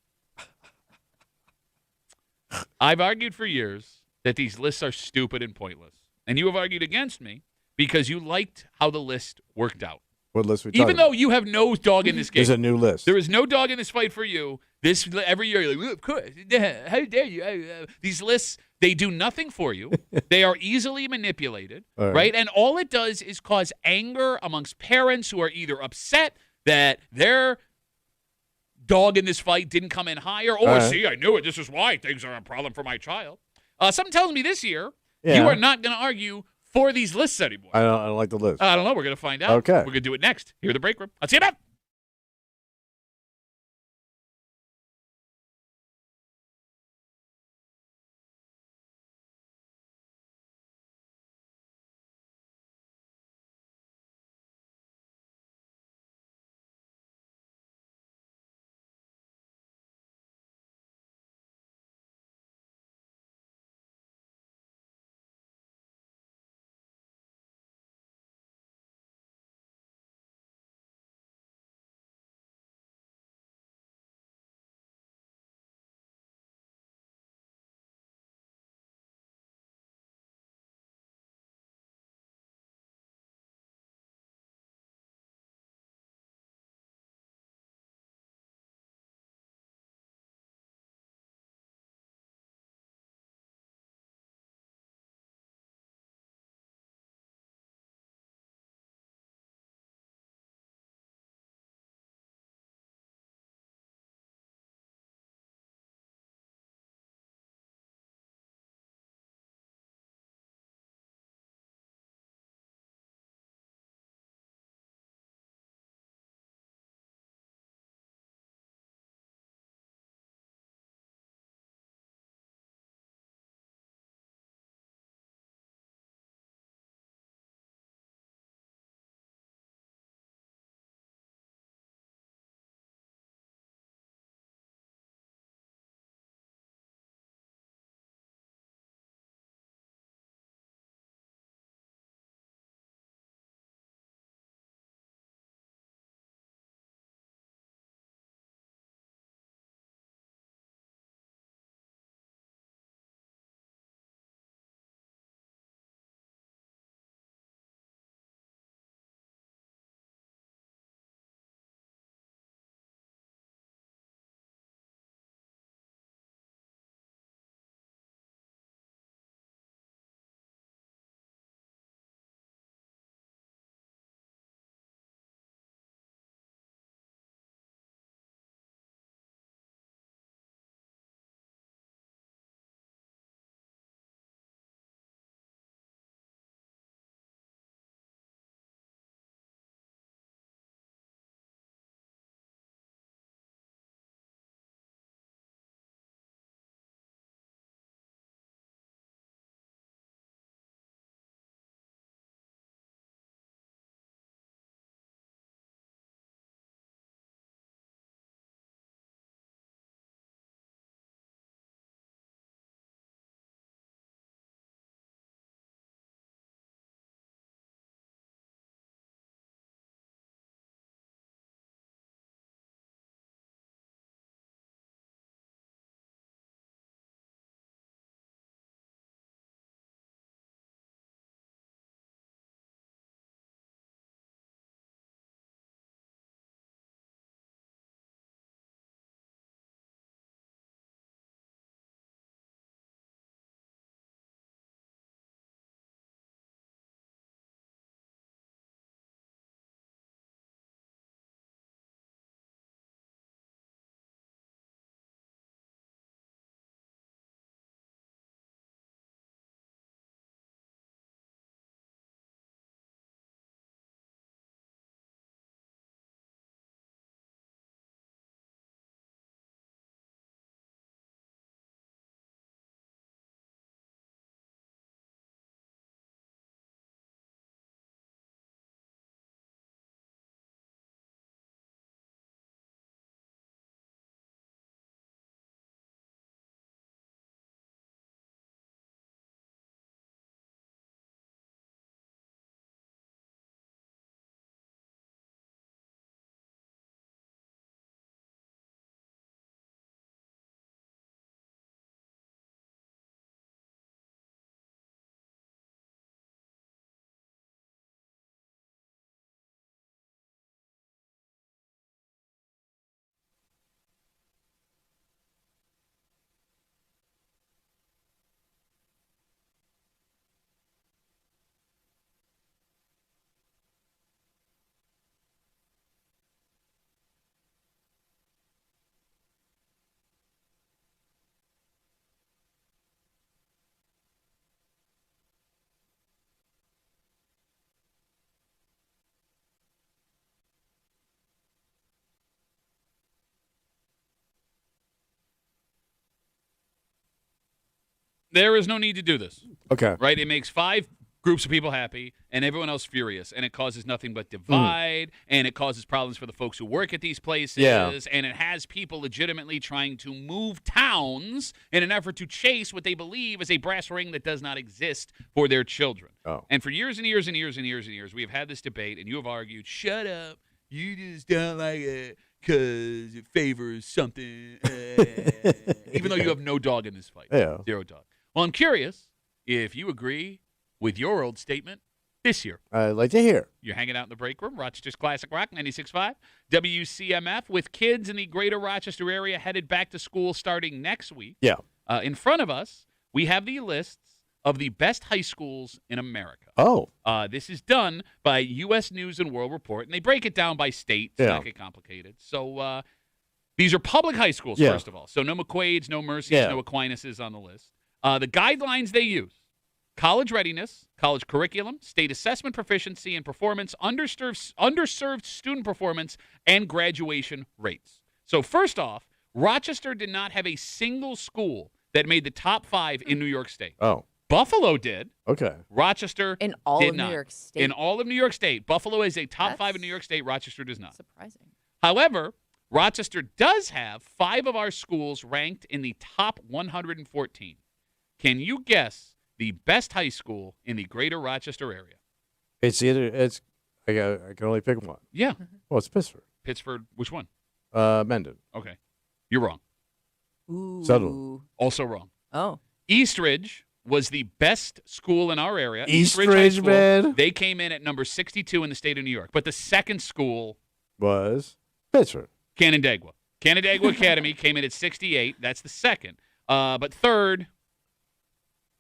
I've argued for years that these lists are stupid and pointless. And you have argued against me because you liked how the list worked out. What list we talking Even though about? you have no dog in this game. There's a new list. There is no dog in this fight for you. This every year, you're like, "Well, of course, how dare you?" These lists, they do nothing for you. They are easily manipulated, All right. right? And all it does is cause anger amongst parents who are either upset that their dog in this fight didn't come in higher, or All right. see, I knew it. This is why things are a problem for my child. Something tells me this year you Yeah. are not going to argue for these lists anymore. I don't like the list. I don't know. We're going to find out. Okay. We're going to do it next. Here, the break room. I'll see you then. there is no need to do this. Okay. Right? It makes 5 groups of people happy and everyone else furious, and it causes nothing but divide, and it causes problems for the folks who work at these places, and it has people legitimately trying to move towns in an effort to chase what they believe is a brass ring that does not exist for their children. Oh. And for years and years and years and years and years, we have had this debate, and you have argued, shut up, you just don't like it because it favors something, even though you have no dog in this fight. Yeah. 0 dog. Well, I'm curious if you agree with your old statement this year. I'd like to hear. You're hanging out in the break room, Rochester's Classic Rock 96.5, WCMF, with kids in the greater Rochester area headed back to school starting next week. Yeah. In front of us, we have the lists of the best high schools in America. Oh. This is done by U.S. News and World Report, and they break it down by state. It's not get complicated. So these are public high schools, first of all. So no McQuaid's, no Mercy's, no Aquinas' on the list. The guidelines they use: college readiness, college curriculum, state assessment proficiency and performance, underserved student performance, and graduation rates. So first off, Rochester did not have a single school that made the top 5 in New York State. Oh. Buffalo did. Okay. Rochester in all did of not. New York State. In all of New York State. Buffalo is a top That's 5 in New York State. Rochester does not. Surprising. However, Rochester does have 5 of our schools ranked in the top 114. Can you guess the best high school in the greater Rochester area? I can only pick one. Yeah. Well, it's Pittsford. Pittsford, which one? Mendon. Okay. You're wrong. Ooh. Sutherland. Also wrong. Oh. Eastridge was the best school in our area. Eastridge, High School, man. They came in at number 62 in the state of New York. But the second school Was Pittsford. Canandaigua. Canandaigua Academy came in at 68. That's the second. But third,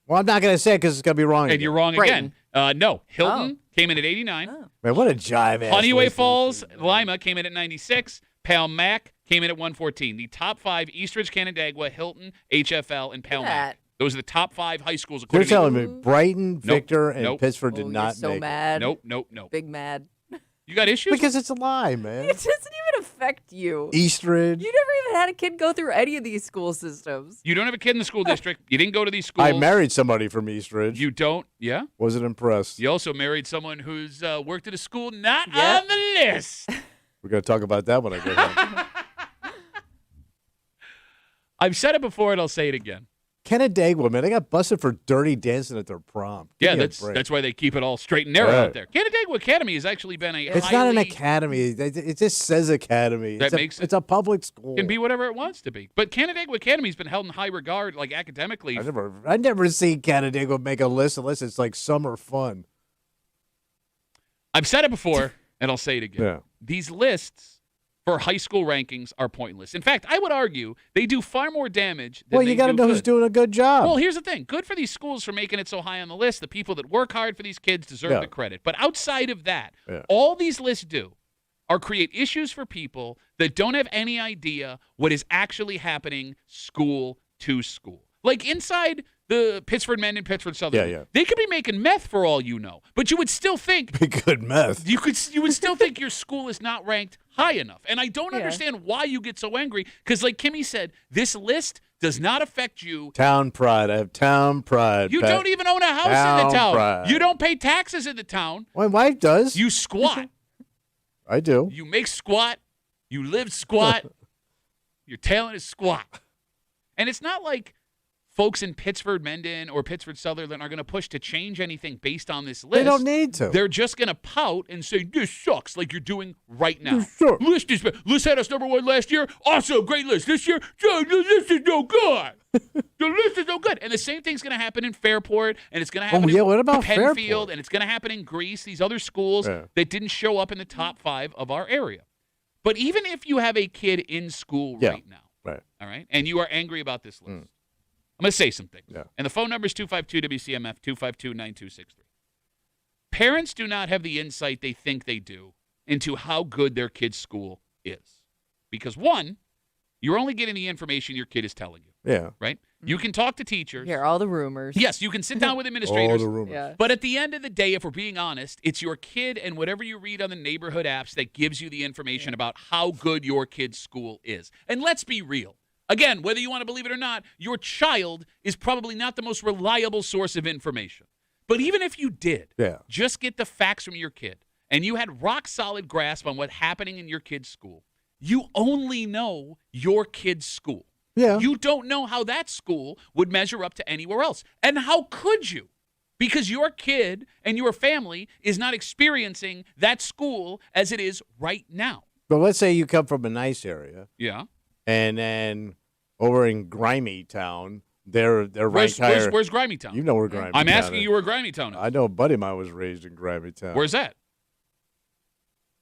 Well, I'm not going to say it because it's going to be wrong and again. you're wrong Brighton. again. No, Hilton came in at 89. Oh. Man, what a jive ass. Honeyway list Falls, this is. Lima came in at 96. Pal Mac came in at 114. The top 5: Eastridge, Canandaigua, Hilton, HFL, and Pal Look at Mac. Those are the top 5 high schools You're according telling to me Brighton, Victor, and Nope. Pittsford Oh, did you're not so make mad. Nope. Big mad. You got it. issues? Because it's a lie, man. It doesn't even affect you. Eastridge. You never even had a kid go through any of these school systems. You don't have a kid in the school district. You didn't go to these schools. I married somebody from Eastridge. You don't? Yeah? Wasn't impressed. You also married someone who's worked at a school not Yep. on the list. We're going to talk about that when I get home. I've said it before and I'll say it again. Canandaigua, man, they got busted for dirty dancing at their prom. Give Yeah, me a that's break. why they keep it all straight and narrow Right. out there. Canandaigua Academy has actually been a It's not an highly- academy. It just says academy. That makes it- It's a public school. can be whatever it wants to be. But Canandaigua Academy's been held in high regard, like academically. I never see Canandaigua make a list unless it's like summer fun. I've said it before, and I'll say it again. Yeah. These lists for high school rankings are pointless. In fact, I would argue they do far more damage than Well, you got to know who's doing a good job. Well, here's the thing. Good for these schools for making it so high on the list. The people that work hard for these kids deserve Yeah. the credit. But outside of that, Yeah. all these lists do are create issues for people that don't have any idea what is actually happening school to school. Like inside the Pittsford Men and Pittsford Southern, Yeah. they could be making meth for all you know. But you would still think Be good meth. you would still think your school is not ranked high enough. And I don't Yeah. understand why you get so angry because like Kimmy said, this list does not affect you. Town pride. I have town pride. You Pat. don't even own a house in Town the town. pride. You don't pay taxes in the town. My wife does. You squat. I do. You make squat. You live squat. Your talent is squat. And it's not like folks in Pittsford, Mendon, or Pittsford Sutherland are going to push to change anything based on this list. They don't need to. They're just going to pout and say, this sucks, like you're doing right now. Sure. List had us number 1 last year. Awesome, great list. This year, the list is no good. The list is no good. And the same thing's going to happen in Fairport, and it's going to happen yeah, in what about Penfield, Fairport? and it's going to happen in Greece, these other schools Yeah. that didn't show up in the top 5 of our area. But even if you have a kid in school Yeah. right now, Right. all right, and you are angry about this list, I'm going to say some things. Yeah. And the phone number is 252-WCMF, 252-9263. Parents do not have the insight they think they do into how good their kid's school is. Because, one, you're only getting the information your kid is telling you, Yeah. right? You can talk to teachers. Hear all the rumors. Yes, you can sit down with All administrators. the rumors. Yeah. But at the end of the day, if we're being honest, it's your kid and whatever you read on the neighborhood apps that gives you the information about how good your kid's school is. And let's be real. Again, whether you want to believe it or not, your child is probably not the most reliable source of information. But even if you did, just get the facts from your kid, and you had rock-solid grasp on what's happening in your kid's school, you only know your kid's school. Yeah. You don't know how that school would measure up to anywhere else. And how could you? Because your kid and your family is not experiencing that school as it is right now. But let's say you come from a nice area. Yeah. And then over in Grimy Town, they're ranked higher. Where's Grimy Town? You know where Grimy Town I'm asking is. you where Grimy Town is. I know a buddy of mine was raised in Grimy Town. Where's that?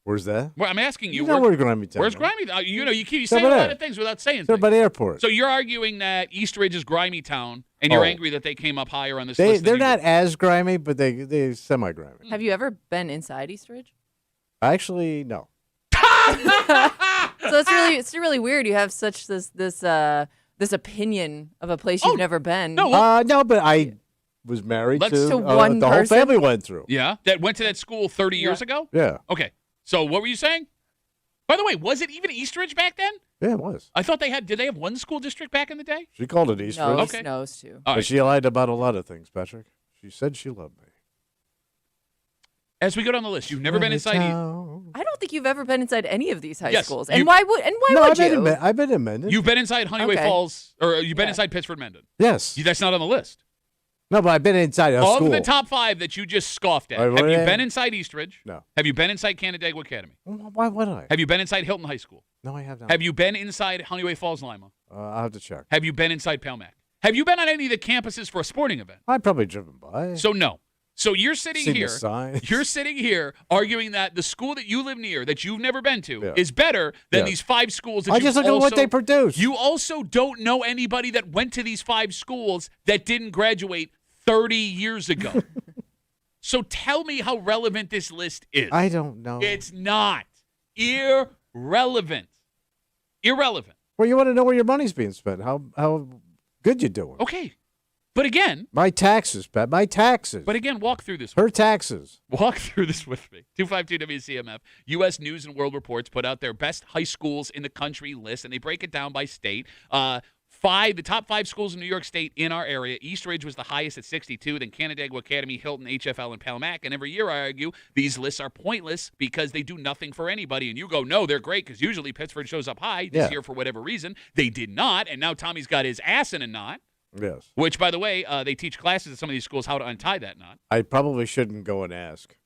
Where's that? Well, I'm asking you. You know where Grimy Town Where's is. Grimy Town? You know, you keep It's saying a over lot there. of things without saying It's over by things. the airport. So you're arguing that East Ridge is Grimy Town, and you're Oh. angry that they came up higher on this list. They're not as grimy, but they're semi-grimy. Have you ever been inside East Ridge? Actually, no. So it's really weird. You have such this opinion of a place you've never been. No, No, but I was married Let's- to To one the whole person? family went through. Yeah, that went to that school 30 years ago? Yeah. Okay. So what were you saying? By the way, was it even East Ridge back then? Yeah, it was. I thought did they have one school district back in the day? She called it East No, Ridge. Okay. knows too. All But right. she lied about a lot of things, Patrick. She said she loved me. As we go down the list, you've never been inside. I don't think you've ever been inside any of these high Yes, schools. you- And why would No, would you? I've been in Mendon. You've been inside Honeyway Okay. Falls, or you've been Yeah. inside Pittsford Mendon. Yes. That's not on the list. No, but I've been inside a Of school. the top 5 that you just scoffed at, Wait, have you what? been inside East Ridge? No. Have you been inside Canandaigua Academy? Why would I? Have you been inside Hilton High School? No, I have not. Have you been inside Honeyway Falls, Lima? I'll have to check. Have you been inside Palmac? Have you been on any of the campuses for a sporting event? I've probably driven by. So no. So you're sitting Seen the here. signs. You're sitting here arguing that the school that you live near, that you've never been to, Yeah. is better than Yeah. these 5 schools that I you just look at what they produce. You also don't know anybody that went to these 5 schools that didn't graduate 30 years ago. So tell me how relevant this list is. I don't know. It's not. Irrelevant. Irrelevant. Well, you want to know where your money's being spent. How good you doing. Okay. But again, My taxes, Pat. My taxes. But again, walk through this. Her taxes. Walk through this with me. 252 WCMF. U.S. News and World Reports put out their best high schools in the country list, and they break it down by state. The top 5 schools in New York State in our area. East Ridge was the highest at 62, then Canandaigua Academy, Hilton, HFL, and Palmac. And every year I argue these lists are pointless because they do nothing for anybody. And you go, no, they're great because usually Pittsburgh shows up high. This Yeah. year, for whatever reason, they did not. And now Tommy's got his ass in a knot. Yes. Which, by the way, they teach classes at some of these schools how to untie that knot. I probably shouldn't go and ask.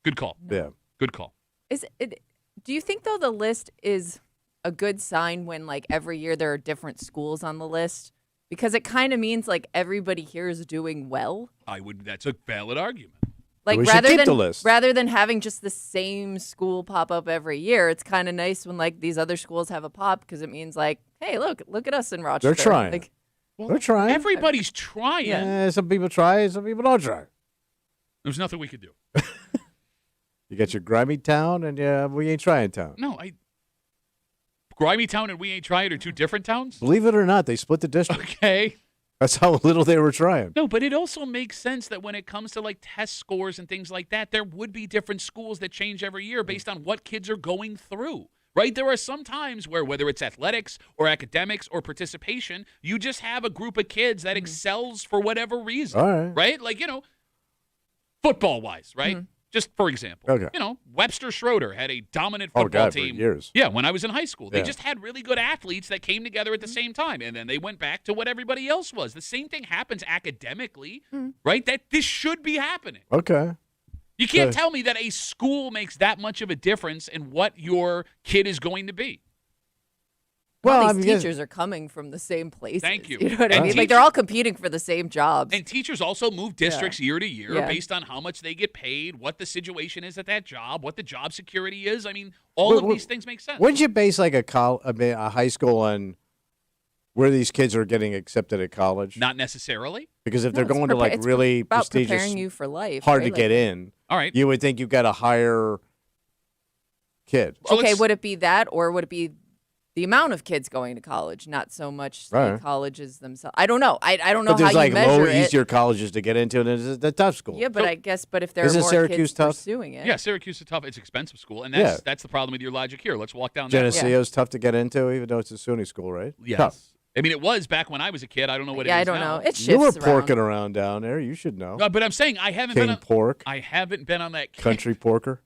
Good call. Yeah. Good call. Do you think though the list is a good sign when like every year there are different schools on the list? Because it kind of means like everybody here is doing well. That's a valid argument. Like We should keep the list. rather than having just the same school pop up every year, it's kind of nice when like these other schools have a pop because it means like, hey, look at us in Rochester. They're trying. Like, They're trying. Everybody's trying. Some people try, some people don't try. There's nothing we could do. You got your grimy town and we ain't trying town. No, Grimy Town and We Ain't Trying are 2 different towns? Believe it or not, they split the district. Okay. That's how little they were trying. No, but it also makes sense that when it comes to like test scores and things like that, there would be different schools that change every year based on what kids are going through. Right? There are some times where whether it's athletics or academics or participation, you just have a group of kids that excels for whatever reason. All right. Right? Like, football-wise, right? Just for example. Okay. Webster Schroeder had a dominant Oh, football God, for team. years. Yeah, when I was in high school. They Yeah. just had really good athletes that came together at the same time, and then they went back to what everybody else was. The same thing happens academically, right? This should be happening. Okay. You can't tell me that a school makes that much of a difference in what your kid is going to be. all Well, these I mean, teachers are coming from the same places. Thank you. You know what I And mean? Like they're all competing for the same jobs. And teachers also move districts year to year Yeah. based on how much they get paid, what the situation is at that job, what the job security is. I mean, all of these things make sense. Wouldn't you base like a high school on where these kids are getting accepted at college? Not necessarily. Because if they're No, it's going to like it's really about prestigious, preparing you for life. hard right? to get in, All right. you would think you've got a higher kid. So Okay, let's- would it be that, or would it be the amount of kids going to college, not so much Right. the colleges themselves. I don't know. I don't know But how there's you like measure lower, it. easier colleges to get into, and there's the tough school. Yeah, but I guess, if there are Isn't more Syracuse kids tough? pursuing it, Yeah, Syracuse is tough. It's expensive school, and Yeah. that's the problem with your logic here. Let's walk down that road. Geneseo's tough to get into, even though it's a SUNY school, right? Yes. Tough. I mean, it was back when I was a kid. I don't know what it is I don't now. know. It shifts You were around. porking around down there. You should know. But I'm saying I haven't King been on. pork, I haven't been on that country porker.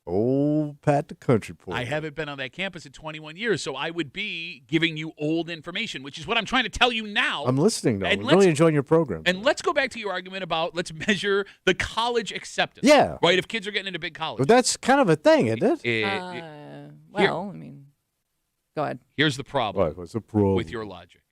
Old Pat the country porker. I haven't been on that campus in 21 years, so I would be giving you old information, which is what I'm trying to tell you now. I'm listening, though. And I'm let's- really enjoying your program. And let's go back to your argument about let's measure the college acceptance. Yeah. Right? If kids are getting into big college. But that's kind of a thing, isn't it? Well, I mean, go ahead. Here's the problem What? What's the problem? with your logic.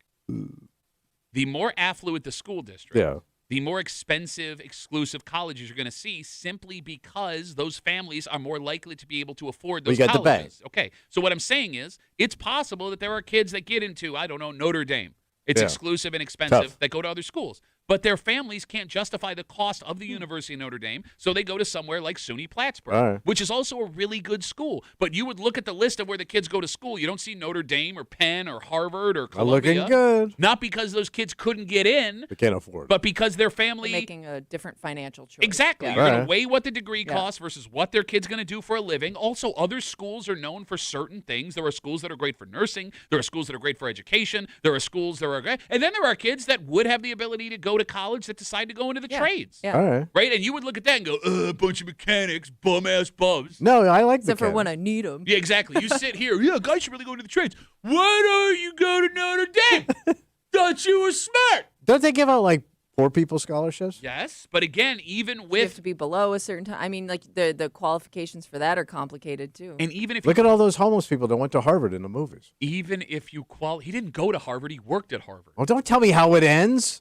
The more affluent the school district, Yeah. the more expensive, exclusive colleges you're going to see simply because those families are more likely to be able to afford Well, those you got the bang. colleges. Okay. So what I'm saying is it's possible that there are kids that get into, I don't know, Notre Dame. It's Yeah. exclusive and expensive Tough. that go to other schools. But their families can't justify the cost of the University of Notre Dame, so they go to somewhere like SUNY Plattsburgh, All right. which is also a really good school. But you would look at the list of where the kids go to school. You don't see Notre Dame or Penn or Harvard or I'm Columbia. looking good. Not because those kids couldn't get in, They can't afford it. but because their They're family making a different financial choice. Exactly. Yeah. You're going Right. to weigh what the degree Yeah. costs versus what their kid's going to do for a living. Also, other schools are known for certain things. There are schools that are great for nursing. There are schools that are great for education. There are schools that are great. And then there are kids that would have the ability to go to college that decide to go into the Yeah. trades. Yeah. All right. Right? And you would look at that and go, a bunch of mechanics, bum-ass bums. No, I like Except the for when I need them. Yeah, exactly. You sit here. Yeah, guys should really go into the trades. Why don't you go to Notre Dame? Thought you were smart. Don't they give out like poor people scholarships? Yes, but again, even You have with to be below a certain time. I mean, like the qualifications for that are complicated too. and even if Look you, at all those homeless people that went to Harvard in the movies. even if you he didn't go to Harvard, he worked at Harvard. Oh, don't tell me how it ends.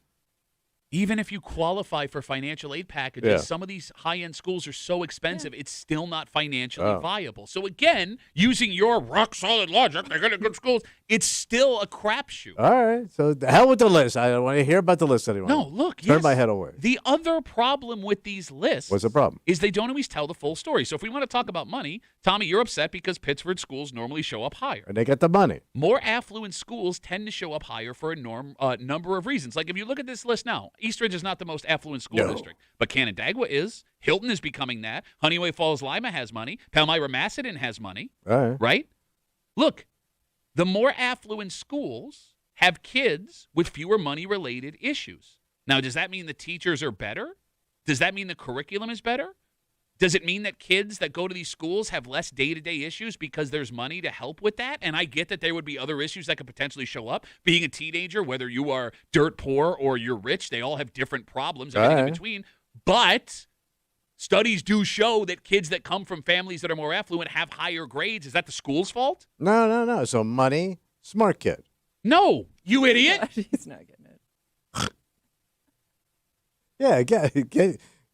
Even if you qualify for financial aid packages, Yeah. some of these high-end schools are so expensive, it's still not financially Oh. viable. So again, using your rock-solid logic, they go to good schools, it's still a crapshoot. All right. So the hell with the list. I don't want to hear about the list anymore. No, look, Turn yes. my head away. The other problem with these lists What's the problem? is they don't always tell the full story. So if we want to talk about money, Tommy, you're upset because Pittsburgh schools normally show up higher. And they got the money. More affluent schools tend to show up higher for a number of reasons. Like if you look at this list now, Eastridge is not the most affluent school No. district, but Canandaigua is. Hilton is becoming that. Honeyway Falls Lima has money. Palmyra Macedon has money, All right. right? Look, the more affluent schools have kids with fewer money-related issues. Now, does that mean the teachers are better? Does that mean the curriculum is better? Does it mean that kids that go to these schools have less day-to-day issues because there's money to help with that? And I get that there would be other issues that could potentially show up. Being a teenager, whether you are dirt poor or you're rich, they all have different problems, everything in Right. between. But studies do show that kids that come from families that are more affluent have higher grades. Is that the school's fault? No. So money, smart kid. No, you idiot. He's not getting it. Yeah,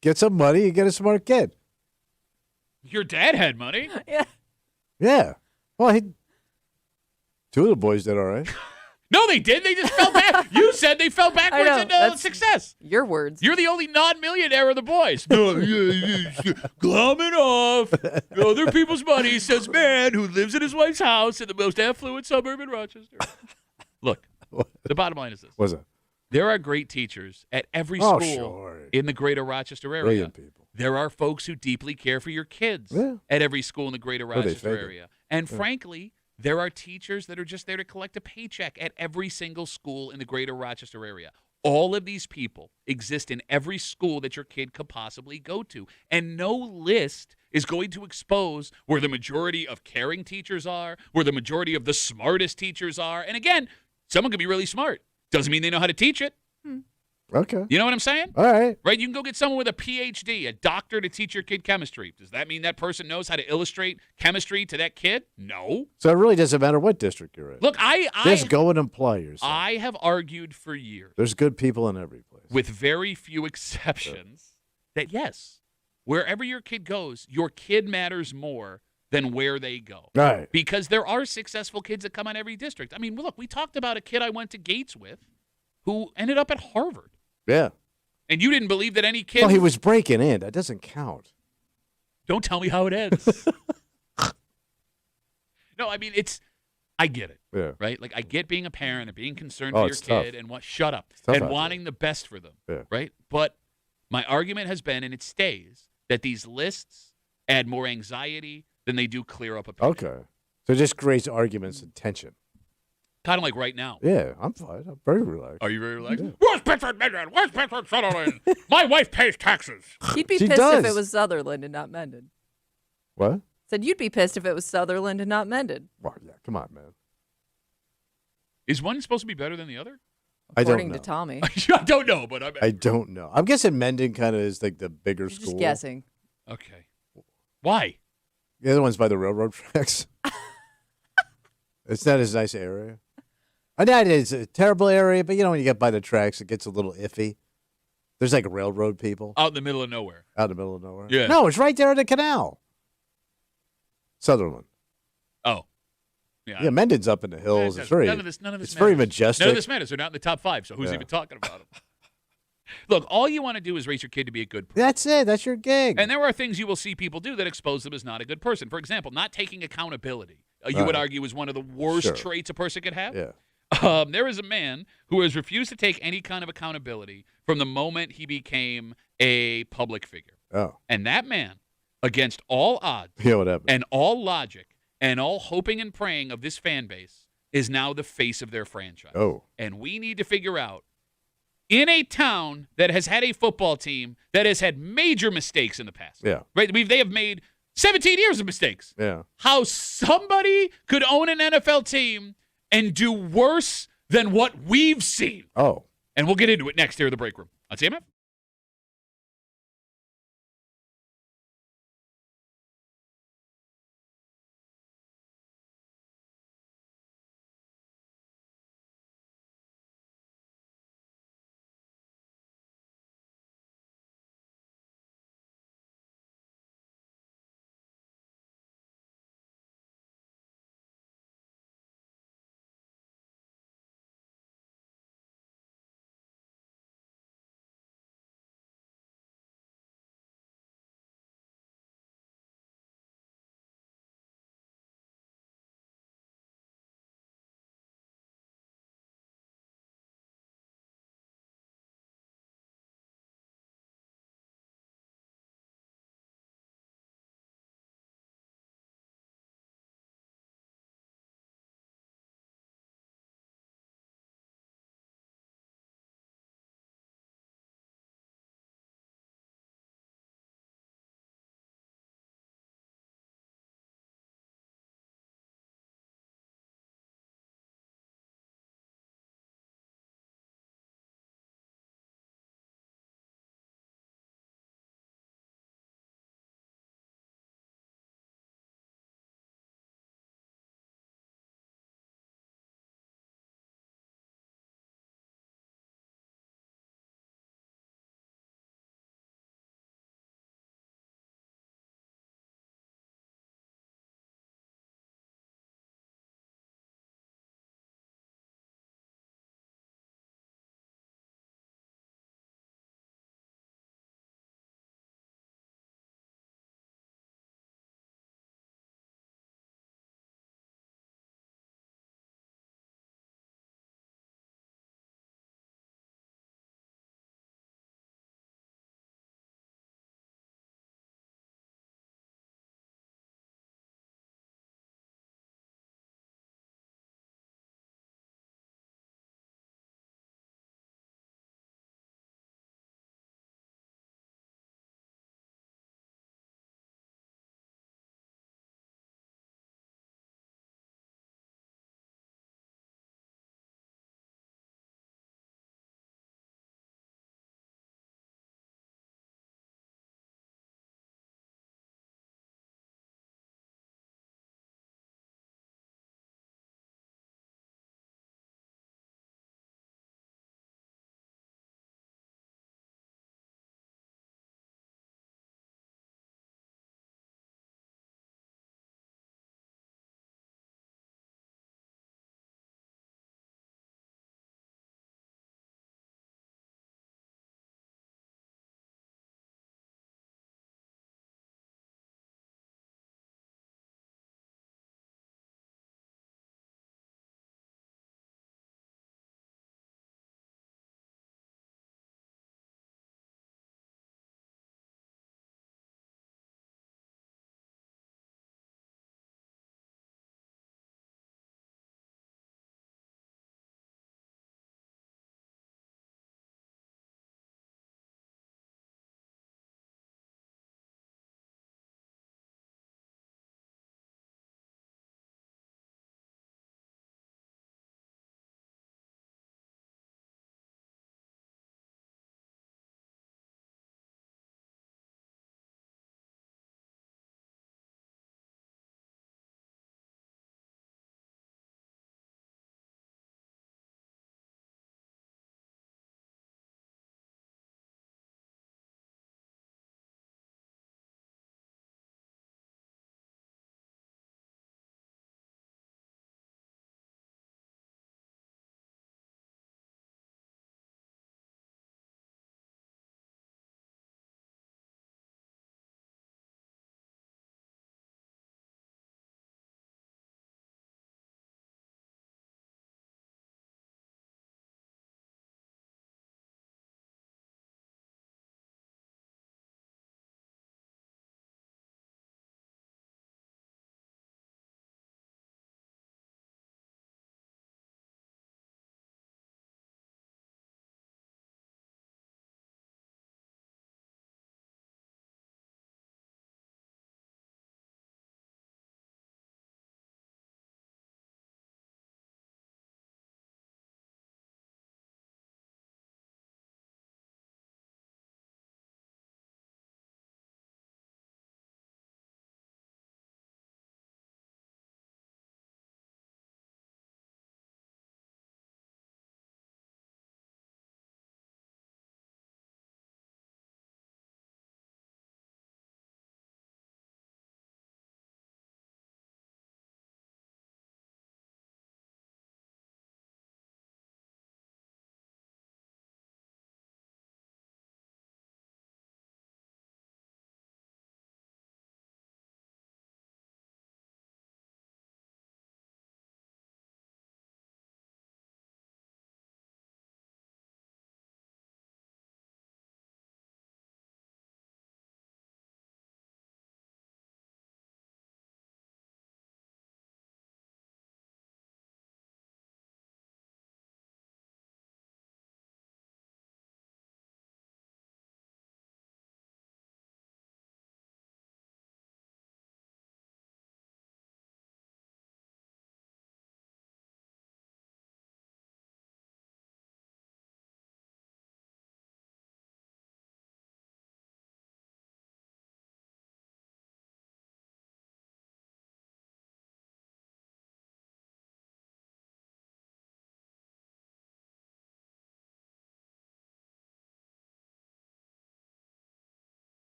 get some money, you get a smart kid. Your dad had money. Yeah. Yeah. Well, two of the boys did all right. No, they didn't. They just fell back. You said they fell backwards know, into that's- success. Your words. You're the only non-millionaire of the boys. No, glomming off other people's money, says man who lives in his wife's house in the most affluent suburb in Rochester. Look, the bottom line is this. Was it? There are great teachers at every Oh, school sure. in the greater Rochester area. Brilliant people. There are folks who deeply care for your kids Yeah. at every school in the greater they Rochester fake it. area. And frankly, there are teachers that are just there to collect a paycheck at every single school in the greater Rochester area. All of these people exist in every school that your kid could possibly go to. And no list is going to expose where the majority of caring teachers are, where the majority of the smartest teachers are. And again, someone could be really smart. Doesn't mean they know how to teach it. Okay. You know what I'm saying? All right. Right? You can go get someone with a PhD, a doctor, to teach your kid chemistry. Does that mean that person knows how to illustrate chemistry to that kid? No. So it really doesn't matter what district you're in. Look, Just go and apply yourself. I have argued for years, There's good people in every place. with very few exceptions, that yes, wherever your kid goes, your kid matters more than where they go. Right. Because there are successful kids that come out of every district. I mean, look, we talked about a kid I went to Gates with who ended up at Harvard. Yeah. And you didn't believe that any kid. Well, he was breaking in. That doesn't count. Don't tell me how it ends. No, I mean, I get it. Yeah. Right? Like I get being a parent and being concerned Oh, for your it's tough. kid and shut up. tough And out wanting the best for them. Yeah. Right? But my argument has been, and it stays, that these lists add more anxiety than they do clear up opinion. Okay. So it just creates arguments and tension. Kind of like right now. Yeah, I'm fine. I'm very relaxed. Are you very relaxed? Yeah. Where's Pittsburgh Midland? Where's Pittsburgh Sutherland? My wife pays taxes. You'd be She pissed does. if it was Sutherland and not Mendon. What? Said you'd be pissed if it was Sutherland and not Mendon. Well, yeah, come on, man. Is one supposed to be better than the other? According I to don't know. Tommy. I don't know, but I don't know. I'm guessing Mendon kind of is like the bigger You're school. just guessing. okay. Why? The other one's by the railroad tracks. It's not as nice area. I know it's a terrible area, but when you get by the tracks, it gets a little iffy. There's like railroad people Out in the middle of nowhere. out in the middle of nowhere. Yeah. No, it's right there at the canal. Sutherland. Oh. Yeah. Yeah, Mendon's up in the hills. It's very, none of this it's matters. very majestic. None of this matters. They're not in the top 5, so who's Yeah. even talking about them? Look, all you want to do is raise your kid to be a good person. That's it. That's your gig. And there are things you will see people do that expose them as not a good person. For example, not taking accountability. You would Right. argue is one of the worst Sure. traits a person could have. Yeah. There is a man who has refused to take any kind of accountability from the moment he became a public figure. Oh. And that man, against all odds Yeah, what happened? and all logic and all hoping and praying of this fan base, is now the face of their franchise. Oh. And we need to figure out, in a town that has had a football team that has had major mistakes in the past. Yeah. Right? They have made 17 years of mistakes. Yeah. How somebody could own an NFL team and do worse than what we've seen. Oh. And we'll get into it next here in the break room on CMF.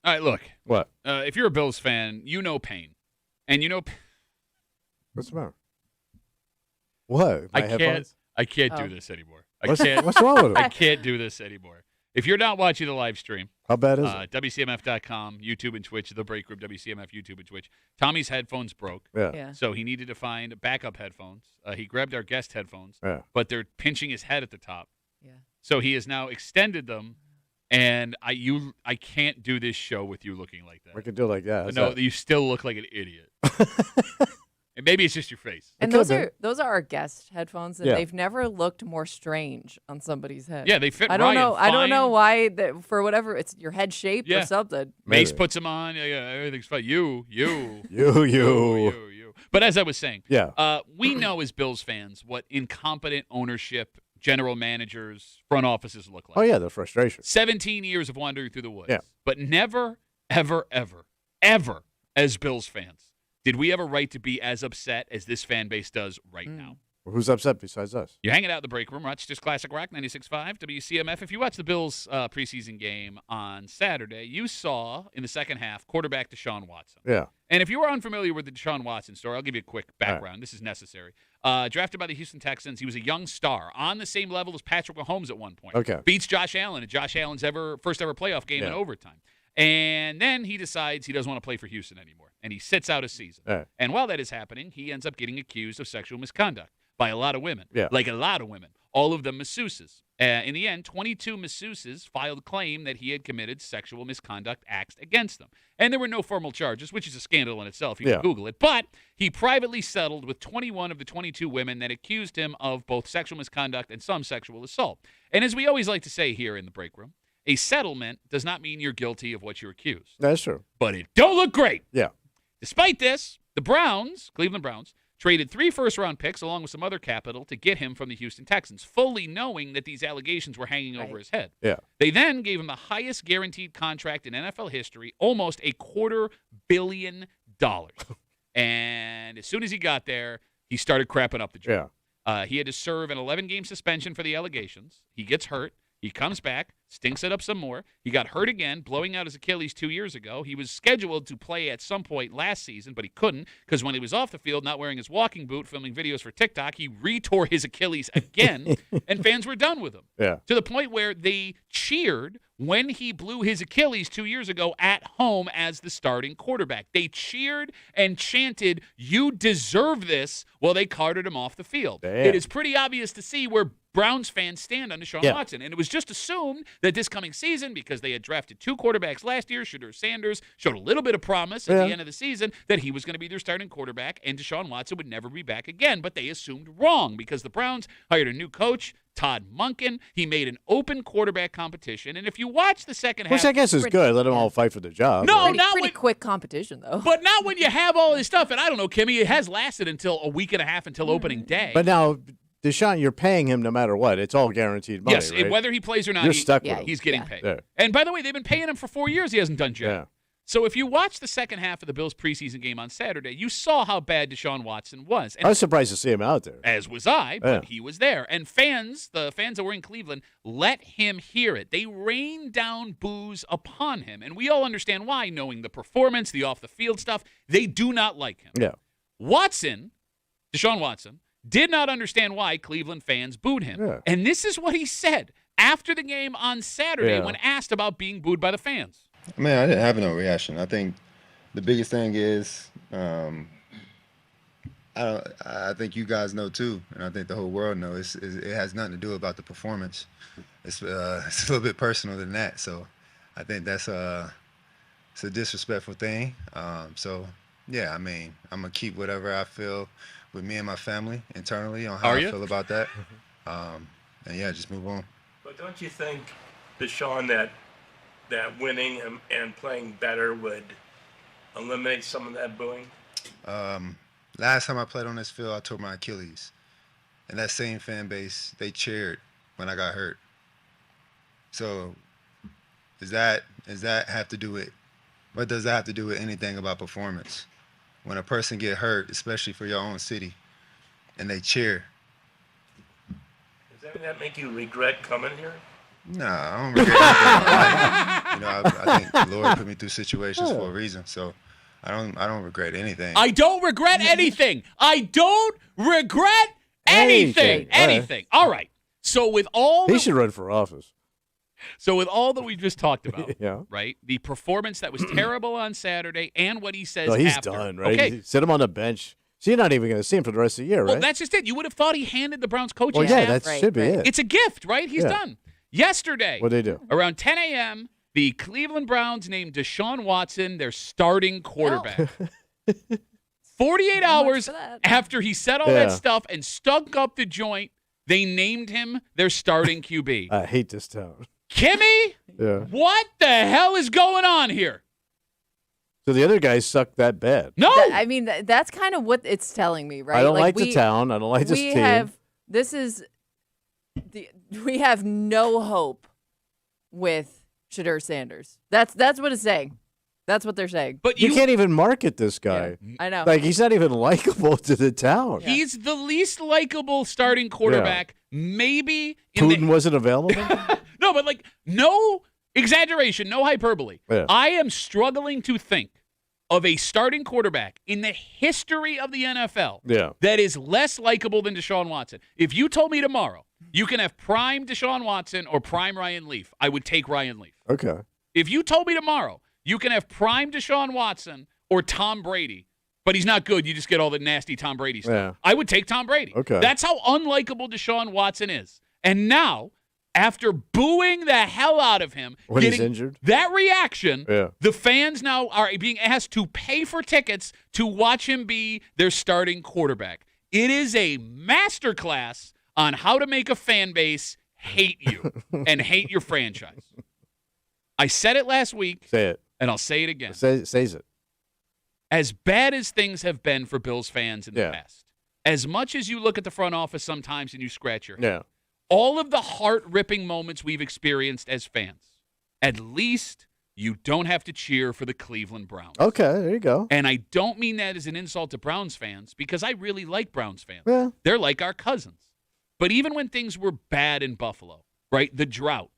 All right, look. What? If you're a Bills fan, you know pain. And you know What's the matter? What? My headphones? I can't do Oh. this anymore. What's wrong with I it? can't do this anymore. If you're not watching the live stream, How bad is it? WCMF.com, YouTube and Twitch, The Break Room, WCMF, YouTube and Twitch. Tommy's headphones broke, Yeah. so he needed to find backup headphones. He grabbed our guest headphones, Yeah. but they're pinching his head at the top. Yeah. So he has now extended them, and I can't do this show with you looking like that. We could do it like that. How's No, that? you still look like an idiot. And maybe it's just your face. And It those could've are our guest headphones, and Yeah. they've never looked more strange on somebody's head. Yeah, they fit I don't Ryan know. I don't know fine. why. For whatever, it's your head shape Yeah. or something. Mace Maybe. puts them on. Yeah, everything's fine. You. You. But as I was saying, Yeah. we know as Bills fans what incompetent ownership, general managers, front offices look like. Oh, yeah, the frustration. 17 years of wandering through the woods. Yeah. But never, ever, ever, ever, as Bills fans, did we have a right to be as upset as this fan base does right now. Who's upset besides us? You're hanging out in the break room. Rochester's Classic Rock 96.5 WCMF. If you watched the Bills preseason game on Saturday, you saw in the second half quarterback Deshaun Watson. Yeah. And if you are unfamiliar with the Deshaun Watson story, I'll give you a quick background. This is necessary. Drafted by the Houston Texans, he was a young star on the same level as Patrick Mahomes at one point. Okay. Beats Josh Allen in Josh Allen's first ever playoff game in Yeah. overtime. And then he decides he doesn't want to play for Houston anymore, and he sits out a season. Yeah. And while that is happening, he ends up getting accused of sexual misconduct by a lot of women. Yeah. Like a lot of women. All of them masseuses. In the end, 22 masseuses filed claim that he had committed sexual misconduct acts against them. And there were no formal charges, which is a scandal in itself. You Yeah. can Google it. But he privately settled with 21 of the 22 women that accused him of both sexual misconduct and some sexual assault. And as we always like to say here in the break room, a settlement does not mean you're guilty of what you're accused. That's true. But it don't look great. Yeah. Despite this, the Browns, Cleveland Browns, traded 3 first-round picks along with some other capital to get him from the Houston Texans, fully knowing that these allegations were hanging over his head. Yeah. They then gave him the highest guaranteed contract in NFL history, almost $250 million. And as soon as he got there, he started crapping up the job. Yeah. He had to serve an 11-game suspension for the allegations. He gets hurt. He comes back, stinks it up some more. He got hurt again, blowing out his Achilles 2 years ago. He was scheduled to play at some point last season, but he couldn't because when he was off the field, not wearing his walking boot, filming videos for TikTok, he retore his Achilles again, and fans were done with him. Yeah. To the point where they cheered when he blew his Achilles 2 years ago at home as the starting quarterback. They cheered and chanted, "You deserve this," while they carted him off the field. Damn. It is pretty obvious to see where Browns fans stand on Deshaun Yeah. Watson. And it was just assumed that this coming season, because they had drafted 2 quarterbacks last year, Shedeur Sanders showed a little bit of promise at Yeah. the end of the season that he was going to be their starting quarterback and Deshaun Watson would never be back again. But they assumed wrong because the Browns hired a new coach, Todd Monken. He made an open quarterback competition. And if you watch the second half. Which I guess is good. Let them all fight for the job. No, Pretty, not pretty when, quick competition, though. but not when you have all this stuff. And I don't know, Kimmy, it has lasted until a week and a half until opening day. But now, Deshaun, you're paying him no matter what. It's all guaranteed money, yes, right? whether he plays or not, You're stuck with yeah, him. he's getting Yeah. paid. Yeah. And by the way, they've been paying him for 4 years. He hasn't done jack. Yeah. So if you watch the second half of the Bills preseason game on Saturday, you saw how bad Deshaun Watson was. I And was surprised to see him out there. as was I, but Yeah. he was there. And the fans that were in Cleveland, let him hear it. They rained down boos upon him. And we all understand why, knowing the performance, the off-the-field stuff. They do not like him. Yeah. Deshaun Watson, did not understand why Cleveland fans booed him. Yeah. And this is what he said after the game on Saturday Yeah. when asked about being booed by the fans. Man, I didn't have no reaction. I think the biggest thing is, I think you guys know too, and I think the whole world knows. It has nothing to do about the performance. It's a little bit personal than that. So, I think it's a disrespectful thing. So, yeah, I mean, I'm gonna keep whatever I feel with me and my family internally on how Are I you? feel about that. And yeah, just move on. But don't you think, Deshaun, that winning and playing better would eliminate some of that booing? Last time I played on this field, I tore my Achilles. And that same fan base, they cheered when I got hurt. So does that have to do with, what does that have to do with anything about performance? When a person get hurt, especially for your own city, and they cheer. Does that make you regret coming here? Nah, I don't regret anything in my life. I think the Lord put me through situations for a reason, so I don't regret anything. I don't regret anything. I don't regret anything. Anything. All right. So with all He should run for office. So with all that we just talked about, Yeah. right? The performance that was terrible on Saturday and what he says No, he's after. done, right? Okay. Sit him on the bench. So you're not even going to see him for the rest of the year, Well, right? that's just it. You would have thought he handed the Browns coaching Well, yeah, staff. that should be it. It's a gift, right? He's Yeah. done. Yesterday, What'd they do? around 10 a.m., the Cleveland Browns named Deshaun Watson their starting quarterback. 48 Not much hours for that. after he said all that Yeah. stuff and stunk up the joint, they named him their starting QB. I hate this town. Kimmy, Yeah. what the hell is going on here? So the other guys suck that bad. No. I mean, that's kind of what it's telling me, right? I don't like we, the town. I don't like this we team. have we have no hope with Shadur Sanders. That's what it's saying. That's what they're saying. But you can't even market this guy. I know. Like, he's not even likable to the town. He's the least likable starting quarterback. Maybe in Putin wasn't available? No, but like no exaggeration, no hyperbole. Yeah. I am struggling to think of a starting quarterback in the history of the NFL Yeah. that is less likable than Deshaun Watson. If you told me tomorrow you can have prime Deshaun Watson or prime Ryan Leaf, I would take Ryan Leaf. Okay. If you told me tomorrow you can have prime Deshaun Watson or Tom Brady, but he's not good, you just get all the nasty Tom Brady stuff, Yeah. I would take Tom Brady. Okay. That's how unlikable Deshaun Watson is. And now, after booing the hell out of him, When he's getting injured? that reaction, Yeah. the fans now are being asked to pay for tickets to watch him be their starting quarterback. It is a masterclass on how to make a fan base hate you and hate your franchise. I said it last week, Say it. and I'll say it again. Says it. As bad as things have been for Bills fans in the Yeah. past, as much as you look at the front office sometimes and you scratch your head, Yeah. all of the heart-ripping moments we've experienced as fans, at least you don't have to cheer for the Cleveland Browns. Okay, there you go. And I don't mean that as an insult to Browns fans, because I really like Browns fans. Yeah. They're like our cousins. But even when things were bad in Buffalo, right, the drought,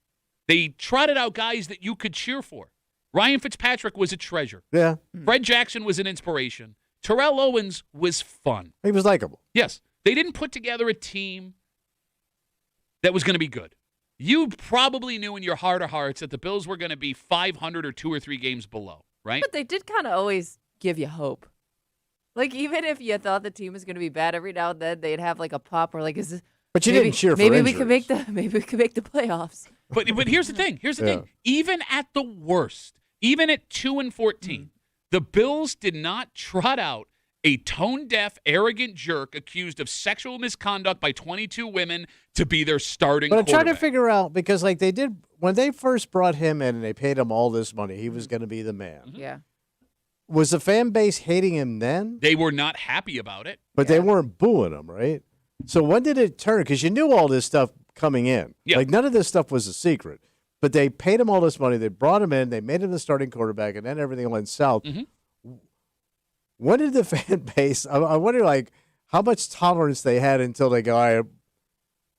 they trotted out guys that you could cheer for. Ryan Fitzpatrick was a treasure. Yeah. Fred Jackson was an inspiration. Terrell Owens was fun. He was likable. Yes, they didn't put together a team that was going to be good. You probably knew in your heart of hearts that the Bills were going to be 500 or 2 or 3 games below, right? But they did kind of always give you hope. Like, even if you thought the team was going to be bad, every now and then they'd have like a pop where like, is this? But you maybe, didn't cheer for maybe we injuries. could make the playoffs. But here's the thing. Here's the thing. Even at the worst, even at 2-14, the Bills did not trot out a tone-deaf, arrogant jerk accused of sexual misconduct by 22 women to be their starting But I'm trying to quarterback. figure out, because like they did when they first brought him in and they paid him all this money, he was going to be the man. Yeah. Was the fan base hating him then? They were not happy about it. But they weren't booing him, right? So when did it turn? Because you knew all this stuff coming in. Yeah. Like none of this stuff was a secret. But they paid him all this money. They brought him in. They made him the starting quarterback, and then everything went south. When did the fan base? I wonder, like, how much tolerance they had until they go, I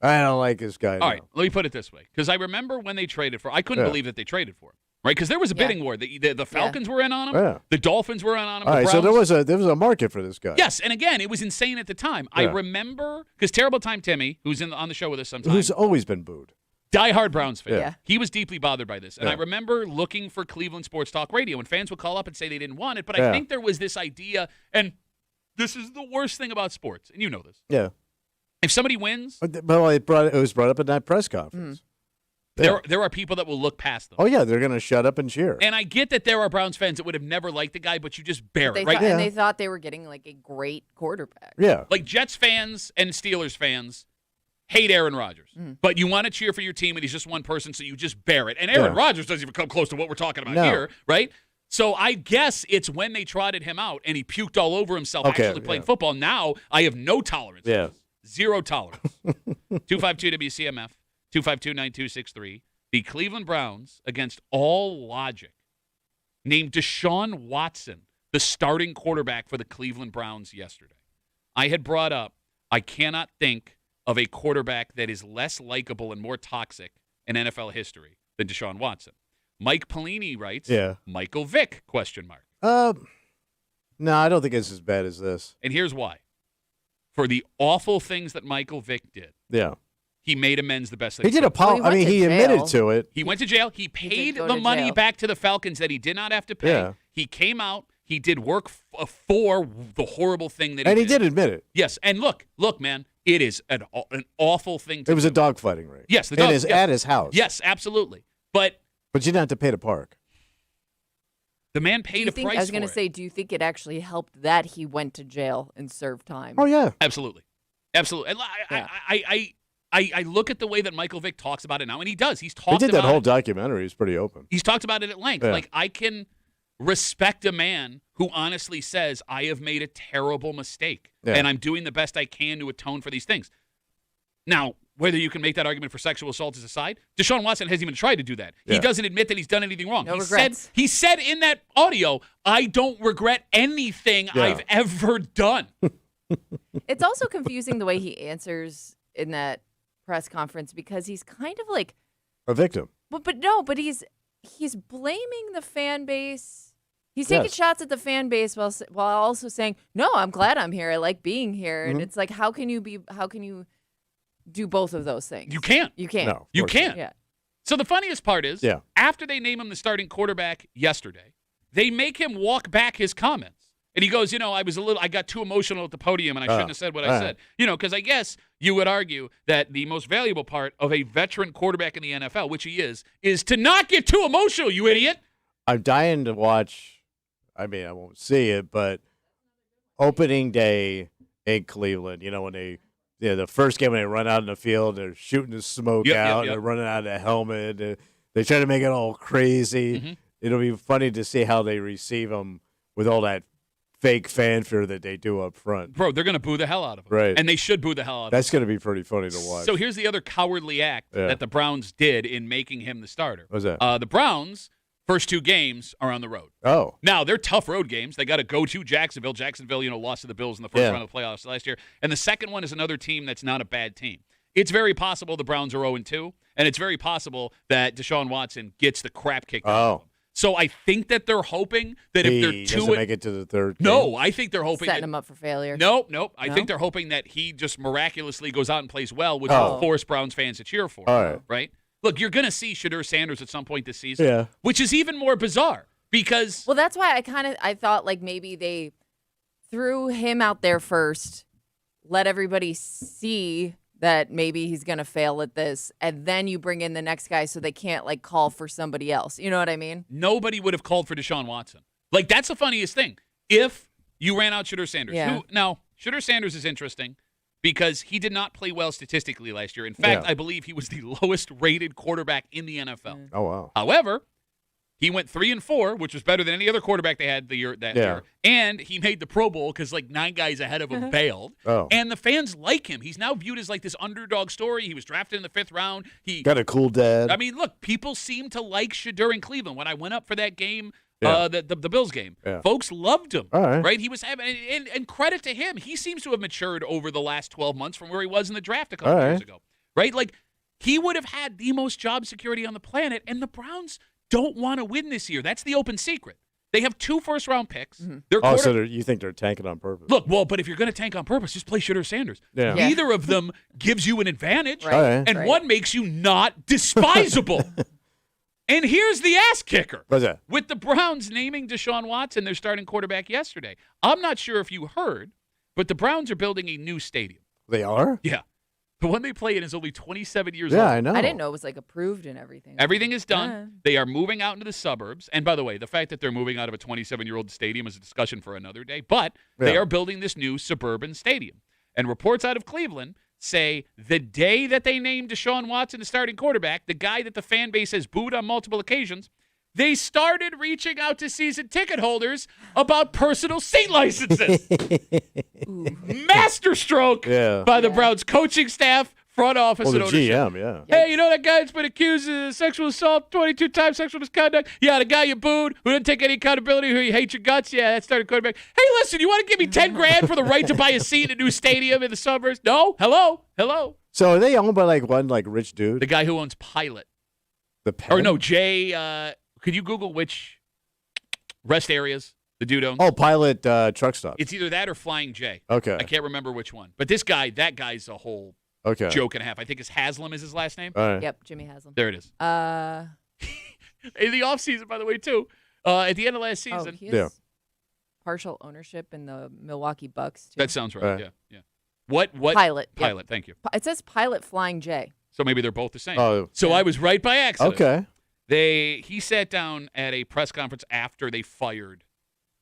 don't like this guy. All right, let me put it this way, because I remember when they traded for. I couldn't Yeah. believe that they traded for him, right? Because there was a bidding war. The Falcons were in on him. Yeah. The Dolphins were in on him. All the right, so Browns. there was a market for this guy. Yes, and again, it was insane at the time. I Yeah. remember because Terrible Time Timmy, who's on the show with us sometimes, Who's always been booed. diehard Browns fan. Yeah. He was deeply bothered by this. And I Yeah. remember looking for Cleveland Sports Talk Radio, and fans would call up and say they didn't want it. But Yeah. I think there was this idea, and this is the worst thing about sports, and you know this. Yeah. If somebody wins, Well, it was brought up at that press conference. Yeah. there are people that will look past them. Oh, yeah, they're going to shut up and cheer. And I get that there are Browns fans that would have never liked the guy, but you just bear They it, right? thought, and they thought they were getting like a great quarterback. Yeah. Like Jets fans and Steelers fans hate Aaron Rodgers, but you want to cheer for your team, and he's just one person, so you just bear it. And Aaron Yeah. Rodgers doesn't even come close to what we're talking about No. here, right? So I guess it's when they trotted him out and he puked all over himself Okay, actually playing yeah. football. Now I have no tolerance. Yeah. Zero tolerance. 252 WCMF, 252-9263. The Cleveland Browns, against all logic, named Deshaun Watson the starting quarterback for the Cleveland Browns yesterday. I had brought up, I cannot think of a quarterback that is less likable and more toxic in NFL history than Deshaun Watson. Mike Pelini writes, Yeah. Michael Vick, question mark. No, I don't think it's as bad as this. And here's why. For the awful things that Michael Vick did, Yeah. he made amends the best that He did Well, apologize. he I went mean, to he jail. admitted to it. He went to jail. He did paid go the to money jail. back to the Falcons that he did not have to pay. Yeah. He came out. He did work for the horrible thing that he And did. he did admit it. Yes. And look, man, it is an awful thing to It was do. a dogfighting ring. Yes, the And dog- his, yes. at his house. Yes, absolutely. But But you didn't have to pay to park. the man Do paid you a think, price I was going for to it. say, do you think it actually helped that he went to jail and served time? Oh, yeah. Absolutely. Absolutely. And Yeah. I look at the way that Michael Vick talks about it now, and he does. He's He talked did that about whole it. documentary. He's pretty open. He's talked about it at length. Yeah. Like, I can respect a man who honestly says, I have made a terrible mistake, Yeah. and I'm doing the best I can to atone for these things. Now, whether you can make that argument for sexual assault is aside, Deshaun Watson hasn't even tried to do that. He Yeah. doesn't admit that he's done anything wrong. No he regrets. he said in that audio, I don't regret anything Yeah. I've ever done. It's also confusing the way he answers in that press conference because he's kind of like, A victim. but he's blaming the fan base. He's taking Yes. shots at the fan base while also saying, "No, I'm glad I'm here. I like being here." And Mhm. it's like, how can you do both of those things? You can't. You can't. No. of You course not. can't. Yeah. So the funniest part is, Yeah. after they name him the starting quarterback yesterday, they make him walk back his comments. And he goes, I got too emotional at the podium and I shouldn't have said what I all said. Because I guess you would argue that the most valuable part of a veteran quarterback in the NFL, which he is to not get too emotional, you idiot. I'm dying to watch. I mean, I won't see it, but opening day in Cleveland, when the first game when they run out in the field, they're shooting the smoke Yep, out, yep. they're running out of the helmet, they try to make it all crazy. Mhm. It'll be funny to see how they receive them with all that fake fanfare that they do up front. Bro, they're going to boo the hell out of him. Right. And they should boo the hell out of him. That's going to be pretty funny to watch. So here's the other cowardly act Yeah. that the Browns did in making him the starter. What's that? The Browns' first two games are on the road. Oh, Now, they're tough road games. They got to go to Jacksonville. Jacksonville, lost to the Bills in the first Yeah. round of the playoffs last year. And the second one is another team that's not a bad team. It's very possible the Browns are 0-2, and it's very possible that Deshaun Watson gets the crap kicked out of oh, him. So I think that they're hoping that if they're he 2 doesn't make it to the third. No, game? I think they're hoping Setting that, him up for failure. Nope. I No? think they're hoping that he just miraculously goes out and plays well, which Oh. will force Browns fans to cheer for him. All right. Right? Look, you're going to see Shadur Sanders at some point this season, Yeah. which is even more bizarre because Well, that's why I thought like maybe they threw him out there first, let everybody see that maybe he's going to fail at this, and then you bring in the next guy so they can't like call for somebody else. You know what I mean? nobody would have called for Deshaun Watson. Like, that's the funniest thing. If you ran out Shadur Sanders. Yeah. Now, Shadur Sanders is interesting because he did not play well statistically last year. In fact, Yeah. I believe he was the lowest rated quarterback in the NFL. Mm. Oh, wow. However, he went 3-4, which was better than any other quarterback they had that year. And he made the Pro Bowl because like 9 guys ahead of him bailed. Oh. And the fans like him. He's now viewed as like this underdog story. He was drafted in the 5th round. Got a cool dad. I mean, look, people seem to like Shadur in Cleveland. When I went up for that game, Yeah. the Bills game, Yeah. folks loved him. All right. He was having, and credit to him, he seems to have matured over the last 12 months from where he was in the draft a couple All years right. ago. Right? Like, he would have had the most job security on the planet, and the Browns don't want to win this year. That's the open secret. They have 2 first-round picks. Their Oh, quarter- so you think they're tanking on purpose? Look, well, but if you're going to tank on purpose, just play Shadur Sanders. Yeah. Yeah. Neither of them gives you an advantage, Right. All right. and Right. one makes you not despisable. And here's the ass kicker. What's that? With the Browns naming Deshaun Watson their starting quarterback yesterday, I'm not sure if you heard, but the Browns are building a new stadium. They are? Yeah. The one they play in is only 27 years old. Yeah, I know. I didn't know it was like approved and everything. Everything is done. Yeah. They are moving out into the suburbs. And by the way, the fact that they're moving out of a 27-year-old stadium is a discussion for another day. But they Yeah. are building this new suburban stadium. And reports out of Cleveland say the day that they named Deshaun Watson the starting quarterback, the guy that the fan base has booed on multiple occasions, they started reaching out to season ticket holders about personal seat licenses. Masterstroke Yeah. by the Browns coaching staff, front office, Well, and the ownership. GM, yeah. Hey, you know that guy that's been accused of sexual assault 22 times, sexual misconduct? Yeah, the guy you booed who didn't take any accountability, who you hate your guts? Yeah, that started quarterback. Hey, listen, you want to give me 10 grand for the right to buy a seat in a new stadium in the suburbs? No? Hello? So are they owned by like one like rich The dude? guy who owns Pilot. The pen? Or no, Jay. Could you Google which rest areas the dude owns? Oh, Pilot truck stop. It's either that or Flying J. Okay. I can't remember which one. But that guy's a whole joke and a half. I think it's Haslam is his last name. All right. Yep, Jimmy Haslam. There it is. In the offseason, by the way, too. At the end of last season. He has partial ownership in the Milwaukee Bucks, too. That sounds right. Yeah. What? Pilot. Pilot, Yep. thank you. It says Pilot Flying J. So maybe they're both the same. Oh. So I was right by accident. Okay. He sat down at a press conference after they fired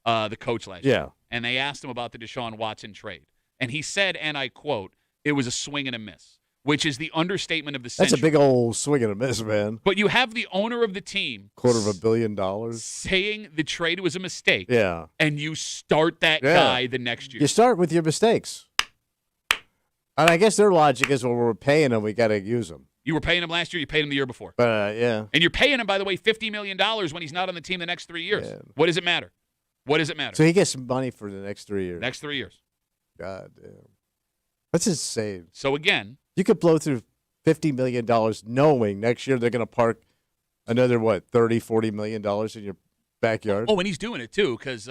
the coach last year. And they asked him about the Deshaun Watson trade. And he said, and I quote, "It was a swing and a miss," which is the understatement of the century. That's a big old swing and a miss, man. But you have the owner of the team $250 million saying the trade was a mistake. Yeah. And you start that guy the next year. You start with your mistakes. And I guess their logic is, well, we're paying them, we got to use them. You were paying him last year, you paid him the year before. But, yeah. And you're paying him, by the way, $50 million when he's not on the team the next 3 years. Yeah. What does it matter? What does it matter? So he gets money for the next 3 years. Next 3 years. God damn. That's insane. So, again. You could blow through $50 million knowing next year they're going to park another, $30, $40 million in your backyard. Oh, and he's doing it, too, because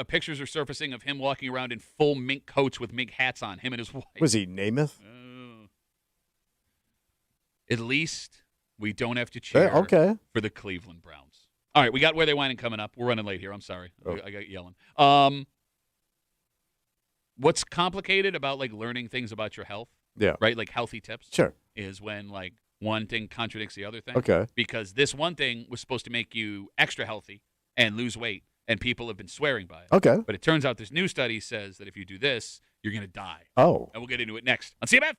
pictures are surfacing of him walking around in full mink coats with mink hats on, him and his wife. Was he Namath? At least we don't have to cheer for the Cleveland Browns. All right, we got Where They Whining coming up. We're running late here. I'm sorry. I got yelling. What's complicated about, learning things about your health? Yeah. Right? Like healthy tips? Sure. Is when, one thing contradicts the other thing. Okay. Because this one thing was supposed to make you extra healthy and lose weight, and people have been swearing by it. Okay. But it turns out this new study says that if you do this, you're going to die. Oh. And we'll get into it next on CMF.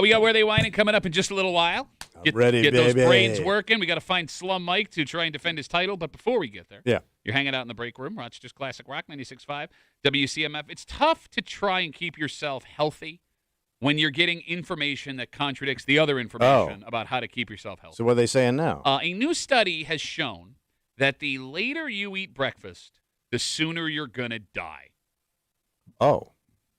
We got Where They Whining coming up in just a little while. I'm ready, get those baby. brains working. We got to find Slum Mike to try and defend his title. But before we get there, Yeah. you're hanging out in the break room. Rochester's Classic Rock 96.5, WCMF. It's tough to try and keep yourself healthy when you're getting information that contradicts the other information about how to keep yourself healthy. So what are they saying now? A new study has shown that the later you eat breakfast, the sooner you're going to die. Oh.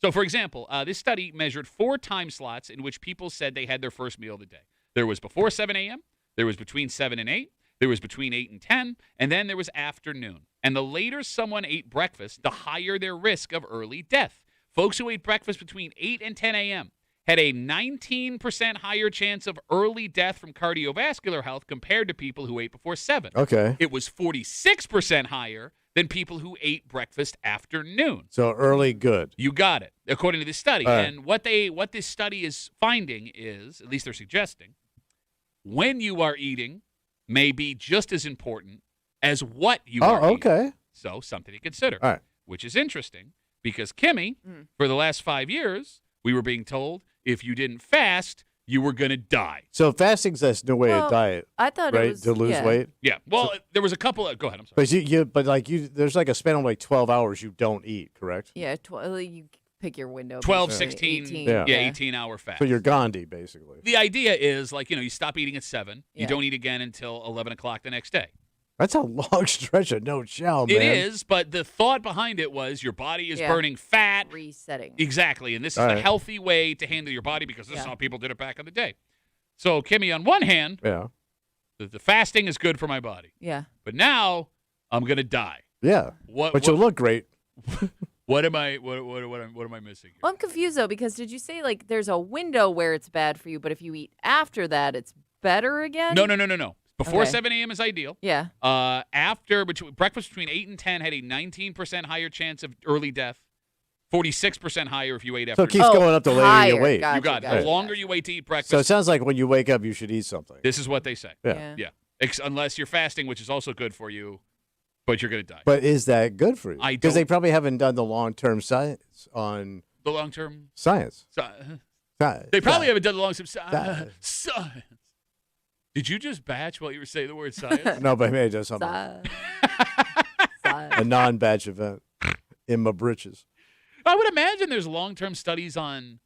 So, for example, this study measured 4 time slots in which people said they had their first meal of the day. There was before 7 a.m., there was between 7 and 8, there was between 8 and 10, and then there was afternoon. And the later someone ate breakfast, the higher their risk of early death. Folks who ate breakfast between 8 and 10 a.m. had a 19% higher chance of early death from cardiovascular health compared to people who ate before 7. Okay. It was 46% higher than people who ate breakfast after noon. So early good. You got it, according to this study. All right. And what this study is finding is, at least they're suggesting, when you are eating may be just as important as what you are eating. Okay. So something to consider. All right. Which is interesting because Kimmy, for the last 5 years, we were being told if you didn't fast, you were going to die. So fasting's that's no way to diet, I thought right? it was To lose weight. Yeah. Well, there was a couple of. Go ahead. I'm sorry. But there's like a span of like 12 hours you don't eat, correct? Yeah, you pick your window. 12, basically. 16, 18. Yeah. 18-hour fast. So you're Gandhi, basically. The idea is, you stop eating at 7. You Yeah. don't eat again until 11 o'clock the next day. That's a long stretch of no chow, man. It is, but the thought behind it was your body is burning fat. Resetting. Exactly, and this is All a right. healthy way to handle your body because this is Yeah. how people did it back in the day. So, Kimmy, on one hand, Yeah. the fasting is good for my body, Yeah. but now I'm going to die. Yeah. But you'll look great. What am I missing here? Well, I'm confused though because did you say like there's a window where it's bad for you, but if you eat after that, it's better again? No. Before Okay. 7 a.m. is ideal. Yeah. Breakfast between 8 and 10 had a 19% higher chance of early death, 46% higher if you ate So after. it keeps going up the later higher. you wait. Gotcha, You got it. gotcha, The longer gotcha. you wait to eat breakfast, So it sounds like when you wake up, you should eat something. this is what they say. Yeah. Yeah. Unless you're fasting, which is also good for you, but you're going to die. But is that good for you? I Because they don't- probably haven't done the long-term science on The long-term... science. They probably haven't done the long-term Science. science. Did you just batch while you were saying the word science? No, but maybe just something. A non-batch event in my britches. I would imagine there's long-term studies on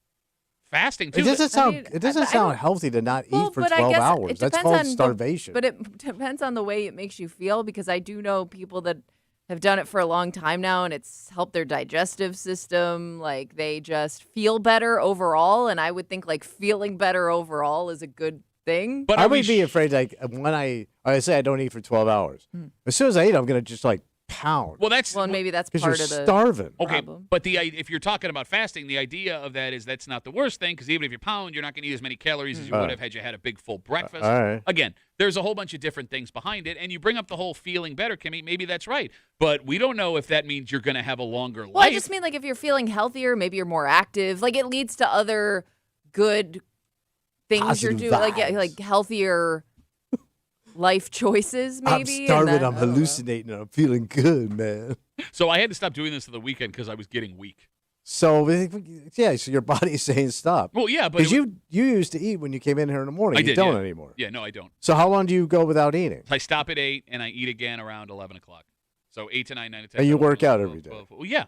fasting, too. It doesn't sound. mean, it doesn't I sound don't- healthy to not Well, eat for but I 12 guess hours. it That's depends called on the- starvation. But it depends on the way it makes you feel because I do know people that have done it for a long time now and it's helped their digestive system. Like they just feel better overall. And I would think like feeling better overall is a good thing. But I are we would be afraid, like when I say I don't eat for 12 hours. As soon as I eat, I'm gonna just like pound Well, that's... Well, and maybe that's because part you're of the starving. Okay, problem. but if you're talking about fasting, the idea of that is that's not the worst thing because even if you pound, you're not going to eat as many calories as you would have had you had a big full breakfast. All right. Again, there's a whole bunch of different things behind it, and you bring up the whole feeling better, Kimmy. Maybe that's right, but we don't know if that means you're going to have a longer Well, I life. just mean like if you're feeling healthier, maybe you're more active. Like it leads to other good things you're Positive doing, like vibes. like healthier life choices. Maybe I'm and starving. then- I'm I don't know. hallucinating. I'm feeling good, man. So I had to stop doing this on the weekend because I was getting weak. So yeah, so your body's saying stop. Well, yeah, but Because you used to eat when you came in here in the morning. I You did, don't yeah. anymore. Yeah, no, I don't. So how long do you go without eating? I stop at 8 and I eat again around 11 o'clock. So 8 to 9, 9 to 10. And you 11, work out 12, every day? 12. Well, yeah.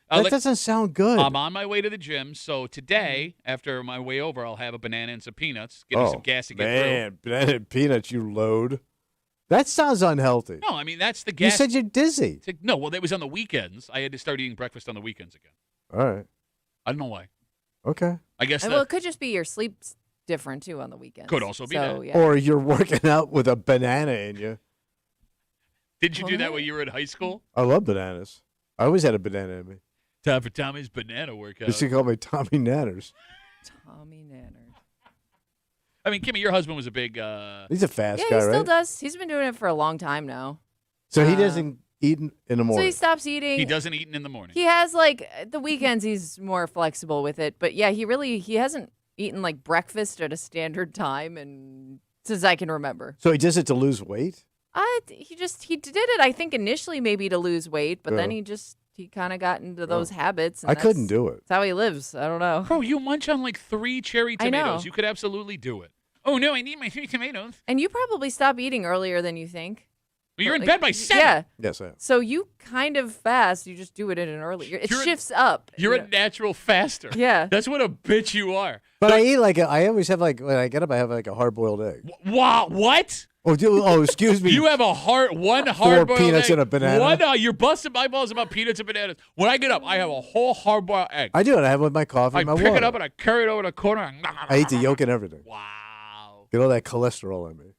That doesn't sound good. I'm on my way to the gym. So today, after my way over, I'll have a banana and some peanuts. Give me some gas to get man, banana and peanuts you load. That sounds unhealthy. through. No, I mean, that's the You gas. said you're dizzy. No, well, that was on the weekends. I had to start eating breakfast on the weekends again. All right. I don't know why. Okay. I guess And that well, it could just be your sleep's different too on the weekends. Could also be so, that. Yeah. Or you're working out with a banana in you. Did you do that What? when you were in high school? I love bananas. I always had a banana in me. Time for Tommy's banana workout. They used to call me Tommy Nanners. Tommy Nanner. I mean, Kimmy, your husband was a big. He's a fast Yeah, guy, he still right? does. He's been doing it for a long time now. So he doesn't eat in the So morning. he stops eating. He doesn't eat in the morning. He has like the weekends. He's more flexible with it, but yeah, he hasn't eaten like breakfast at a standard time and since I can remember. So he does it to lose weight? He did it. I think initially maybe to lose weight, but then Yeah. he he kind of got into those habits. And I couldn't do it. That's how he lives. I don't know. Bro, you munch on like 3 cherry I know. tomatoes. You could absolutely do it. Oh, no, I need my 3 tomatoes. And you probably stop eating earlier than you think. Well, you're in Like, bed by 7. Yeah. Yes, I am. So you kind of fast. You just do it in an early. It shifts up. You're you a know? natural faster. Yeah. That's what a bitch you are. But I eat I always have when I get up, I have like a hard-boiled egg. Wow, what? Excuse me. You have one 4 hard-boiled peanuts egg. and a banana? You're busting my balls about peanuts and bananas. When I get up, I have a whole hard-boiled egg. I do it. I have it with my coffee I and my pick water. it up and I carry it over the corner. And I eat the yolk and everything. Wow. Get all that cholesterol in me.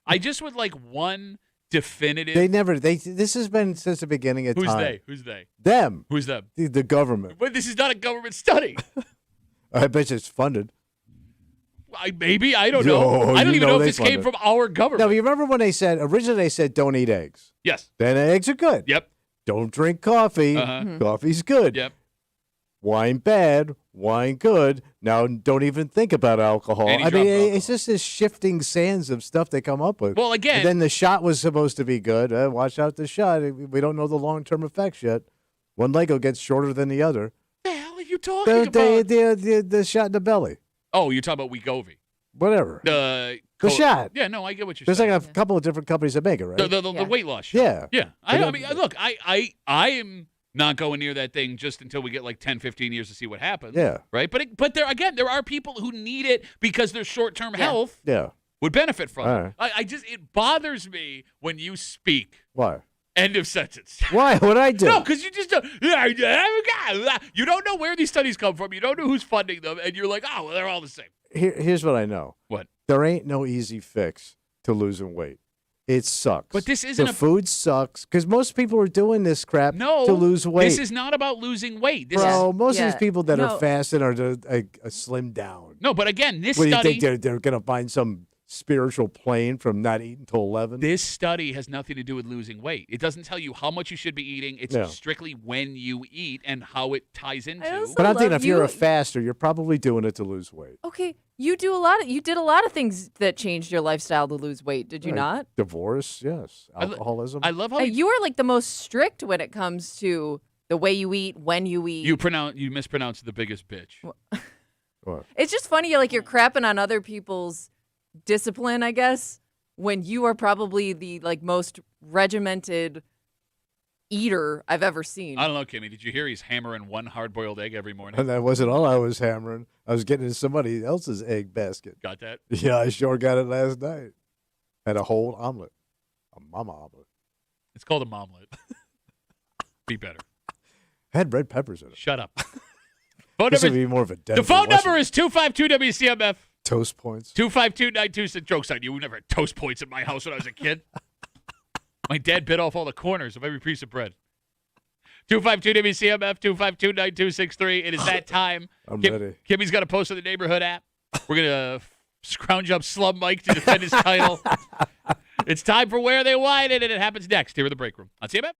I just would like one definitive. This has been since the beginning of Who's time. they? Who's they? Them. Who's them? The government. But this is not a government study. I bet you it's funded. Maybe. I don't know. I don't even know if this came from our government. No, you remember when originally they said don't eat eggs. Yes. Then eggs are good. Yep. Don't drink coffee. Uh-huh. Coffee's good. Yep. Wine bad, wine good. Now don't even think about alcohol. Any I drop mean, of alcohol. it's just this shifting sands of stuff they come up with. Well, again. And then the shot was supposed to be good. Watch out the shot. We don't know the long-term effects yet. One Lego gets shorter than the other. What the hell are you talking about? The shot in the belly. Oh, you're talking about Wegovy. Whatever. The shot. Yeah, no, I get what you're There's saying. like a couple of different companies that make it, right? The weight loss shot. Yeah. Yeah. But I mean, look, I am not going near that thing just until we get like 10, 15 years to see what happens. Yeah. Right? But there are people who need it because their short-term health Yeah. would benefit from All it. It bothers me when you speak. Why? End of sentence. Why? What'd I do? No, because you just don't. You don't know where these studies come from. You don't know who's funding them, and you're like, oh, well, they're all the same. Here's what I know. What? There ain't no easy fix to losing weight. It sucks. But this isn't the food sucks because most people are doing this crap No, to lose weight. This is not about losing weight. This Bro, is most of Yeah. these people that No. are fasting are slim down. no. But again, this What do you study. think they're going to find some spiritual plane from not eating till 11? This study has nothing to do with losing weight. It doesn't tell you how much you should be eating. It's Yeah. strictly when you eat and how it ties into. also But I'm thinking love if you're you- a faster, you're probably doing it to lose weight. Okay, you did a lot of things that changed your lifestyle to lose weight. Did you Right. not? Divorce, yes. Alcoholism. I love how You are like the most strict when it comes to the way you eat, when you eat. you mispronounced the biggest bitch. What? It's just funny. You're crapping on other people's discipline, I guess, when you are probably the most regimented eater I've ever seen. I don't know, Kimmy. Did you hear he's hammering one hard-boiled egg every morning? And that wasn't all I was hammering. I was getting in somebody else's egg basket. Got that? Yeah, I sure got it last night. Had a whole omelet. A mama omelet. It's called a momlet. Be better. Had red peppers in it. Shut up. Phone This would number, be more of a the phone number is 252-WCMF. toast points. 252-92. Joke's on you. We never had toast points at my house when I was a kid. My dad bit off all the corners of every piece of bread. 252-WCMF, 252-9263. It is that time. I'm ready. Kimmy's got a post on the neighborhood app. We're going to scrounge up Slum Mike to defend his title. It's time for Where They Whine It, and it happens next here in the break room on CMF.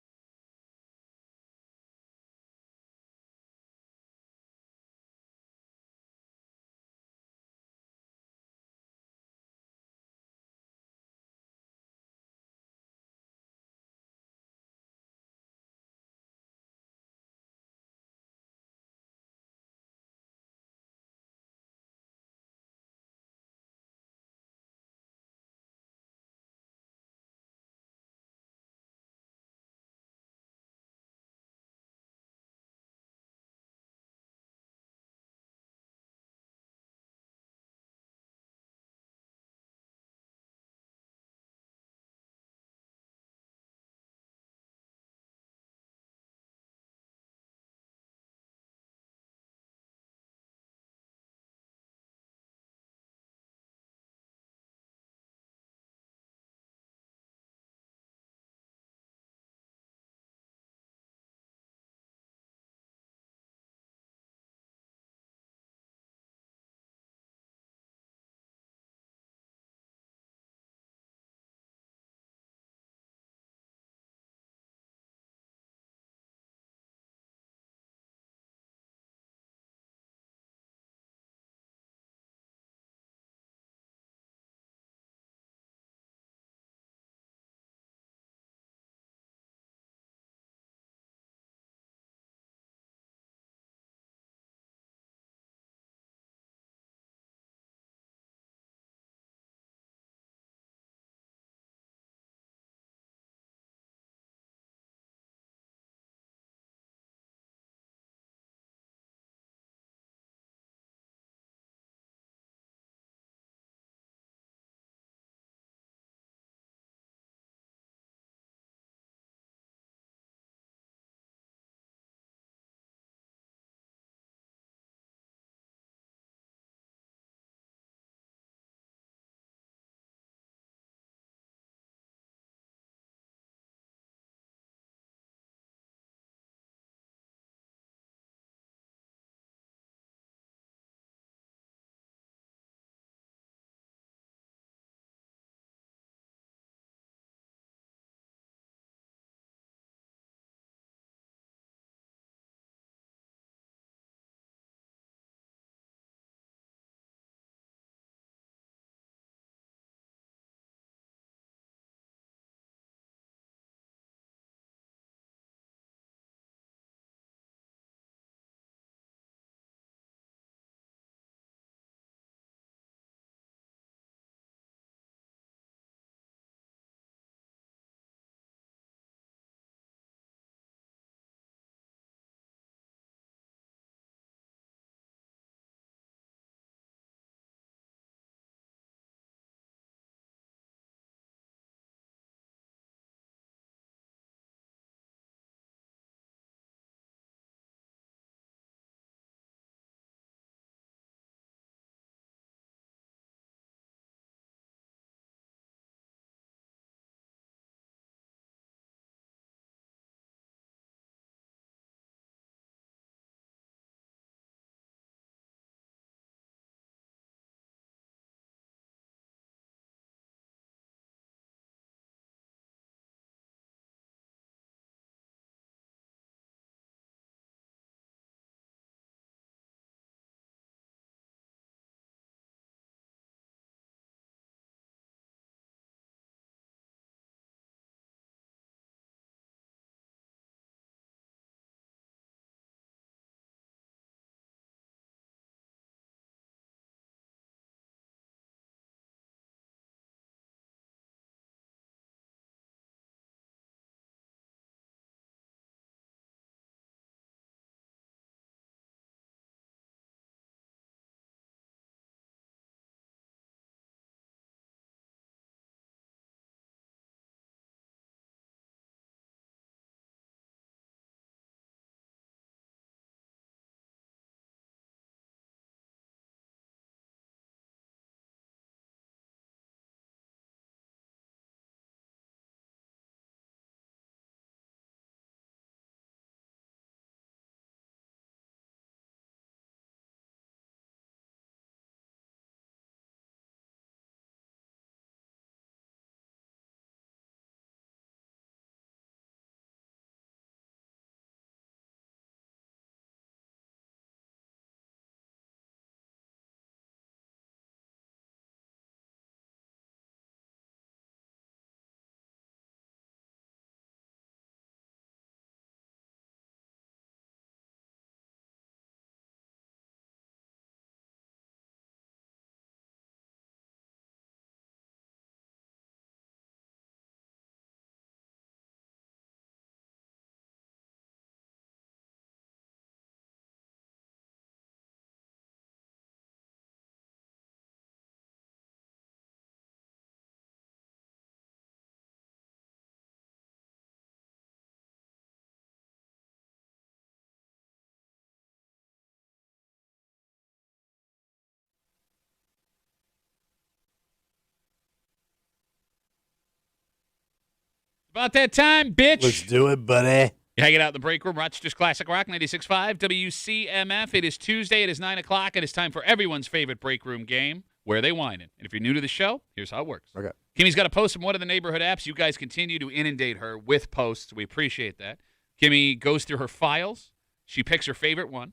About that time, bitch. Let's do it, buddy. You're hanging out in the break room, Rochester's Classic Rock 96.5 WCMF. It is Tuesday. It is 9 o'clock, and it's time for everyone's favorite break room game, Where They Whining. And if you're new to the show, here's how it works. Okay. Kimmy's got a post from one of the neighborhood apps. You guys continue to inundate her with posts. We appreciate that. Kimmy goes through her files. She picks her favorite one.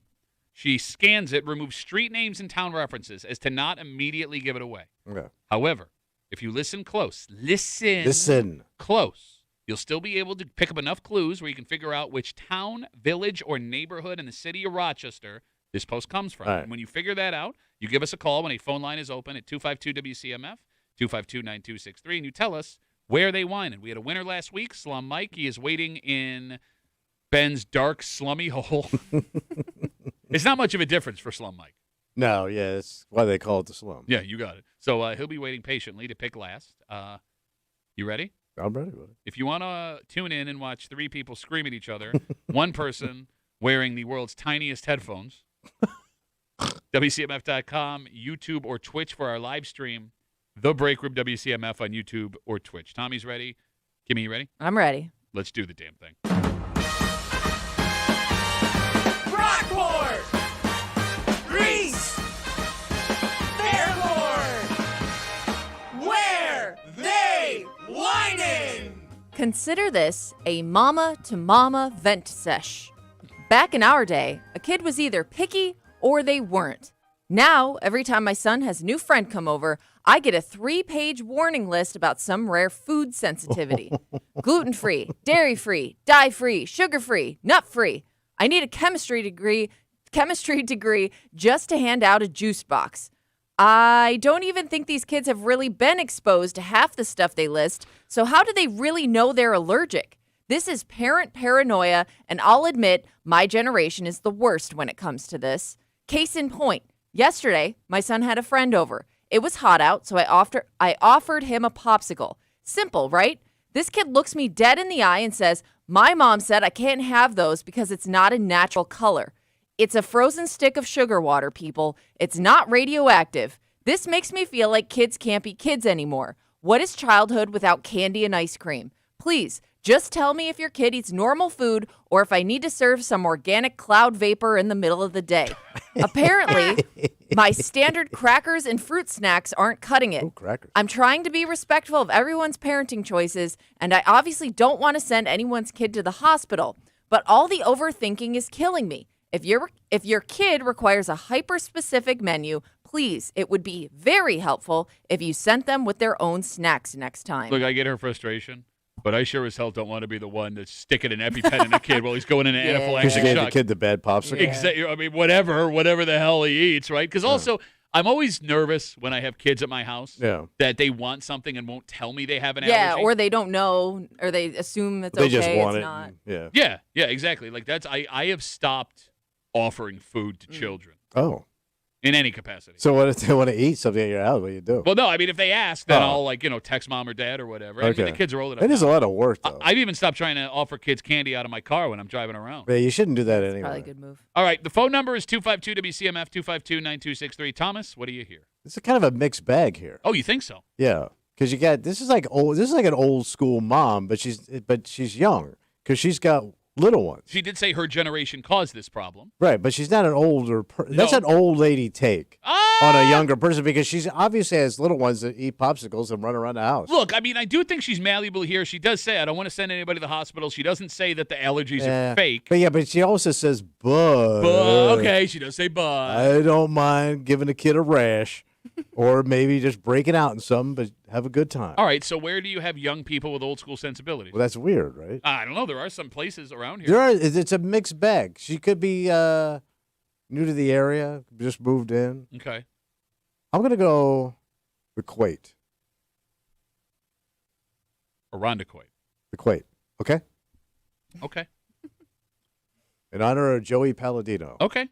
She scans it, removes street names and town references as to not immediately give it away. Okay. However, if you listen close, listen close, you'll still be able to pick up enough clues where you can figure out which town, village, or neighborhood in the city of Rochester this post comes from. Right. And when you figure that out, you give us a call when a phone line is open at 252-WCMF, 252-9263, and you tell us where they whining. We had a winner last week, Slum Mike. He is waiting in Ben's dark, slummy hole. It's not much of a difference for Slum Mike. No, yeah, that's why they call it the slum. Yeah, you got it. So he'll be waiting patiently to pick last. You ready? I'm ready, buddy. If you want to tune in and watch three people scream at each other, one person wearing the world's tiniest headphones, WCMF.com, YouTube, or Twitch for our live stream, The Break Room WCMF on YouTube or Twitch. Tommy's ready. Kimmy, you ready? I'm ready. Let's do the damn thing. Rockport! Greece! Fairport! Where they whining? Consider this a mama-to-mama vent sesh. Back in our day, a kid was either picky or they weren't. Now, every time my son has a new friend come over, I get a 3-page warning list about some rare food sensitivity. Gluten-free, dairy-free, dye-free, sugar-free, nut-free. I need a chemistry degree just to hand out a juice box. I don't even think these kids have really been exposed to half the stuff they list, so how do they really know they're allergic? This is parent paranoia, and I'll admit my generation is the worst when it comes to this. Case in point, yesterday, my son had a friend over. It was hot out, so I offered him a popsicle. Simple, right? This kid looks me dead in the eye and says, "My mom said I can't have those because it's not a natural color." It's a frozen stick of sugar water, people. It's not radioactive. This makes me feel like kids can't be kids anymore. What is childhood without candy and ice cream? Please, just tell me if your kid eats normal food or if I need to serve some organic cloud vapor in the middle of the day. Apparently, my standard crackers and fruit snacks aren't cutting it. Ooh, crackers. I'm trying to be respectful of everyone's parenting choices, and I obviously don't want to send anyone's kid to the hospital. But all the overthinking is killing me. If your kid requires a hyper-specific menu, please, it would be very helpful if you sent them with their own snacks next time. Look, I get her frustration, but I sure as hell don't want to be the one that's sticking an EpiPen in a kid while he's going in an Because you anaphylactic gave the shock. kid the bad popsicle. Exactly. I mean, whatever the hell he eats, right? Because also, I'm always nervous when I have kids at my house that they want something and won't tell me they have an allergy. Or they don't know, or they assume it's They okay. just want it's it. not. Yeah, exactly. Like I have stopped offering food to children Oh. in any capacity. So what if they want to eat something at your house? What do you do? Well, no, I mean, if they ask, then I'll text mom or dad or whatever. I mean, the kids are old enough. It is a now. lot of work, though. I've even stopped trying to offer kids candy out of my car when I'm driving around. Yeah, you shouldn't do that anyway. Probably a good move. All right, the phone number is 252-WCMF, 252-9263. Thomas, what do you hear? It's kind of a mixed bag here. Oh, you think so? Yeah, because you got this is like an old school mom, but she's young because she's got little ones. She did say her generation caused this problem. Right, but she's not an older person. That's an old lady take on a younger person because she's obviously has little ones that eat popsicles and run around the house. Look, I mean, I do think she's malleable here. She does say, I don't want to send anybody to the hospital. She doesn't say that the allergies are fake. But she also says, but okay, she does say but. I don't mind giving a kid a rash or maybe just breaking out in something, but have a good time. All right, so where do you have young people with old school sensibilities? Well, that's weird, right? I don't know. There are some places around here. It's a mixed bag. She could be new to the area, just moved in. Okay. I'm going to go the Kuwait. Irondequoit. The Kuwait. Okay? Okay. In honor of Joey Palladino. Okay.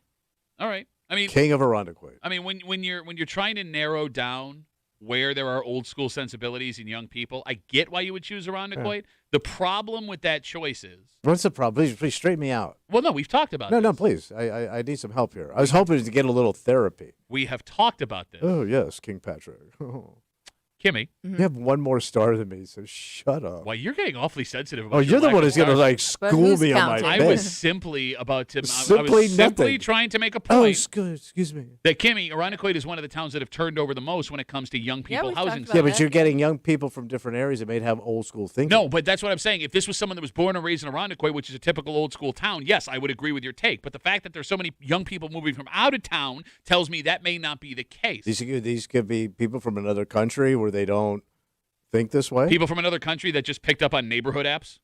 All right. I mean, King of Irondequoit. I mean, when you're trying to narrow down where there are old school sensibilities in young people, I get why you would choose Irondequoit. Yeah. The problem with that choice is... What's the problem? Please straighten me out. Well, no, we've talked about this. No, please. please. I need some help here. I was hoping to get a little therapy. We have talked about this. Oh, yes, King Patrick. Kimmy, Kimmy. You have one more star than me, so shut up. Why, you're getting awfully sensitive about Oh, your you're the lack one of who's going to, stars. like, But school who's me on my counting? I pick. was simply about to. I Simply was simply nothing. trying to make a Oh, point excuse me. that Kimmy, Irondequoit is one of the towns that have turned over the most when it comes to young Yeah, people we've housing. talked Yeah, about but that. you're getting young people from different areas that may have old school thinking. No, but that's what I'm saying. If this was someone that was born and raised in Irondequoit, which is a typical old school town, yes, I would agree with your take. But the fact that there's so many young people moving from out of town tells me that may not be the case. These could be people from another country where they don't think this way. People from another country that just picked up on neighborhood apps.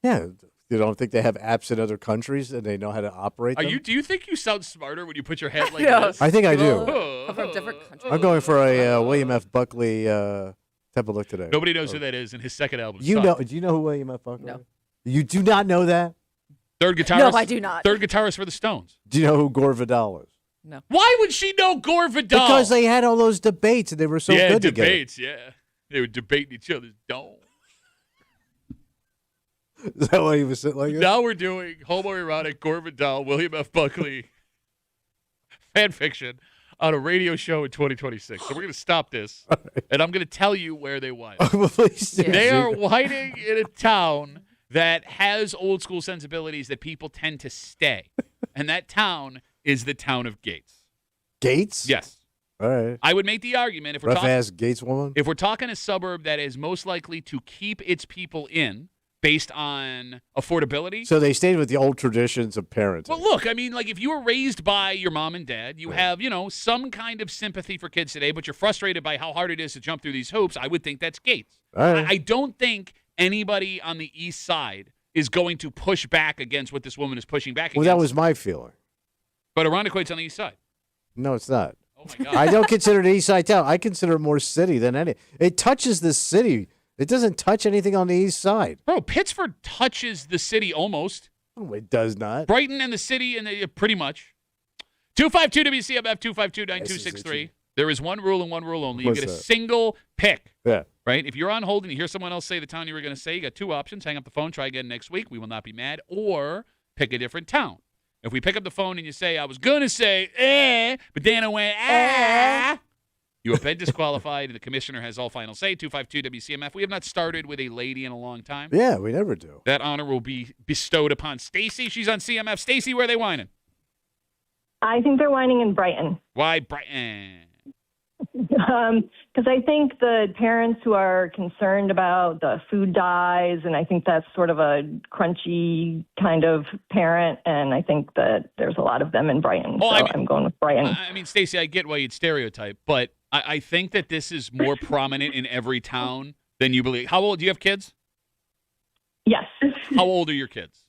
Yeah, you don't think they have apps in other countries and they know how to operate them? Do you think you sound smarter when you put your head like Yeah. this? I think I do. Come from different countries. I'm going for a William F. Buckley type of look today. Nobody knows who that is, and his second album. You sucked. know? Do you know who William F. Buckley No. is? You do not know that? Third guitarist. No, I do not. Third guitarist for the Stones. Do you know who Gore Vidal is? No. Why would she know Gore Vidal? Because they had all those debates and they were so good together. debates. Yeah, they were debating each other's dome. Is that why he was sitting like that? Now we're doing homoerotic Gore Vidal, William F. Buckley fan fiction on a radio show in 2026. So we're going to stop this, and I'm going to tell you where they whined. Please do. They are whining in a town that has old school sensibilities that people tend to stay, and that town is the town of Gates. Gates? Yes. All right. I would make the argument if we're Rough talking ass Gates woman? if we're talking a suburb that is most likely to keep its people in based on affordability. So they stayed with the old traditions of parenting. Well, look, I mean, like if you were raised by your mom and dad, you have, some kind of sympathy for kids today, but you're frustrated by how hard it is to jump through these hoops. I would think that's Gates. All right. I don't think anybody on the east side is going to push back against what this woman is pushing back Well, against. that was my feeling. But Irondequoit's on the east side. No, it's not. Oh, my God. I don't consider it an east side town. I consider it more city than any. It touches the city. It doesn't touch anything on the east side. Bro, Pittsford touches the city almost. No, it does not. Brighton and the city, and pretty much. 252 WCMF 252-9263. There is one rule and one rule only. You What's get a that? single pick, Yeah. right? If you're on hold and you hear someone else say the town you were going to say, you got two options. Hang up the phone, try again next week. We will not be mad. Or pick a different town. If we pick up the phone and you say, I was going to say, but then I went, you have been disqualified, and the commissioner has all final say. 252 WCMF. We have not started with a lady in a long time. Yeah, we never do. That honor will be bestowed upon Stacy. She's on CMF. Stacy, where are they whining? I think they're whining in Brighton. Why Brighton? Because I think the parents who are concerned about the food dyes, and I think that's sort of a crunchy kind of parent, and I think that there's a lot of them in Brighton. Oh, so I mean- I'm going with Brighton. I mean, Stacy, I get why you'd stereotype, but I think that this is more prominent in every town than you believe. How old? Do you have kids? Yes. How old are your kids?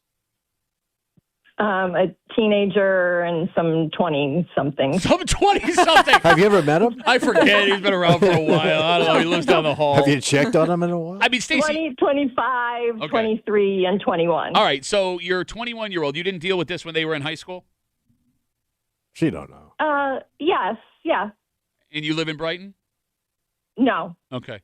A teenager and some 20-something. Some 20-something. Have you ever met him? I forget. He's been around for a while. I don't know. He lives down the hall. Have you checked on him in a while? I mean, Stacy. 20, 25, Okay. 23, and 21. All right, so you're a 21-year-old. You didn't deal with this when they were in high school? She don't know. Yes, yeah. And you live in Brighton? No. Okay.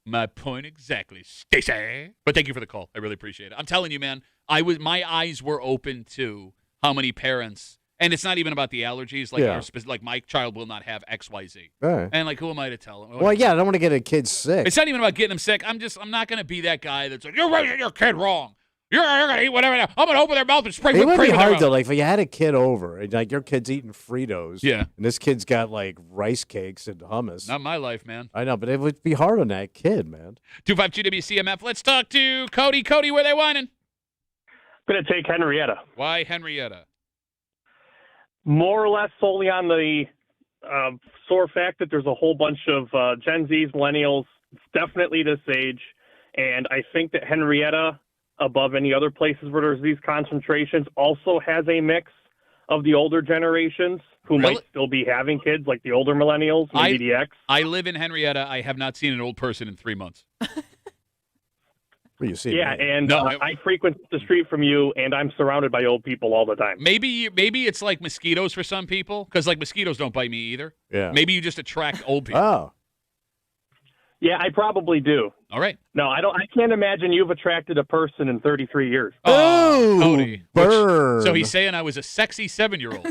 My point exactly, Stacey. But thank you for the call. I really appreciate it. I'm telling you, man, my eyes were open to how many parents, and it's not even about the allergies. Like, Yeah. like my child will not have X, Y, Z. All right. And like, who am I to tell him? Well, yeah, I don't want to get a kid sick. It's not even about getting them sick. I'm not going to be that guy that's like, you're raising your kid wrong. You're going to eat whatever. I'm going to open their mouth and spray It whipped would cream be in their hard mouth. though. Like if you had a kid over, and like your kid's eating Fritos, Yeah. and this kid's got like rice cakes and hummus. Not my life, man. I know, but it would be hard on that kid, man. 252 WCMF. Let's talk to Cody. Cody, where they whining? I'm going to take Henrietta. Why Henrietta? More or less solely on the sore fact that there's a whole bunch of Gen Zs, millennials, definitely this age. And I think that Henrietta, above any other places where there's these concentrations, also has a mix of the older generations who Really? might still be having kids, like the older millennials, maybe the X. I live in Henrietta. I have not seen an old person in 3 months. What do you see? Yeah, man? and No, I frequent the street from you, and I'm surrounded by old people all the time. Maybe it's like mosquitoes for some people, because like mosquitoes don't bite me either. Yeah. Maybe you just attract old people. Oh, Yeah, I probably do. All right. No, I don't. I can't imagine you've attracted a person in 33 years. Oh, Ooh, Cody. burn. So he's saying I was a sexy 7-year-old.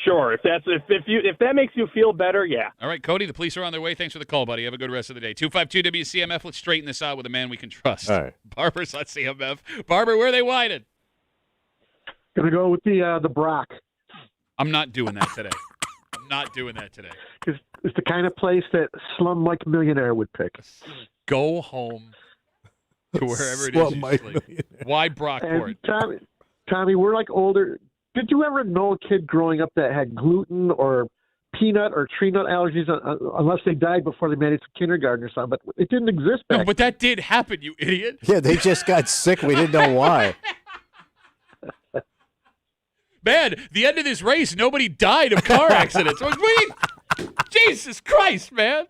Sure. If that makes you feel better, yeah. All right, Cody, the police are on their way. Thanks for the call, buddy. Have a good rest of the day. 252 WCMF. Let's straighten this out with a man we can trust. All right. Barbara's on CMF. Barbara, where are they whining? Gonna go with the Brock. I'm not doing that today. It's the kind of place that Slum Mike Millionaire would pick. Go home to wherever it is you sleep. Why Brockport? And Tommy, we're like older. Did you ever know a kid growing up that had gluten or peanut or tree nut allergies, unless they died before they made it to kindergarten or something? But it didn't exist back No, but that did happen, you idiot. Yeah, they just got sick. We didn't know why. Man, the end of this race, nobody died of car accidents. Jesus Christ, man.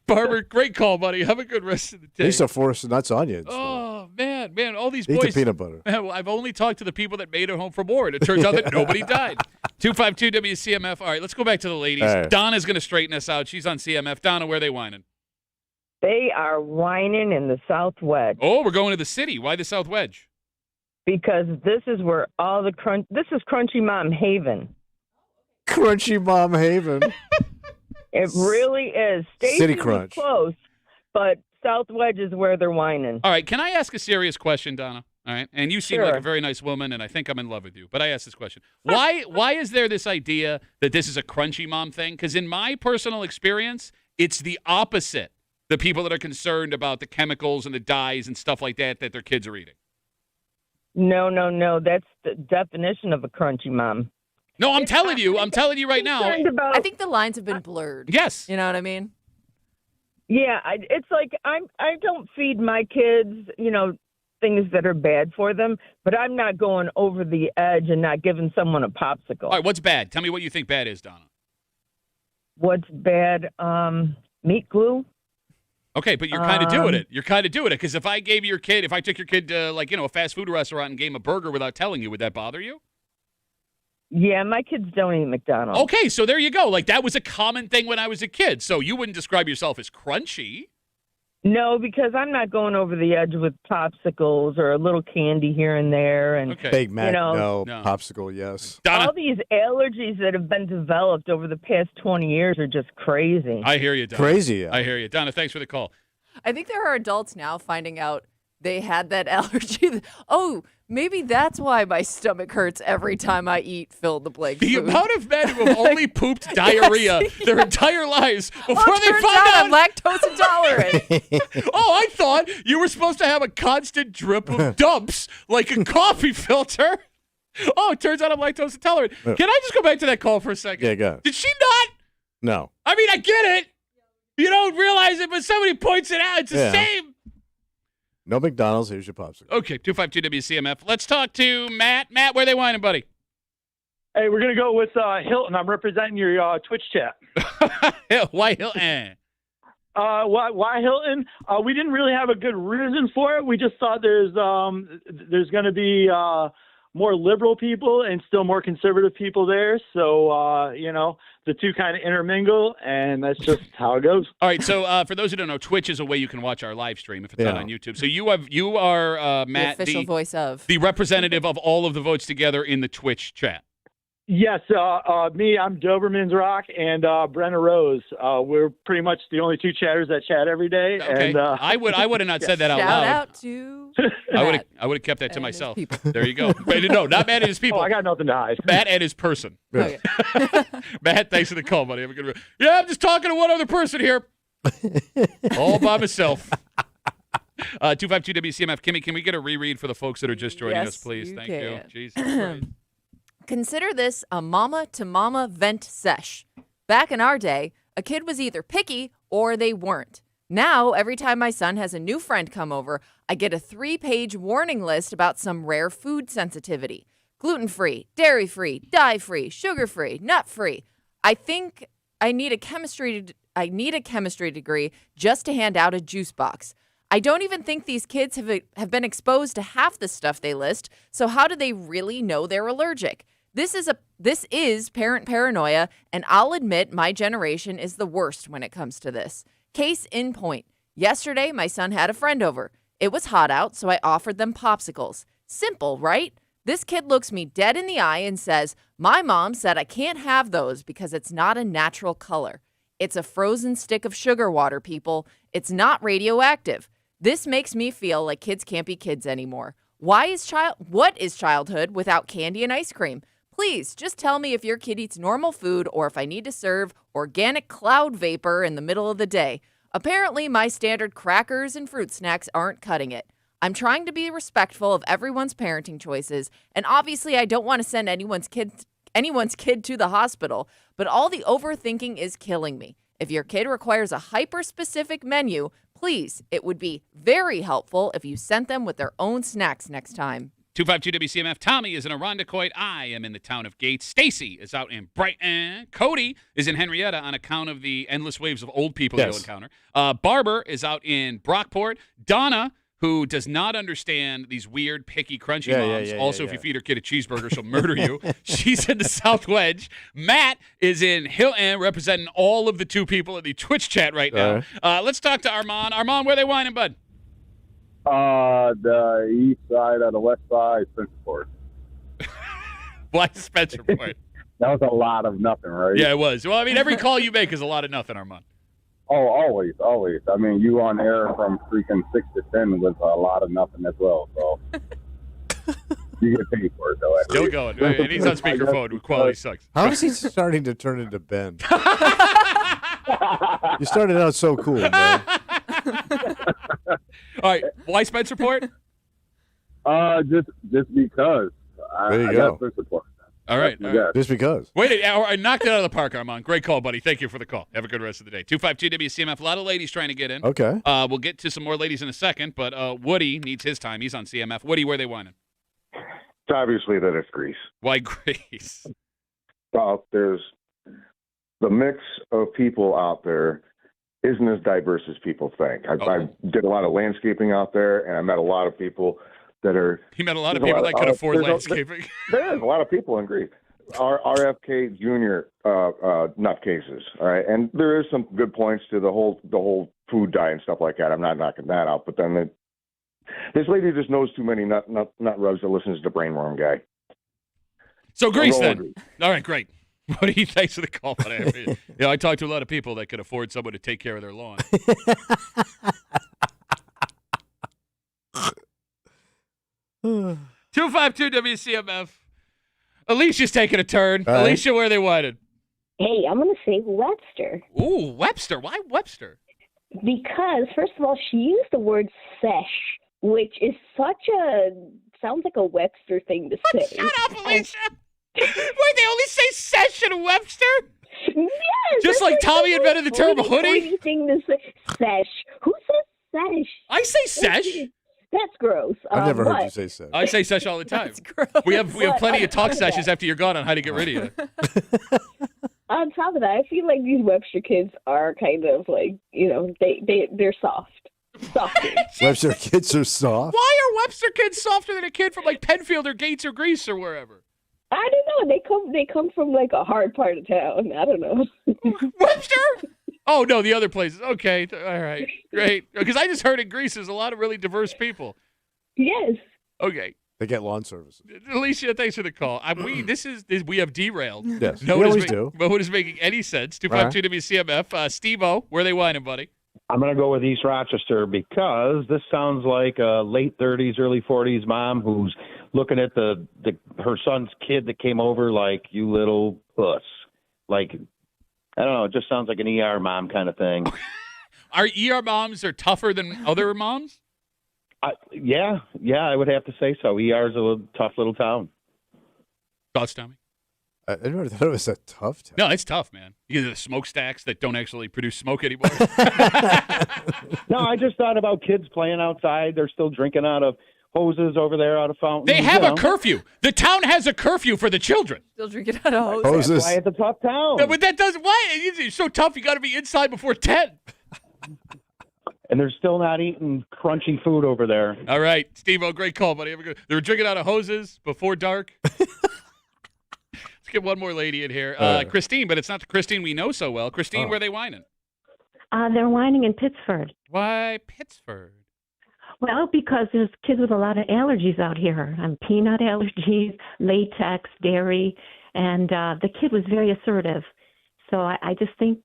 Barbara, great call, buddy. Have a good rest of the day. They used to force nuts on you. Oh, man, all these Eat boys. the peanut butter. Man, well, I've only talked to the people that made it home from war, and it turns out that nobody died. 252 WCMF. All right, let's go back to the ladies. Right. Donna's going to straighten us out. She's on CMF. Donna, where are they whining? They are whining in the South Wedge. Oh, we're going to the city. Why the South Wedge? Because this is where all the this is Crunchy Mom Haven. Crunchy Mom Haven. It really is. City Stacy was Crunch. close, but South Wedge is where they're whining. All right, can I ask a serious question, Donna? All right, and you seem Sure. like a very nice woman, and I think I'm in love with you. But I ask this question: Why is there this idea that this is a Crunchy Mom thing? Because in my personal experience, it's the opposite. The people that are concerned about the chemicals and the dyes and stuff like that their kids are eating. No. That's the definition of a Crunchy Mom. No, I'm telling you right now. I think the lines have been blurred. Yes. You know what I mean? Yeah, it's like I don't feed my kids, things that are bad for them, but I'm not going over the edge and not giving someone a popsicle. All right, what's bad? Tell me what you think bad is, Donna. What's bad? Meat glue. Okay, but you're kind of doing it. You're kind of doing it because if I took your kid to a fast food restaurant and gave him a burger without telling you, would that bother you? Yeah, my kids don't eat McDonald's. Okay, so there you go. Like that was a common thing when I was a kid. So you wouldn't describe yourself as crunchy. No, because I'm not going over the edge with popsicles or a little candy here and there. And Big Mac, no. No. Popsicle, yes. Donna, all these allergies that have been developed over the past 20 years are just crazy. I hear you, Donna. Crazy, yeah. I hear you. Donna, thanks for the call. I think there are adults now finding out they had that allergy. Oh, maybe that's why my stomach hurts every time I eat fill-in-the-blank The food. amount of men who have only pooped diarrhea their entire lives before they turns find out out. I'm lactose intolerant. Oh, I thought you were supposed to have a constant drip of dumps like a coffee filter. Oh, it turns out I'm lactose intolerant. Can I just go back to that call for a second? Yeah, go. Did she not? No. I mean, I get it. You don't realize it, but somebody points it out. It's the Yeah. same. No McDonald's. Here's your popsicle. Okay, 252 WCMF. Let's talk to Matt. Matt, where they whining, buddy? Hey, we're going to go with Hilton. I'm representing your Twitch chat. Why Hilton? Why Hilton? We didn't really have a good reason for it. We just thought there's going to be more liberal people and still more conservative people there. So, the two kind of intermingle, and that's just how it goes. All right, so for those who don't know, Twitch is a way you can watch our live stream if it's not on YouTube. So you are Matt, the official voice of. the representative of all of the votes together in the Twitch chat. Yes, me, I'm Doberman's Rock, and Brenna Rose. We're pretty much the only two chatters that chat every day. Okay, And I would have not said that out Shout loud. out to I would have kept that to myself. There you go. No, not Matt and his people. I got nothing to hide. Matt and his person. Okay. Matt, thanks for the call, buddy. Have a good. Yeah, I'm just talking to one other person here, all by myself. 252 WCMF. Kimmy, can we get a reread for the folks that are just joining us, please? Thank you. Jesus Christ. Consider this a mama-to-mama vent sesh. Back in our day, a kid was either picky or they weren't. Now, every time my son has a new friend come over, I get a 3-page warning list about some rare food sensitivity. Gluten-free, dairy-free, dye-free, sugar-free, nut-free. I think I need a chemistry degree just to hand out a juice box. I don't even think these kids have been exposed to half the stuff they list, so how do they really know they're allergic? This is parent paranoia, and I'll admit my generation is the worst when it comes to this. Case in point. Yesterday, my son had a friend over. It was hot out, so I offered them popsicles. Simple, right? This kid looks me dead in the eye and says, "My mom said I can't have those because it's not a natural color. It's a frozen stick of sugar water, people. It's not radioactive." This makes me feel like kids can't be kids anymore. What is childhood without candy and ice cream? Please, just tell me if your kid eats normal food or if I need to serve organic cloud vapor in the middle of the day. Apparently, my standard crackers and fruit snacks aren't cutting it. I'm trying to be respectful of everyone's parenting choices, and obviously I don't want to send anyone's kid to the hospital, but all the overthinking is killing me. If your kid requires a hyper-specific menu, please, it would be very helpful if you sent them with their own snacks next time. 252 WCMF. Tommy is in Irondequoit. I am in the town of Gates. Stacy is out in Brighton. Cody is in Henrietta on account of the endless waves of old people you'll encounter. Barber is out in Brockport. Donna, who does not understand these weird, picky, crunchy moms. If you feed her kid a cheeseburger, she'll murder you. She's in the South Wedge. Matt is in Hilton, representing all of the 2 people in the Twitch chat right now. Let's talk to Armand. Armand, where they whining, bud? The east side of the west side, Spencerport. Why Spencerport? That was a lot of nothing, right? Yeah, it was. Well, I mean, every call you make is a lot of nothing, Armand. Oh, always. I mean, you on air from freaking 6 to 10 was a lot of nothing as well. So you get paid for it, though. Still going. And he's on speakerphone. Quality sucks. How is he starting to turn into Ben? You started out so cool, man. All right. Why Spencerport? Just because. There you I go. got Spencerport. All right. Just because. Wait, I knocked it out of the park, Armand. Great call, buddy. Thank you for the call. Have a good rest of the day. 252 WCMF. A lot of ladies trying to get in. Okay. We'll get to some more ladies in a second, but Woody needs his time. He's on CMF. Woody, where they whining? It's obviously that it's Greece. Why Greece? Well, there's the mix of people out there isn't as diverse as people think. I did a lot of landscaping out there, and I met a lot of people that are. He met a lot of people that could afford landscaping. There's a lot of people in Greece. RFK Jr. Nutcases, all right, and there is some good points to the whole food diet and stuff like that. I'm not knocking that out, but then this lady just knows too many nut rubs that listens to the brainworm guy. So Greece then. All right, great. What do you thanks for the call? I talked to a lot of people that could afford someone to take care of their lawn. 252 WCMF. Alicia's taking a turn. All right. Alicia, where they wanted? Hey, I'm going to say Webster. Ooh, Webster. Why Webster? Because, first of all, she used the word sesh, which is sounds like a Webster thing to say. Shut up, Alicia. Wait, they only say sesh in Webster? Yes. Just like Tommy invented the term hoodie? Thing to say. Sesh. Who says sesh? I say sesh. That's gross. I've never heard you say sesh. I say sesh all the time. That's gross. We have plenty of talk sessions after you're gone on how to get rid of you. On top of that, I feel like these Webster kids are kind of like, they're soft. Webster kids are soft. Why are Webster kids softer than a kid from like Penfield or Gates or Greece or wherever? I don't know. They come from like a hard part of town. I don't know. Webster? Oh no, the other places. Okay, all right, great. Because I just heard in Greece there's a lot of really diverse people. Yes. Okay. They get lawn services. Alicia, thanks for the call. We have derailed. Yes, we always do. No one is making any sense. 252 WCMF. Steve-O, where they whining, buddy? I'm going to go with East Rochester because this sounds like a late 30s, early 40s mom who's looking at her son's kid that came over like, you little puss. Like, I don't know. It just sounds like an ER mom kind of thing. Our ER moms are tougher than other moms? Yeah, I would have to say so. ER is a tough little town. Thoughts, Tommy? I never thought it was a tough town. No, it's tough, man. You get the smokestacks that don't actually produce smoke anymore. No, I just thought about kids playing outside. They're still drinking out of hoses over there, out of fountains. They have a curfew. The town has a curfew for the children. Still drinking out of hoses. That's why it's a tough town. No, but that doesn't. Why? It's so tough. You got to be inside before 10. And they're still not eating crunchy food over there. All right, Steve-O, great call, buddy. Have a good. They were drinking out of hoses before dark. Let's get one more lady in here. Christine, but it's not the Christine we know so well. Christine, where are they whining? They're whining in Pittsford. Why Pittsford? Well, because there's kids with a lot of allergies out here. Peanut allergies, latex, dairy, and the kid was very assertive. So I just think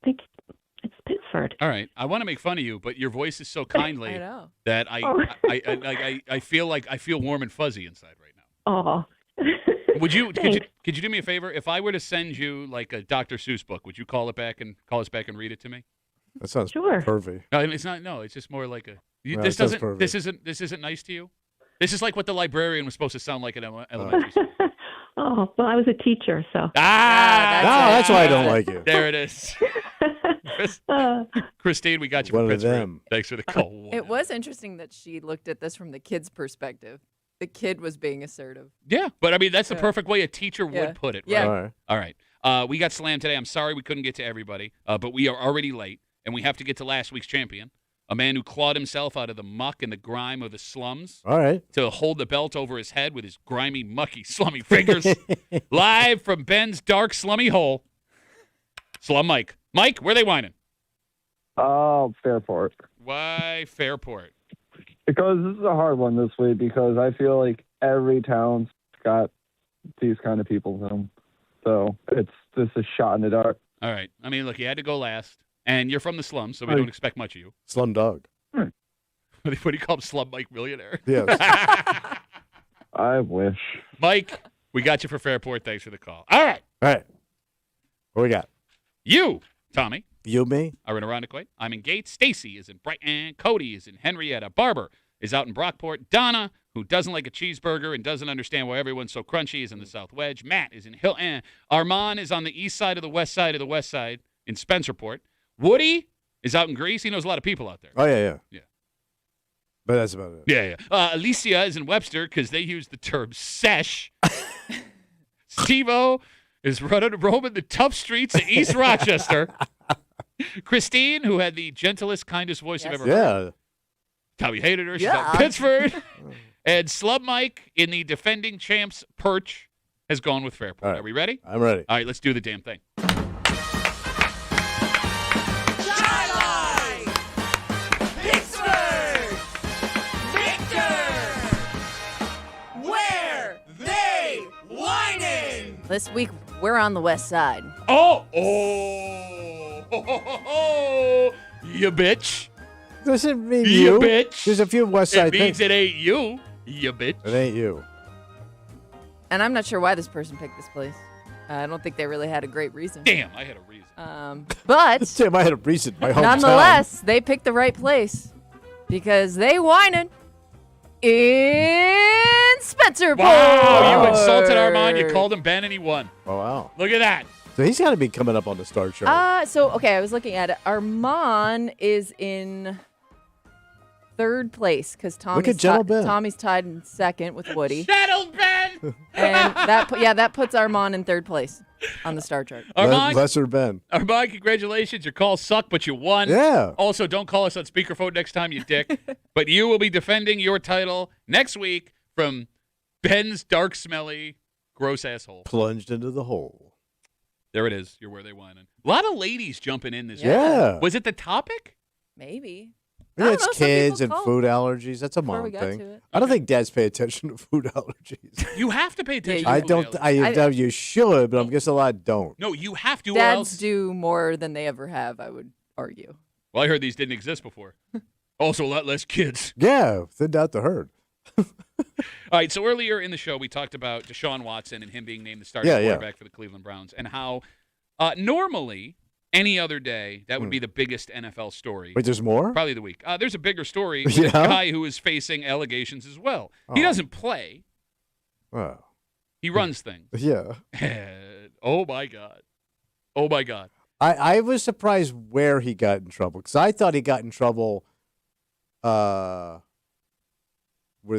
it's Pittsford. All right. I want to make fun of you, but your voice is so kindly I know. that Oh. I feel warm and fuzzy inside right now. Oh. Could you Thanks. do me a favor? If I were to send you like a Dr. Seuss book, would you call us back and read it to me? That sounds Sure. perfect. No, it's not. No, it's just more like a. No, This it sounds doesn't. This isn't nice to you. This is like what the librarian was supposed to sound like in elementary school. Oh, well, I was a teacher, so. That's why I don't like you. There it is. Christine, we got you One from of Pittsburgh. them. Thanks for the call. It was interesting that she looked at this from the kid's perspective. The kid was being assertive. Yeah, but I mean that's the Yeah. perfect way a teacher Yeah. would put it. Right? Yeah. All right. We got slammed today. I'm sorry we couldn't get to everybody, but we are already late, and we have to get to last week's champion, a man who clawed himself out of the muck and the grime of the slums. All right. To hold the belt over his head with his grimy, mucky, slummy fingers. Live from Ben's dark, slummy hole. Slum Mike. Mike, where are they whining? Oh, Fairport. Why Fairport? Because this is a hard one this week because I feel like every town's got these kind of people in them. So it's just a shot in the dark. All right. I mean, look, you had to go last, and you're from the slums, so we don't expect much of you. Slum dog. What do you call him, Slum Mike Millionaire? Yes. I wish. Mike, we got you for Fairport. Thanks for the call. All right. All right. What we got? You, Tommy. You, me? Are in Irondequoit. I'm in Gates. Stacy is in Brighton. Cody is in Henrietta. Barber is out in Brockport. Donna, who doesn't like a cheeseburger and doesn't understand why everyone's so crunchy, is in the South Wedge. Matt is in Hilton. Armand is on the east side of the west side in Spencerport. Woody is out in Greece. He knows a lot of people out there. Oh, yeah. Yeah. But that's about it. Yeah. Alicia is in Webster because they use the term sesh. Steve-O is roaming the tough streets of East Rochester. Christine, who had the gentlest, kindest voice I've ever heard. Tommy hated her. She's out in Pittsburgh. And Slub Mike in the defending champs perch has gone with Fairport. Right. Are we ready? I'm ready. All right, let's do the damn thing. Pittsburgh! Victor! Where they whining? This week, we're on the west side. Oh, you bitch. Does it mean You you? bitch. There's a few West Side It means things. it ain't you bitch. It ain't you. And I'm not sure why this person picked this place. I don't think they really had a great reason. Damn, I had a reason. But Damn, I had a reason. My hometown. nonetheless, they picked the right place because they whining in Spencerport. Wow, you insulted Armand. You called him Ben, and he won. Oh, wow. Look at that. So he's got to be coming up on the star chart. Okay, I was looking at it. Armand is in third place because Look at Gentle Ben. Tommy's tied in second with Woody. Settled Ben. And that puts Armand in third place on the star chart. Armand, Lesser Ben. Armand, congratulations. Your calls suck, but you won. Yeah. Also, don't call us on speakerphone next time, you dick. But you will be defending your title next week from Ben's dark, smelly, gross asshole. Plunged into the hole. There it is. You're where they whining. A lot of ladies jumping in this Yeah. week. Was it the topic? Maybe. Yeah, I it's don't know, some kids people and called food allergies. That's a before mom we got thing. to it. I don't think dads pay attention to food allergies. You have to pay attention. I to don't. food allergies. You should, but I'm guessing a lot don't. No, you have to. Or Dads else. do more than they ever have, I would argue. Well, I heard these didn't exist before. Also, a lot less kids. Yeah, thinned out the herd. All right, so earlier in the show, we talked about Deshaun Watson and him being named the starting Yeah, yeah. quarterback for the Cleveland Browns, and how normally, any other day, that would be the biggest NFL story. Wait, there's more? Probably the week. There's a bigger story with Yeah? a guy who is facing allegations as well. He Oh. doesn't play. Oh. He runs things. Yeah. And, oh, my God. Oh, my God. I was surprised where he got in trouble because I thought he got in trouble where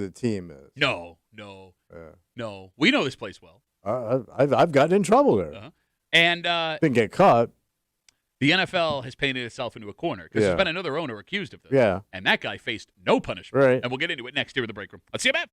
the team is. No. Yeah. We know this place well. I've gotten in trouble there. Uh-huh. And Didn't get caught. the NFL has painted itself into a corner because Yeah. there's been another owner accused of this. Yeah. And that guy faced no punishment. Right. And we'll get into it next here in the break room. Let's see you back.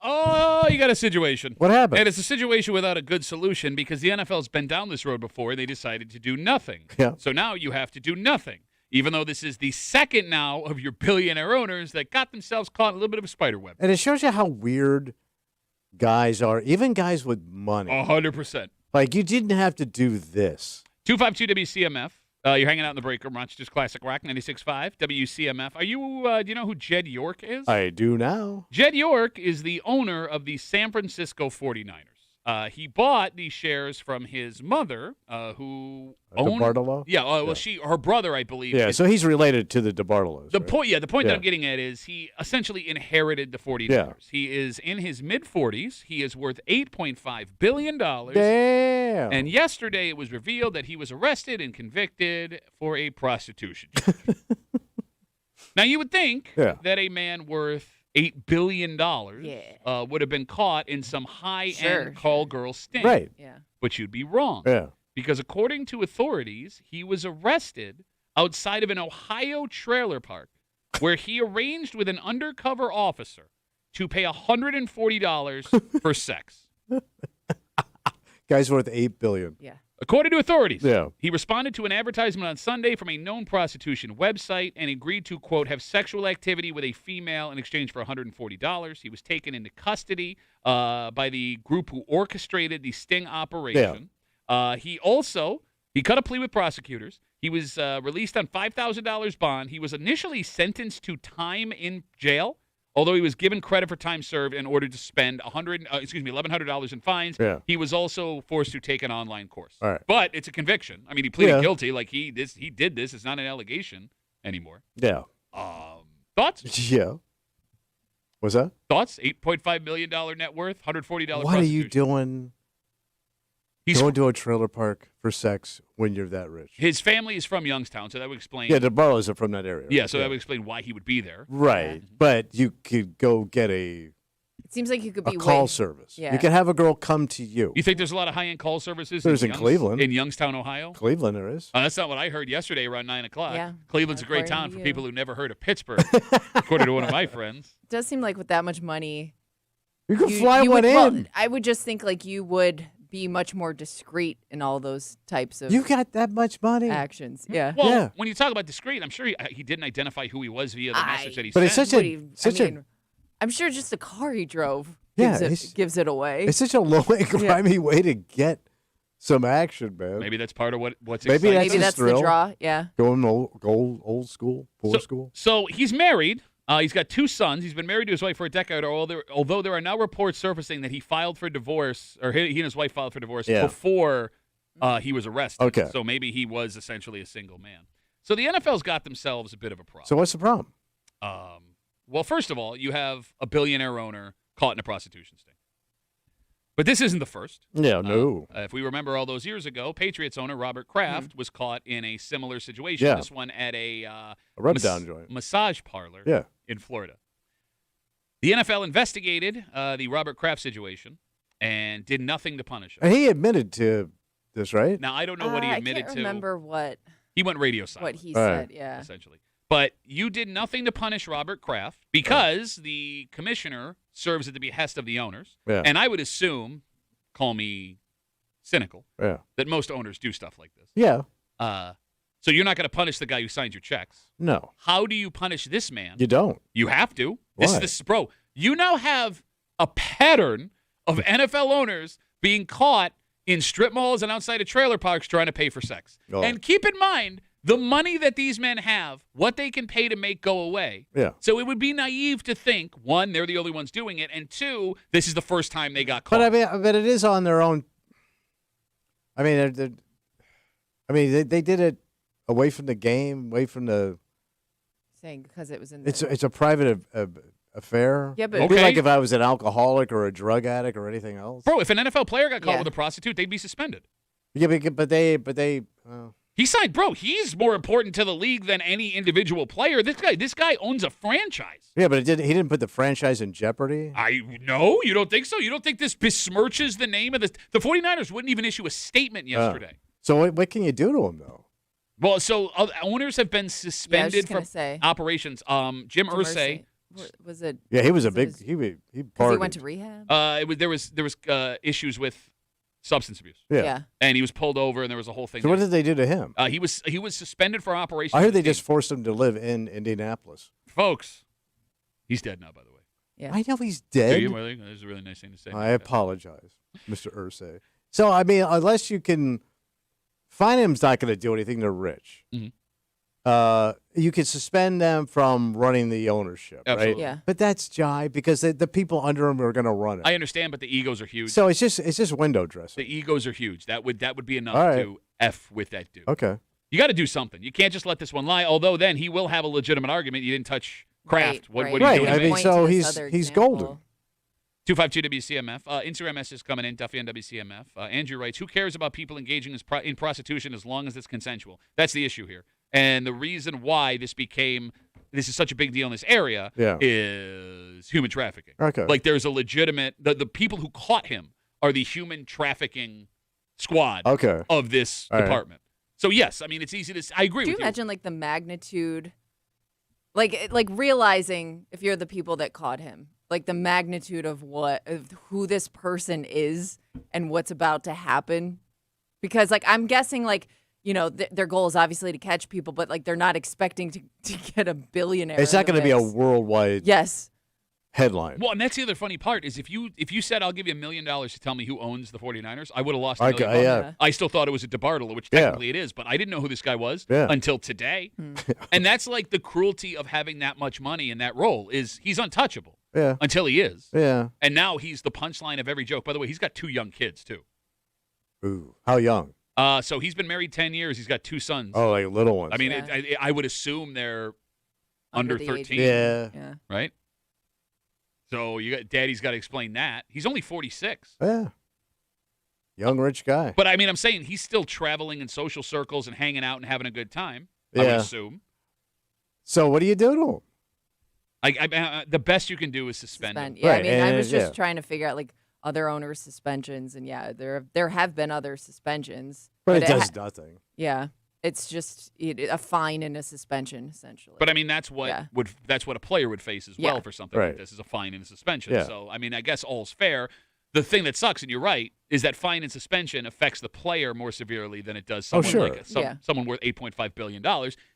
Oh, you got a situation. What happened? And it's a situation without a good solution because the NFL's been down this road before and they decided to do nothing. Yeah. So now you have to do nothing, even though this is the second now of your billionaire owners that got themselves caught in a little bit of a spider web. And it shows you how weird guys are, even guys with money. 100%. Like, you didn't have to do this. 252 WCMF. You're hanging out in the break room, Rochester's Classic Rock, 96.5 WCMF. Are you? Do you know who Jed York is? I do now. Jed York is the owner of the San Francisco 49ers. He bought these shares from his mother, who owned. DeBartolo? Yeah, well, her brother, I believe. Yeah, so he's related to the DeBartolos. The point that Yeah. I'm getting at is he essentially inherited the 49ers. Yeah. He is in his mid-40s. He is worth $8.5 billion. Damn. And yesterday it was revealed that he was arrested and convicted for a prostitution charge. Now, you would think that a man worth $8 billion would have been caught in some high-end call-girl sting. Right. Yeah. But you'd be wrong. Yeah. Because according to authorities, he was arrested outside of an Ohio trailer park where he arranged with an undercover officer to pay $140 for sex. Guy's worth $8 billion. Yeah. According to authorities, Yeah. he responded to an advertisement on Sunday from a known prostitution website and agreed to, quote, have sexual activity with a female in exchange for $140. He was taken into custody by the group who orchestrated the sting operation. He cut a plea with prosecutors. He was released on $5,000 bond. He was initially sentenced to time in jail, although he was given credit for time served in order to spend $1,100 in fines. Yeah. He was also forced to take an online course. All right. But it's a conviction. I mean, he pleaded Yeah. guilty. Like he did this. It's not an allegation anymore. Yeah. Thoughts? Yeah. What's that? Thoughts? $8.5 million net worth, $140 What are you prostitution. doing? He's- Going to a trailer park for sex when you're that rich. His family is from Youngstown, so that would explain. Yeah, the Barlows are from that area. Yeah, so that would explain why he would be there. Right. But you could go get a It seems like you could be call way- service. Yeah. You can have a girl come to you. You think there's a lot of high-end call services? There's in Cleveland. In Youngstown, Ohio? Cleveland there is. That's not what I heard yesterday around 9 o'clock. Yeah. Cleveland's a great According town to for you. people who never heard of Pittsburgh, according to one of my friends. It does seem like with that much money, You could fly you one would, well, in. I would just think like you would be much more discreet in all those types of You got that much money. actions. Yeah. Well, when you talk about discreet, I'm sure he didn't identify who he was via the message that he But sent. it's such What a do you- such I a mean, I'm sure just the car he drove Yeah, gives it away. it's such a low and grimy way to get some action, man. Maybe that's part of what's Maybe exciting. that's Maybe his that's the thrill. draw. Yeah. Going old school, poor school. So he's married. He's got 2 sons. He's been married to his wife for a decade, although there are now reports surfacing that he filed for divorce, or he and his wife filed for divorce Yeah. before he was arrested. Okay. So maybe he was essentially a single man. So the NFL's got themselves a bit of a problem. So what's the problem? Well, first of all, you have a billionaire owner caught in a prostitution sting. But this isn't the first. Yeah, no. If we remember all those years ago, Patriots owner Robert Kraft was caught in a similar situation. Yeah. This one at a rub-down joint. massage parlor Yeah. in Florida. The NFL investigated the Robert Kraft situation and did nothing to punish him. And he admitted to this, right? Now, I don't know what he admitted I can't to. remember what He went radio silent. he All said. right. Yeah. essentially. But you did nothing to punish Robert Kraft because the commissioner serves at the behest of the owners. Yeah. And I would assume, call me cynical, Yeah. that most owners do stuff like this. Yeah. So you're not going to punish the guy who signed your checks. No. How do you punish this man? You don't. You have to. Why? Bro, you now have a pattern of NFL owners being caught in strip malls and outside of trailer parks trying to pay for sex. Oh. And keep in mind, the money that these men have, what they can pay to make go away. Yeah. So it would be naive to think, 1, they're the only ones doing it, and 2, this is the first time they got caught. But it is on their own. I mean, they did it away from the game, away from the. Saying because it was in the It's a private affair. Yeah, but- It'd be Okay. like if I was an alcoholic or a drug addict or anything else. Bro, if an NFL player got caught Yeah. with a prostitute, they'd be suspended. Yeah, but they. He signed, bro. He's more important to the league than any individual player. This guy owns a franchise. Yeah, but he didn't put the franchise in jeopardy. No, you don't think so? You don't think this besmirches the name of the 49ers wouldn't even issue a statement yesterday. So what can you do to him though? Well, so owners have been suspended gonna from say. operations. Jim Irsay Was it? Yeah, he was a because it big. was- He 'cause partied. he went to rehab. There was issues with substance abuse. Yeah. And he was pulled over, and there was a whole thing. So what did they do to him? He was suspended for operation. I heard they just forced him to live in Indianapolis. Folks, he's dead now, by the way. Yeah. I know he's Do dead. you really? That's a really nice thing to say. I apologize, Mr. Ursay. So I mean, unless you can, fine him's not going to do anything. They're rich. Mhm. You can suspend them from running the ownership, Absolutely. right? Yeah. But that's jive because the people under him are going to run it. I understand, but the egos are huge. So it's just window dressing. The egos are huge. That would be enough All right. to F with that dude. Okay. You got to do something. You can't just let this one lie. Although then he will have a legitimate argument. You didn't touch Kraft. What are you Right. doing? I to me? mean, so he's golden. 252 WCMF. Instagram message coming in. Duffy on WCMF. Andrew writes, "Who cares about people engaging in prostitution as long as it's consensual?" That's the issue here. And the reason why this is such a big deal in this area is human trafficking. Okay. Like there's a legitimate the people who caught him are the human trafficking squad of this All right. department. So yes, I mean it's easy to I agree Do you with imagine like the magnitude, like realizing if you're the people that caught him, like the magnitude of who this person is and what's about to happen? Because like I'm guessing like, you know, their goal is obviously to catch people, but like they're not expecting to get a billionaire. It's not going to be a worldwide headline. Well, and that's the other funny part is if you said I'll give you $1 million to tell me who owns the 49ers, I would have lost $1 million. Okay, yeah. I still thought it was a DeBartolo, which technically it is, but I didn't know who this guy was until today. And that's like the cruelty of having that much money in that role is he's untouchable until he is. Yeah. And now he's the punchline of every joke. By the way, he's got 2 young kids too. Ooh, how young? So he's been married 10 years. He's got 2 sons. Oh, like little ones. I mean, I would assume they're under the 13. Yeah. Right? So Daddy's got to explain that. He's only 46. Yeah. Young rich guy. But I mean, I'm saying he's still traveling in social circles and hanging out and having a good time. I would assume. So what do you do to him? The best you can do is suspend him. Yeah, I mean, I was just trying to figure out like other owners' suspensions, and there have been other suspensions, but it does nothing. Yeah, it's just a fine and a suspension essentially. But I mean, that's what a player would face as well for something like this is a fine and a suspension. Yeah. So I mean, I guess all's fair. The thing that sucks, and you're right, is that fine and suspension affects the player more severely than it does someone like someone worth $8.5 billion.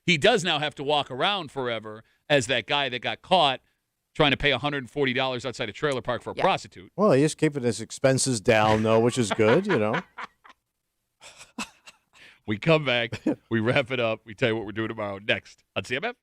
He does now have to walk around forever as that guy that got caught trying to pay $140 outside a trailer park for a prostitute. Well, he's keeping his expenses down, though, which is good, you know. We come back, we wrap it up, we tell you what we're doing tomorrow next on CMF.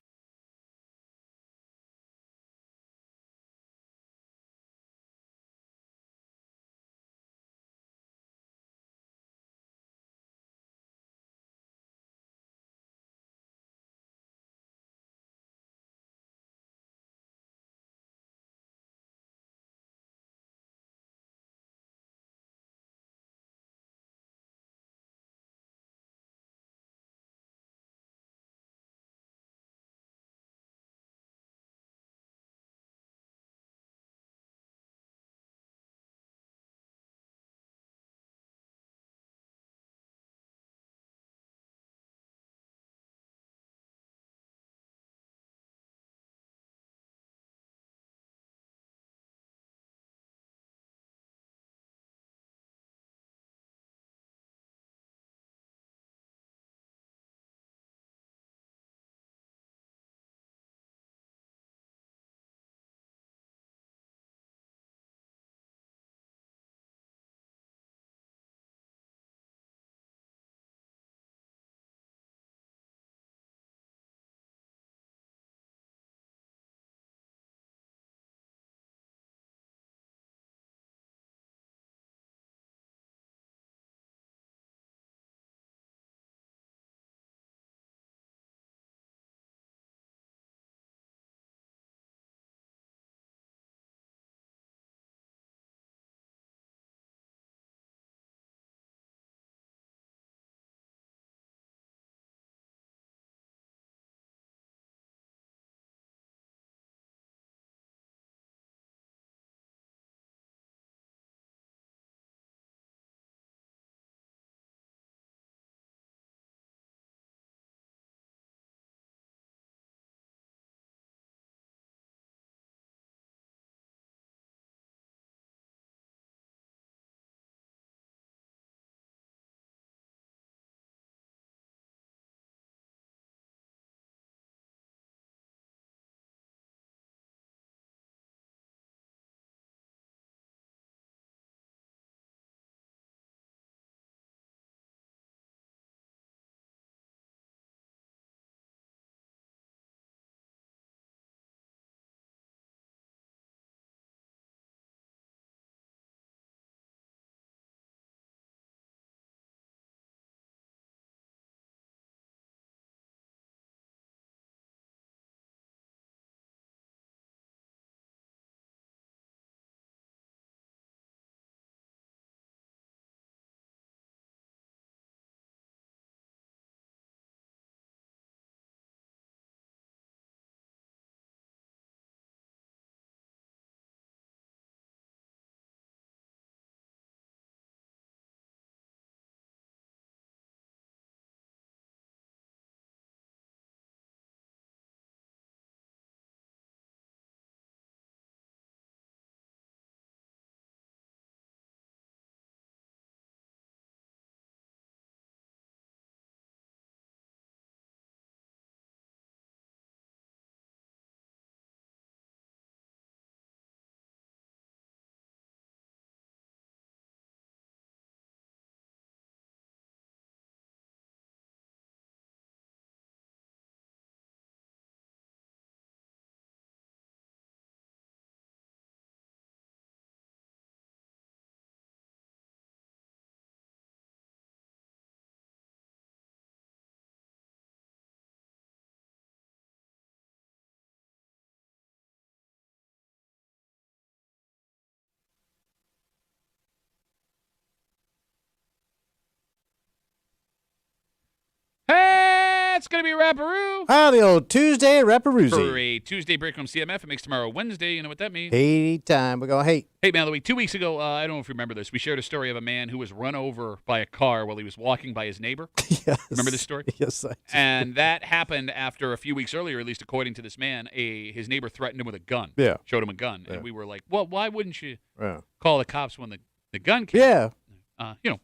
that's going to be Rapparoo. Ah, the old Tuesday For Rapparoozy. a Tuesday break from CMF, it makes tomorrow Wednesday. You know what that means? Hey time. We're going, hey. Hey, man of the week. 2 weeks ago, I don't know if you remember this, we shared a story of a man who was run over by a car while he was walking by his neighbor. Yes. Remember this story? Yes, I do. And that happened after a few weeks earlier, at least according to this man, his neighbor threatened him with a gun. Yeah. Showed him a gun. Yeah. And we were like, well, why wouldn't you Yeah. call the cops when the gun came? Yeah.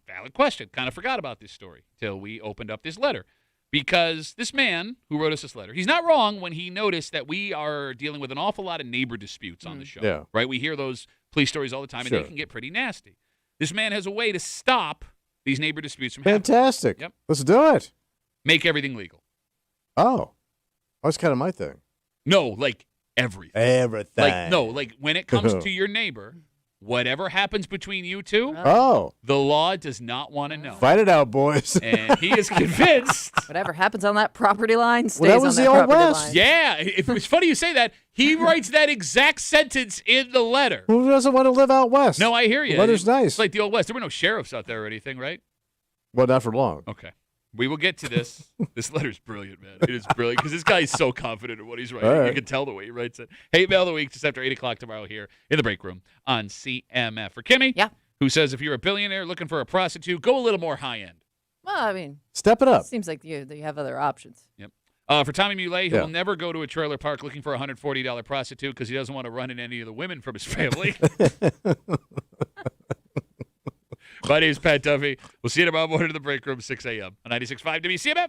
Valid question. Kind of forgot about this story till we opened up this letter. Because this man who wrote us this letter, he's not wrong when he noticed that we are dealing with an awful lot of neighbor disputes on the show. Yeah. Right? We hear those police stories all the time, and Sure. they can get pretty nasty. This man has a way to stop these neighbor disputes from happening. Fantastic. Yep. Let's do it. Make everything legal. Oh. That's kind of my thing. No, like everything. Everything. Like when it comes to your neighbor, whatever happens between you two, Oh. the law does not want to know. Fight it out, boys. And he is convinced. Whatever happens on that property line stays Well, that was on the that Old property West. line. Yeah, it's funny you say that. He writes that exact sentence in the letter. Who doesn't want to live out west? No, I hear you. The weather's nice. It's like the Old West. There were no sheriffs out there or anything, right? Well, not for long. Okay. We will get to this. This letter's brilliant, man. It is brilliant because this guy is so confident in what he's writing. All right. You can tell the way he writes it. Hate Mail of the Week just after 8 o'clock tomorrow here in the break room on CMF. For Kimmy, who says if you're a billionaire looking for a prostitute, go a little more high-end. Well, I mean, Step it up. seems like you have other options. Yep. For Tommy Muley, he Yeah. will never go to a trailer park looking for a $140 prostitute because he doesn't want to run into any of the women from his family. My name's Pat Duffy. We'll see you tomorrow morning in the break room, 6 a.m. on 96.5 WCMF.